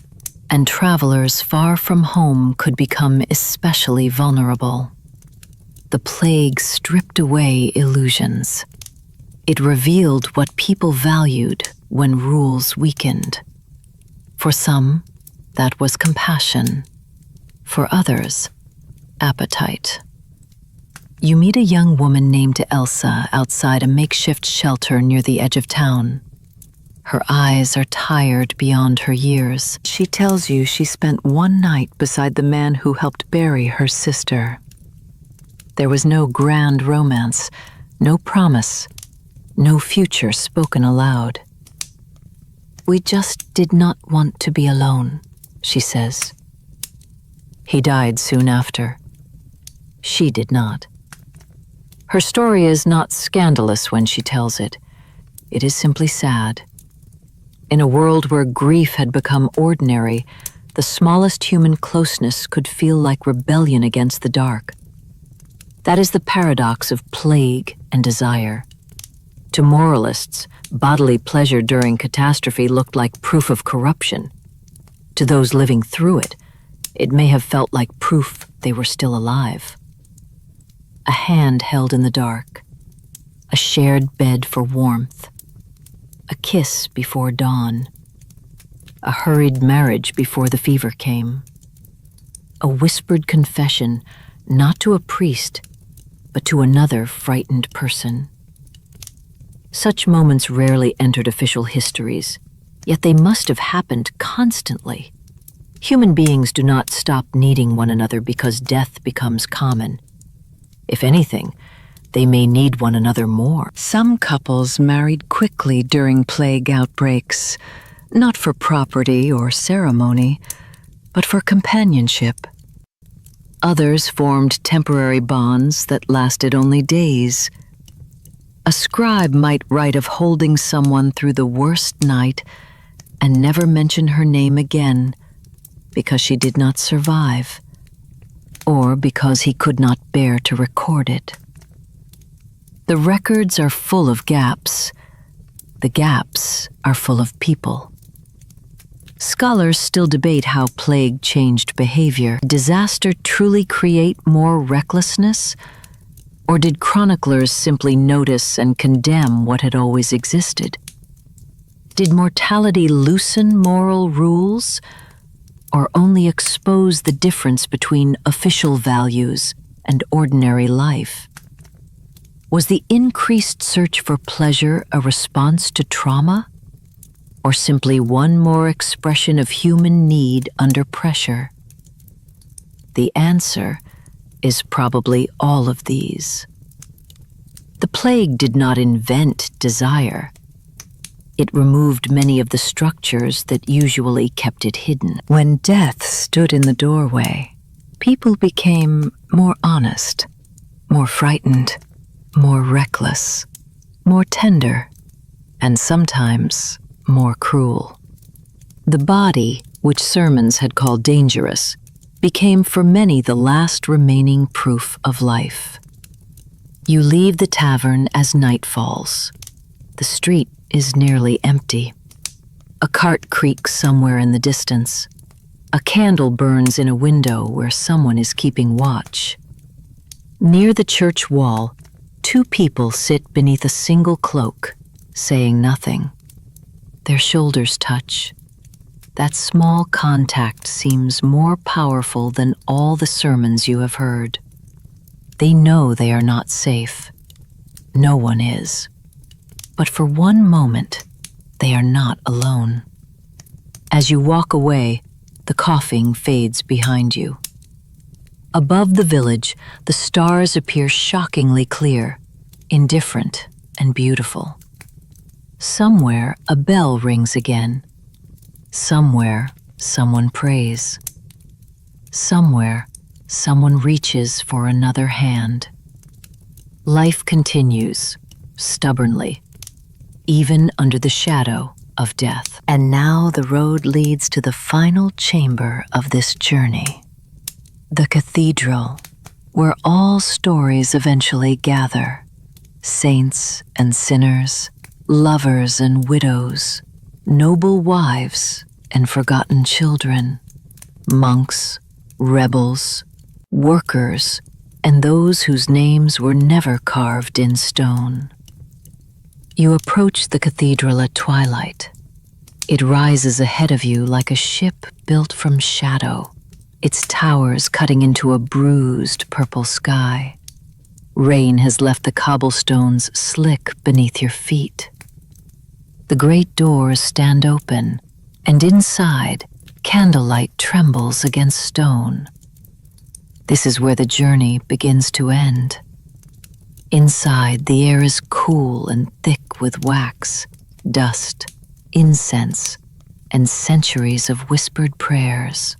and travelers far from home could become especially vulnerable. The plague stripped away illusions. It revealed what people valued when rules weakened. For some, that was compassion. For others, appetite. You meet a young woman named Elsa outside a makeshift shelter near the edge of town. Her eyes are tired beyond her years. She tells you she spent one night beside the man who helped bury her sister. There was no grand romance, no promise, no future spoken aloud. "We just did not want to be alone," she says. He died soon after. She did not. Her story is not scandalous when she tells it. It is simply sad. In a world where grief had become ordinary, the smallest human closeness could feel like rebellion against the dark. That is the paradox of plague and desire. To moralists, bodily pleasure during catastrophe looked like proof of corruption. To those living through it, it may have felt like proof they were still alive. A hand held in the dark, a shared bed for warmth, a kiss before dawn, a hurried marriage before the fever came, a whispered confession not to a priest, but to another frightened person. Such moments rarely entered official histories, yet they must have happened constantly. Human beings do not stop needing one another because death becomes common. If anything, they may need one another more. Some couples married quickly during plague outbreaks, not for property or ceremony, but for companionship. Others formed temporary bonds that lasted only days. A scribe might write of holding someone through the worst night and never mention her name again because she did not survive, or because he could not bear to record it. The records are full of gaps. The gaps are full of people. Scholars still debate how plague changed behavior. Did disaster truly create more recklessness? Or did chroniclers simply notice and condemn what had always existed? Did mortality loosen moral rules, or only expose the difference between official values and ordinary life? Was the increased search for pleasure a response to trauma, or simply one more expression of human need under pressure? The answer is probably all of these. The plague did not invent desire. It removed many of the structures that usually kept it hidden. When death stood in the doorway, people became more honest, more frightened, more reckless, more tender, and sometimes more cruel. The body, which sermons had called dangerous, became for many the last remaining proof of life. You leave the tavern as night falls. The street is nearly empty. A cart creaks somewhere in the distance. A candle burns in a window where someone is keeping watch. Near the church wall, two people sit beneath a single cloak, saying nothing. Their shoulders touch. That small contact seems more powerful than all the sermons you have heard. They know they are not safe. No one is. But for one moment, they are not alone. As you walk away, the coughing fades behind you. Above the village, the stars appear shockingly clear, indifferent and beautiful. Somewhere, a bell rings again. Somewhere, someone prays. Somewhere, someone reaches for another hand. Life continues, stubbornly, even under the shadow of death. And now the road leads to the final chamber of this journey. The cathedral, where all stories eventually gather. Saints and sinners, lovers and widows, noble wives and forgotten children, monks, rebels, workers, and those whose names were never carved in stone. You approach the cathedral at twilight. It rises ahead of you like a ship built from shadow, its towers cutting into a bruised purple sky. Rain has left the cobblestones slick beneath your feet. The great doors stand open, and inside, candlelight trembles against stone. This is where the journey begins to end. Inside, the air is cool and thick with wax, dust, incense, and centuries of whispered prayers.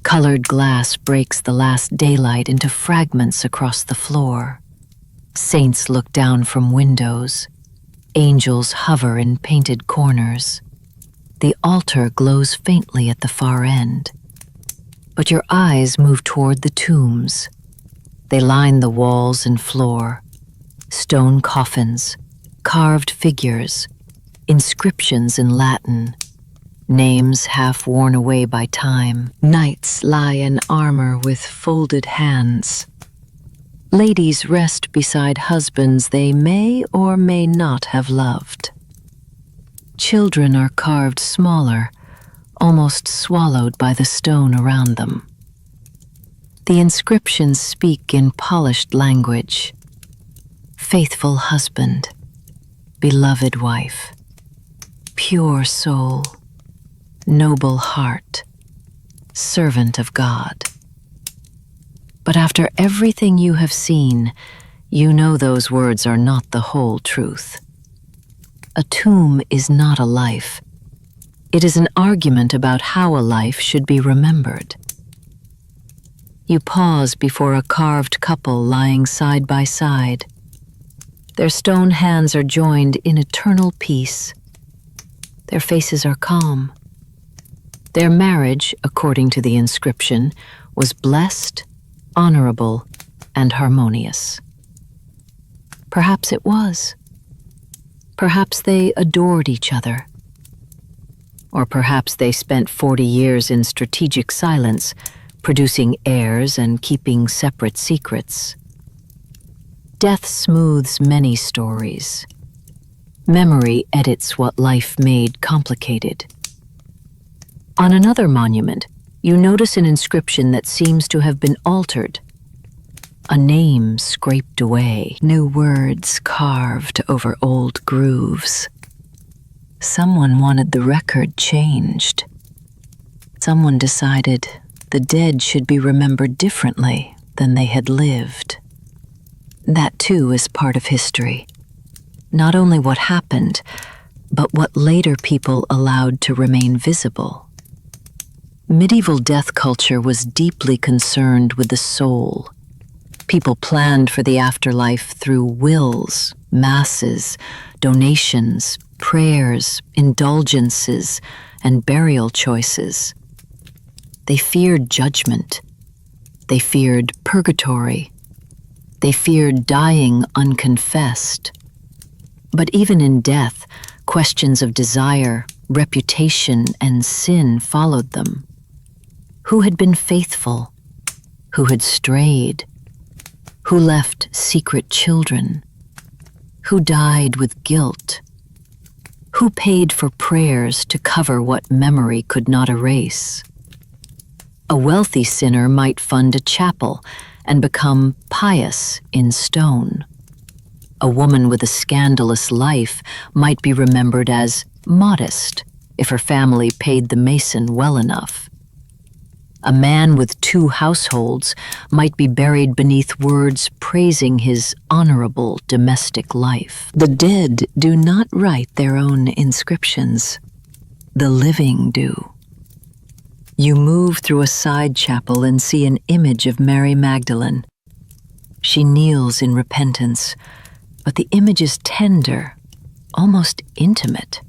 Colored glass breaks the last daylight into fragments across the floor. Saints look down from windows. Angels hover in painted corners. The altar glows faintly at the far end. But your eyes move toward the tombs. They line the walls and floor. Stone coffins, carved figures, inscriptions in Latin, names half worn away by time. Knights lie in armor with folded hands. Ladies rest beside husbands they may or may not have loved. Children are carved smaller, almost swallowed by the stone around them. The inscriptions speak in polished language. Faithful husband, beloved wife, pure soul, noble heart, servant of God. But after everything you have seen, you know those words are not the whole truth. A tomb is not a life. It is an argument about how a life should be remembered. You pause before a carved couple lying side by side. Their stone hands are joined in eternal peace. Their faces are calm. Their marriage, according to the inscription, was blessed, honorable, and harmonious. Perhaps it was. Perhaps they adored each other. Or perhaps they spent 40 years in strategic silence, producing heirs and keeping separate secrets. Death smooths many stories. Memory edits what life made complicated. On another monument, you notice an inscription that seems to have been altered. A name scraped away, new words carved over old grooves. Someone wanted the record changed. Someone decided the dead should be remembered differently than they had lived. That too is part of history. Not only what happened, but what later people allowed to remain visible. Medieval death culture was deeply concerned with the soul. People planned for the afterlife through wills, masses, donations, prayers, indulgences, and burial choices. They feared judgment. They feared purgatory. They feared dying unconfessed. But even in death, questions of desire, reputation, and sin followed them. Who had been faithful? Who had strayed? Who left secret children? Who died with guilt? Who paid for prayers to cover what memory could not erase? A wealthy sinner might fund a chapel and become pious in stone. A woman with a scandalous life might be remembered as modest if her family paid the mason well enough. A man with 2 households might be buried beneath words praising his honorable domestic life. The dead do not write their own inscriptions. The living do. You move through a side chapel and see an image of Mary Magdalene. She kneels in repentance, but the image is tender, almost intimate.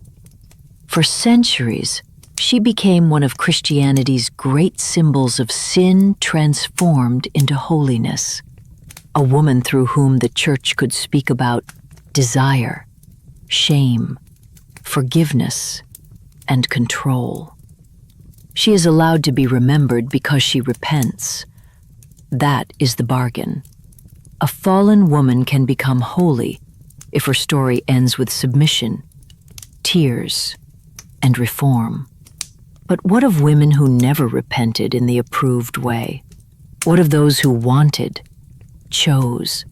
For centuries, she became one of Christianity's great symbols of sin transformed into holiness, a woman through whom the Church could speak about desire, shame, forgiveness, and control. She is allowed to be remembered because she repents. That is the bargain. A fallen woman can become holy if her story ends with submission, tears, and reform. But what of women who never repented in the approved way? What of those who wanted, chose,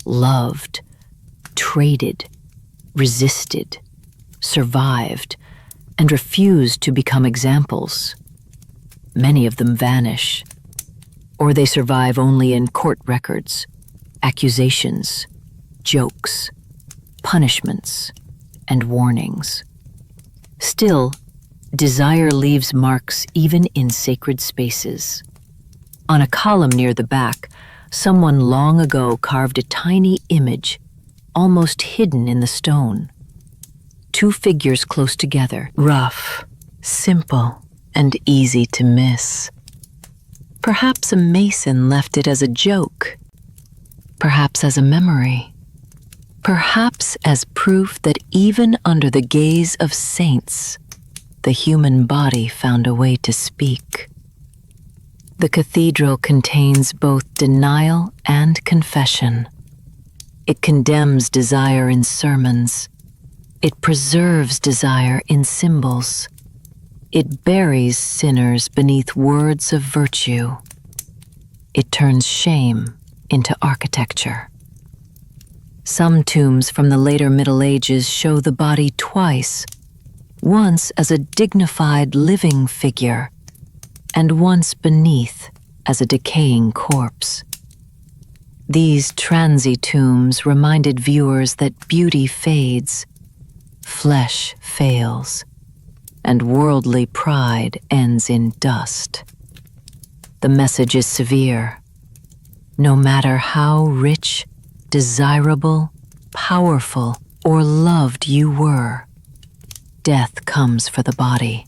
loved, traded, resisted, survived, and refused to become examples? Many of them vanish, or they survive only in court records, accusations, jokes, punishments, and warnings. Still, desire leaves marks even in sacred spaces. On a column near the back, someone long ago carved a tiny image, almost hidden in the stone. 2 figures close together, rough, simple, and easy to miss. Perhaps a mason left it as a joke, perhaps as a memory, perhaps as proof that even under the gaze of saints, the human body found a way to speak. The cathedral contains both denial and confession. It condemns desire in sermons. It preserves desire in symbols. It buries sinners beneath words of virtue. It turns shame into architecture. Some tombs from the later Middle Ages show the body twice, once as a dignified living figure, and once beneath as a decaying corpse. These transy tombs reminded viewers that beauty fades, flesh fails, and worldly pride ends in dust. The message is severe. No matter how rich, desirable, powerful, or loved you were, death comes for the body.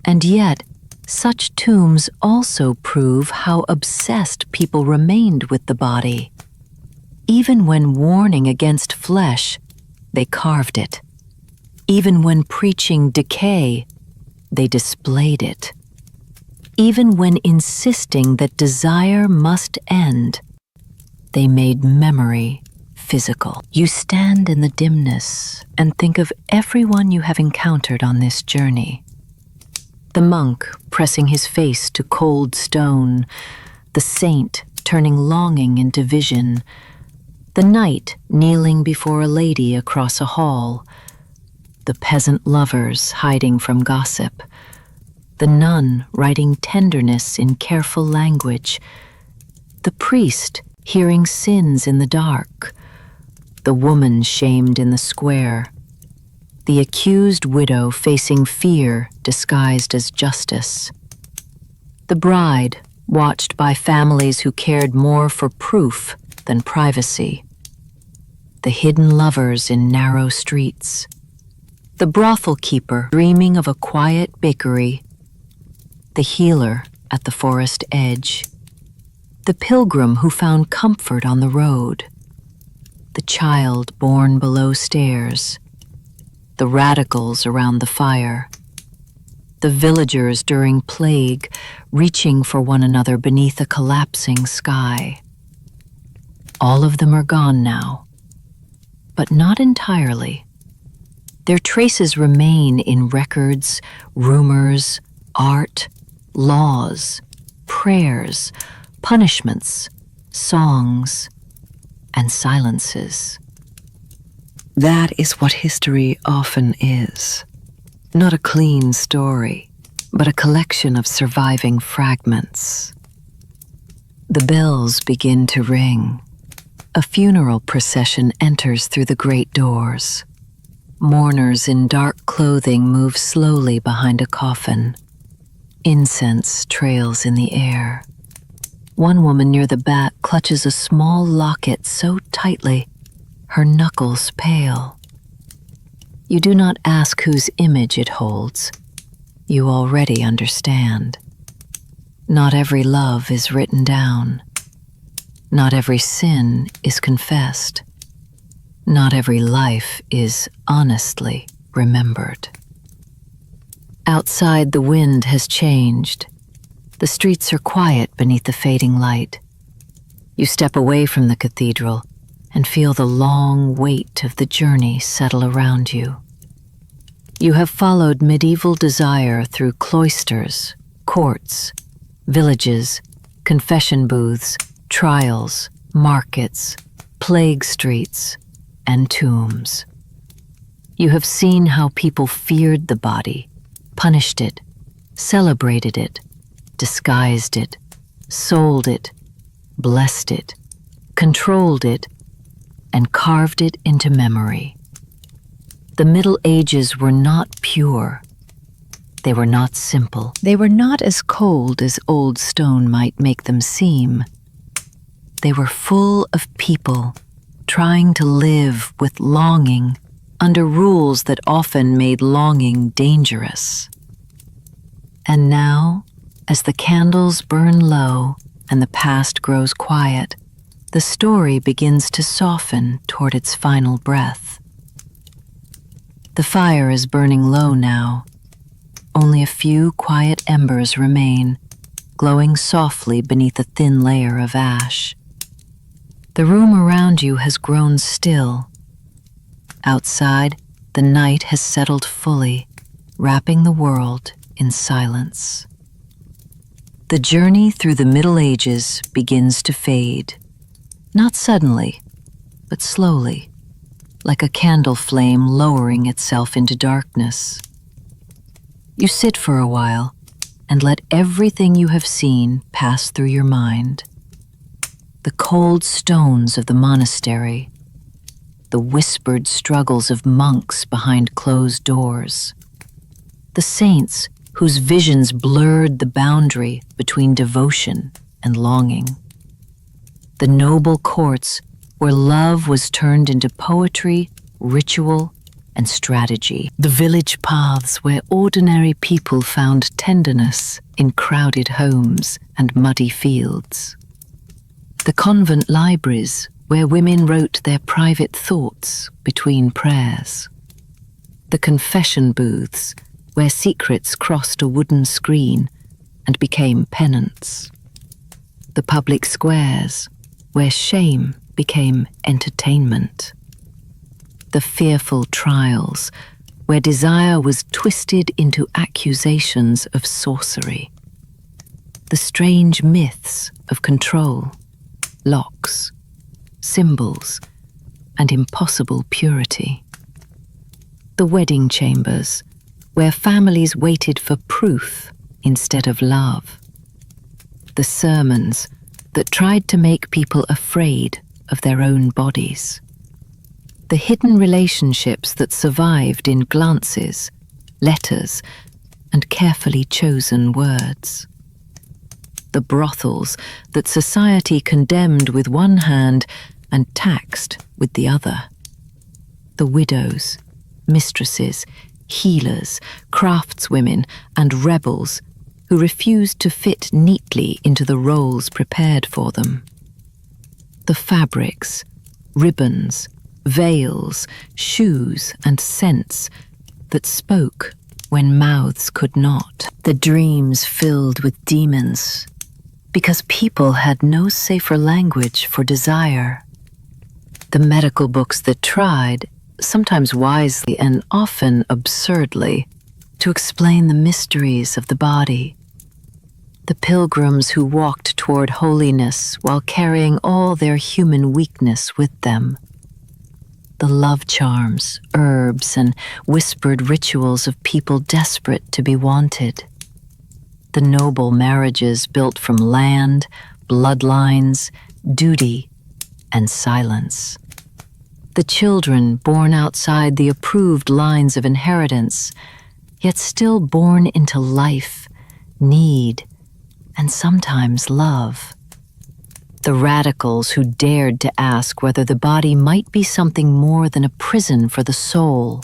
And yet, such tombs also prove how obsessed people remained with the body. Even when warning against flesh, they carved it. Even when preaching decay, they displayed it. Even when insisting that desire must end, they made memory physical. You stand in the dimness and think of everyone you have encountered on this journey. The monk pressing his face to cold stone, the saint turning longing into vision, the knight kneeling before a lady across a hall, the peasant lovers hiding from gossip, the nun writing tenderness in careful language, the priest hearing sins in the dark, the woman shamed in the square, the accused widow facing fear disguised as justice, the bride watched by families who cared more for proof than privacy, the hidden lovers in narrow streets, the brothel keeper dreaming of a quiet bakery, the healer at the forest edge, the pilgrim who found comfort on the road, the child born below stairs, the radicals around the fire, the villagers during plague reaching for one another beneath a collapsing sky. All of them are gone now, but not entirely. Their traces remain in records, rumors, art, laws, prayers, punishments, songs, and silences. That is what history often is. Not a clean story, but a collection of surviving fragments. The bells begin to ring. A funeral procession enters through the great doors. Mourners in dark clothing move slowly behind a coffin. Incense trails in the air. One woman near the back clutches a small locket so tightly, her knuckles pale. You do not ask whose image it holds. You already understand. Not every love is written down. Not every sin is confessed. Not every life is honestly remembered. Outside, the wind has changed. The streets are quiet beneath the fading light. You step away from the cathedral and feel the long weight of the journey settle around you. You have followed medieval desire through cloisters, courts, villages, confession booths, trials, markets, plague streets, and tombs. You have seen how people feared the body, punished it, celebrated it, disguised it, sold it, blessed it, controlled it, and carved it into memory. The Middle Ages were not pure. They were not simple. They were not as cold as old stone might make them seem. They were full of people trying to live with longing under rules that often made longing dangerous. And now, as the candles burn low and the past grows quiet, the story begins to soften toward its final breath. The fire is burning low now. Only a few quiet embers remain, glowing softly beneath a thin layer of ash. The room around you has grown still. Outside, the night has settled fully, wrapping the world in silence. The journey through the Middle Ages begins to fade, not suddenly, but slowly, like a candle flame lowering itself into darkness. You sit for a while and let everything you have seen pass through your mind. The cold stones of the monastery, the whispered struggles of monks behind closed doors, the saints whose visions blurred the boundary between devotion and longing, the noble courts where love was turned into poetry, ritual, and strategy, the village paths where ordinary people found tenderness in crowded homes and muddy fields, the convent libraries where women wrote their private thoughts between prayers, the confession booths where secrets crossed a wooden screen and became penance, the public squares where shame became entertainment, the fearful trials where desire was twisted into accusations of sorcery, the strange myths of control, locks, symbols, and impossible purity, the wedding chambers where families waited for proof instead of love, the sermons that tried to make people afraid of their own bodies, the hidden relationships that survived in glances, letters, and carefully chosen words, the brothels that society condemned with one hand and taxed with the other, the widows, mistresses, healers, craftswomen, and rebels who refused to fit neatly into the roles prepared for them, the fabrics, ribbons, veils, shoes, and scents that spoke when mouths could not, the dreams filled with demons, because people had no safer language for desire, the medical books that tried sometimes wisely and often absurdly, to explain the mysteries of the body. The pilgrims who walked toward holiness while carrying all their human weakness with them. The love charms, herbs, and whispered rituals of people desperate to be wanted. The noble marriages built from land, bloodlines, duty, and silence. The children born outside the approved lines of inheritance, yet still born into life, need, and sometimes love. The radicals who dared to ask whether the body might be something more than a prison for the soul.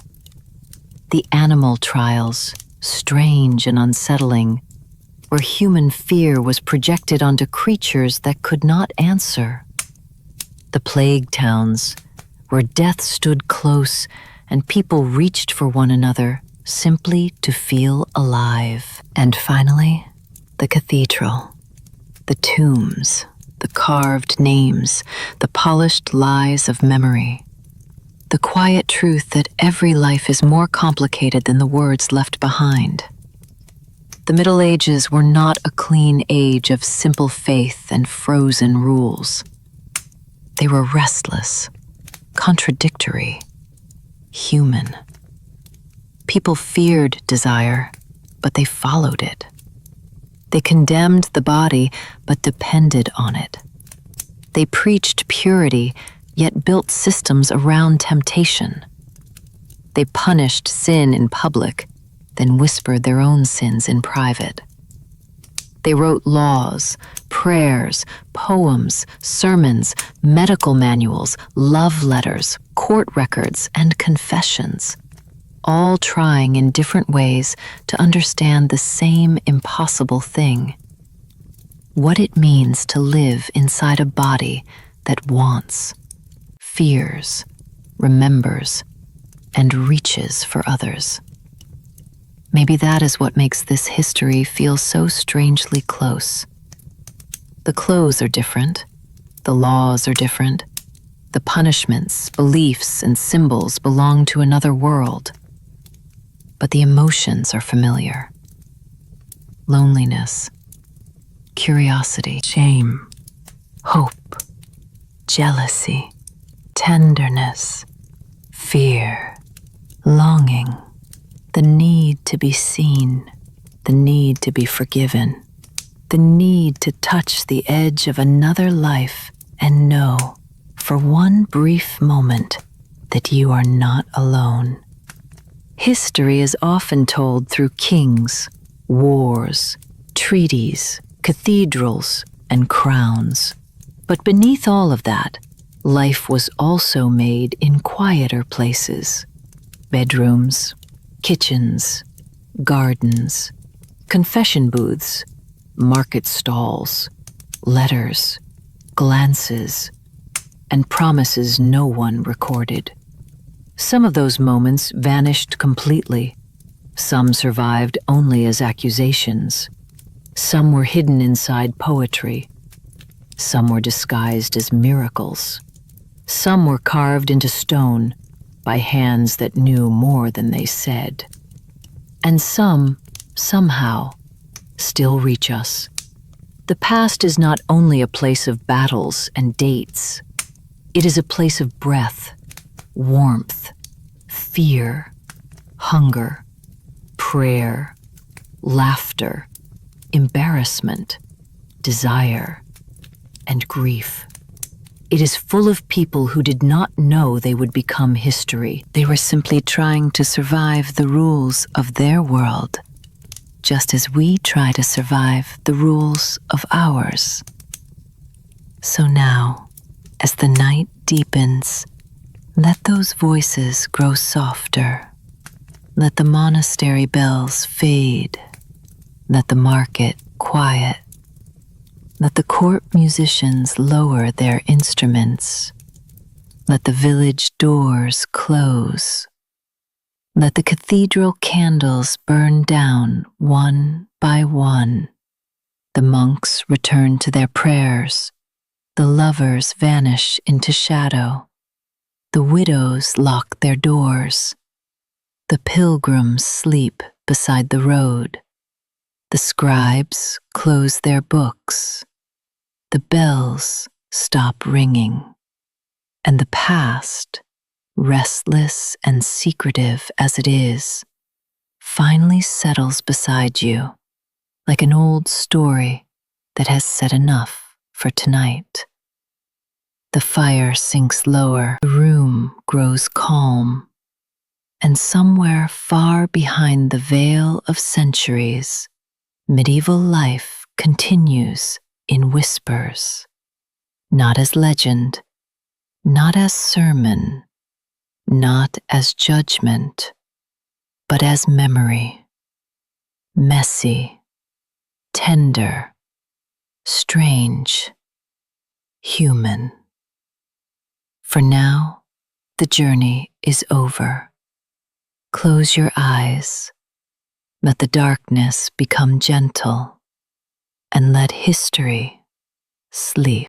The animal trials, strange and unsettling, where human fear was projected onto creatures that could not answer. The plague towns, where death stood close and people reached for one another simply to feel alive. And finally, the cathedral, the tombs, the carved names, the polished lies of memory. The quiet truth that every life is more complicated than the words left behind. The Middle Ages were not a clean age of simple faith and frozen rules. They were restless, contradictory, human. People feared desire, but they followed it. They condemned the body, but depended on it. They preached purity, yet built systems around temptation. They punished sin in public, then whispered their own sins in private. They wrote laws, prayers, poems, sermons, medical manuals, love letters, court records, and confessions, all trying in different ways to understand the same impossible thing: what it means to live inside a body that wants, fears, remembers, and reaches for others. Maybe that is what makes this history feel so strangely close. The clothes are different, the laws are different, the punishments, beliefs, and symbols belong to another world. But the emotions are familiar. Loneliness, curiosity, shame, hope, jealousy, tenderness, fear, longing, the need to be seen, the need to be forgiven, the need to touch the edge of another life and know, for one brief moment, that you are not alone. History is often told through kings, wars, treaties, cathedrals, and crowns. But beneath all of that, life was also made in quieter places: bedrooms, kitchens, gardens, confession booths, market stalls, letters, glances, and promises no one recorded. Some of those moments vanished completely. Some survived only as accusations. Some were hidden inside poetry. Some were disguised as miracles. Some were carved into stone by hands that knew more than they said. And some, somehow, still reach us. The past is not only a place of battles and dates. It is a place of breath, warmth, fear, hunger, prayer, laughter, embarrassment, desire, and grief. It is full of people who did not know they would become history. They were simply trying to survive the rules of their world, just as we try to survive the rules of ours. So now, as the night deepens, let those voices grow softer. Let the monastery bells fade. Let the market quiet. Let the court musicians lower their instruments. Let the village doors close. Let the cathedral candles burn down one by one. The monks return to their prayers. The lovers vanish into shadow. The widows lock their doors. The pilgrims sleep beside the road. The scribes close their books. The bells stop ringing. And the past, restless and secretive as it is, finally settles beside you like an old story that has said enough for tonight. The fire sinks lower, the room grows calm, and somewhere far behind the veil of centuries, medieval life continues in whispers, not as legend, not as sermon, not as judgment, but as memory, messy, tender, strange, human. For now, the journey is over. Close your eyes, let the darkness become gentle, and let history sleep.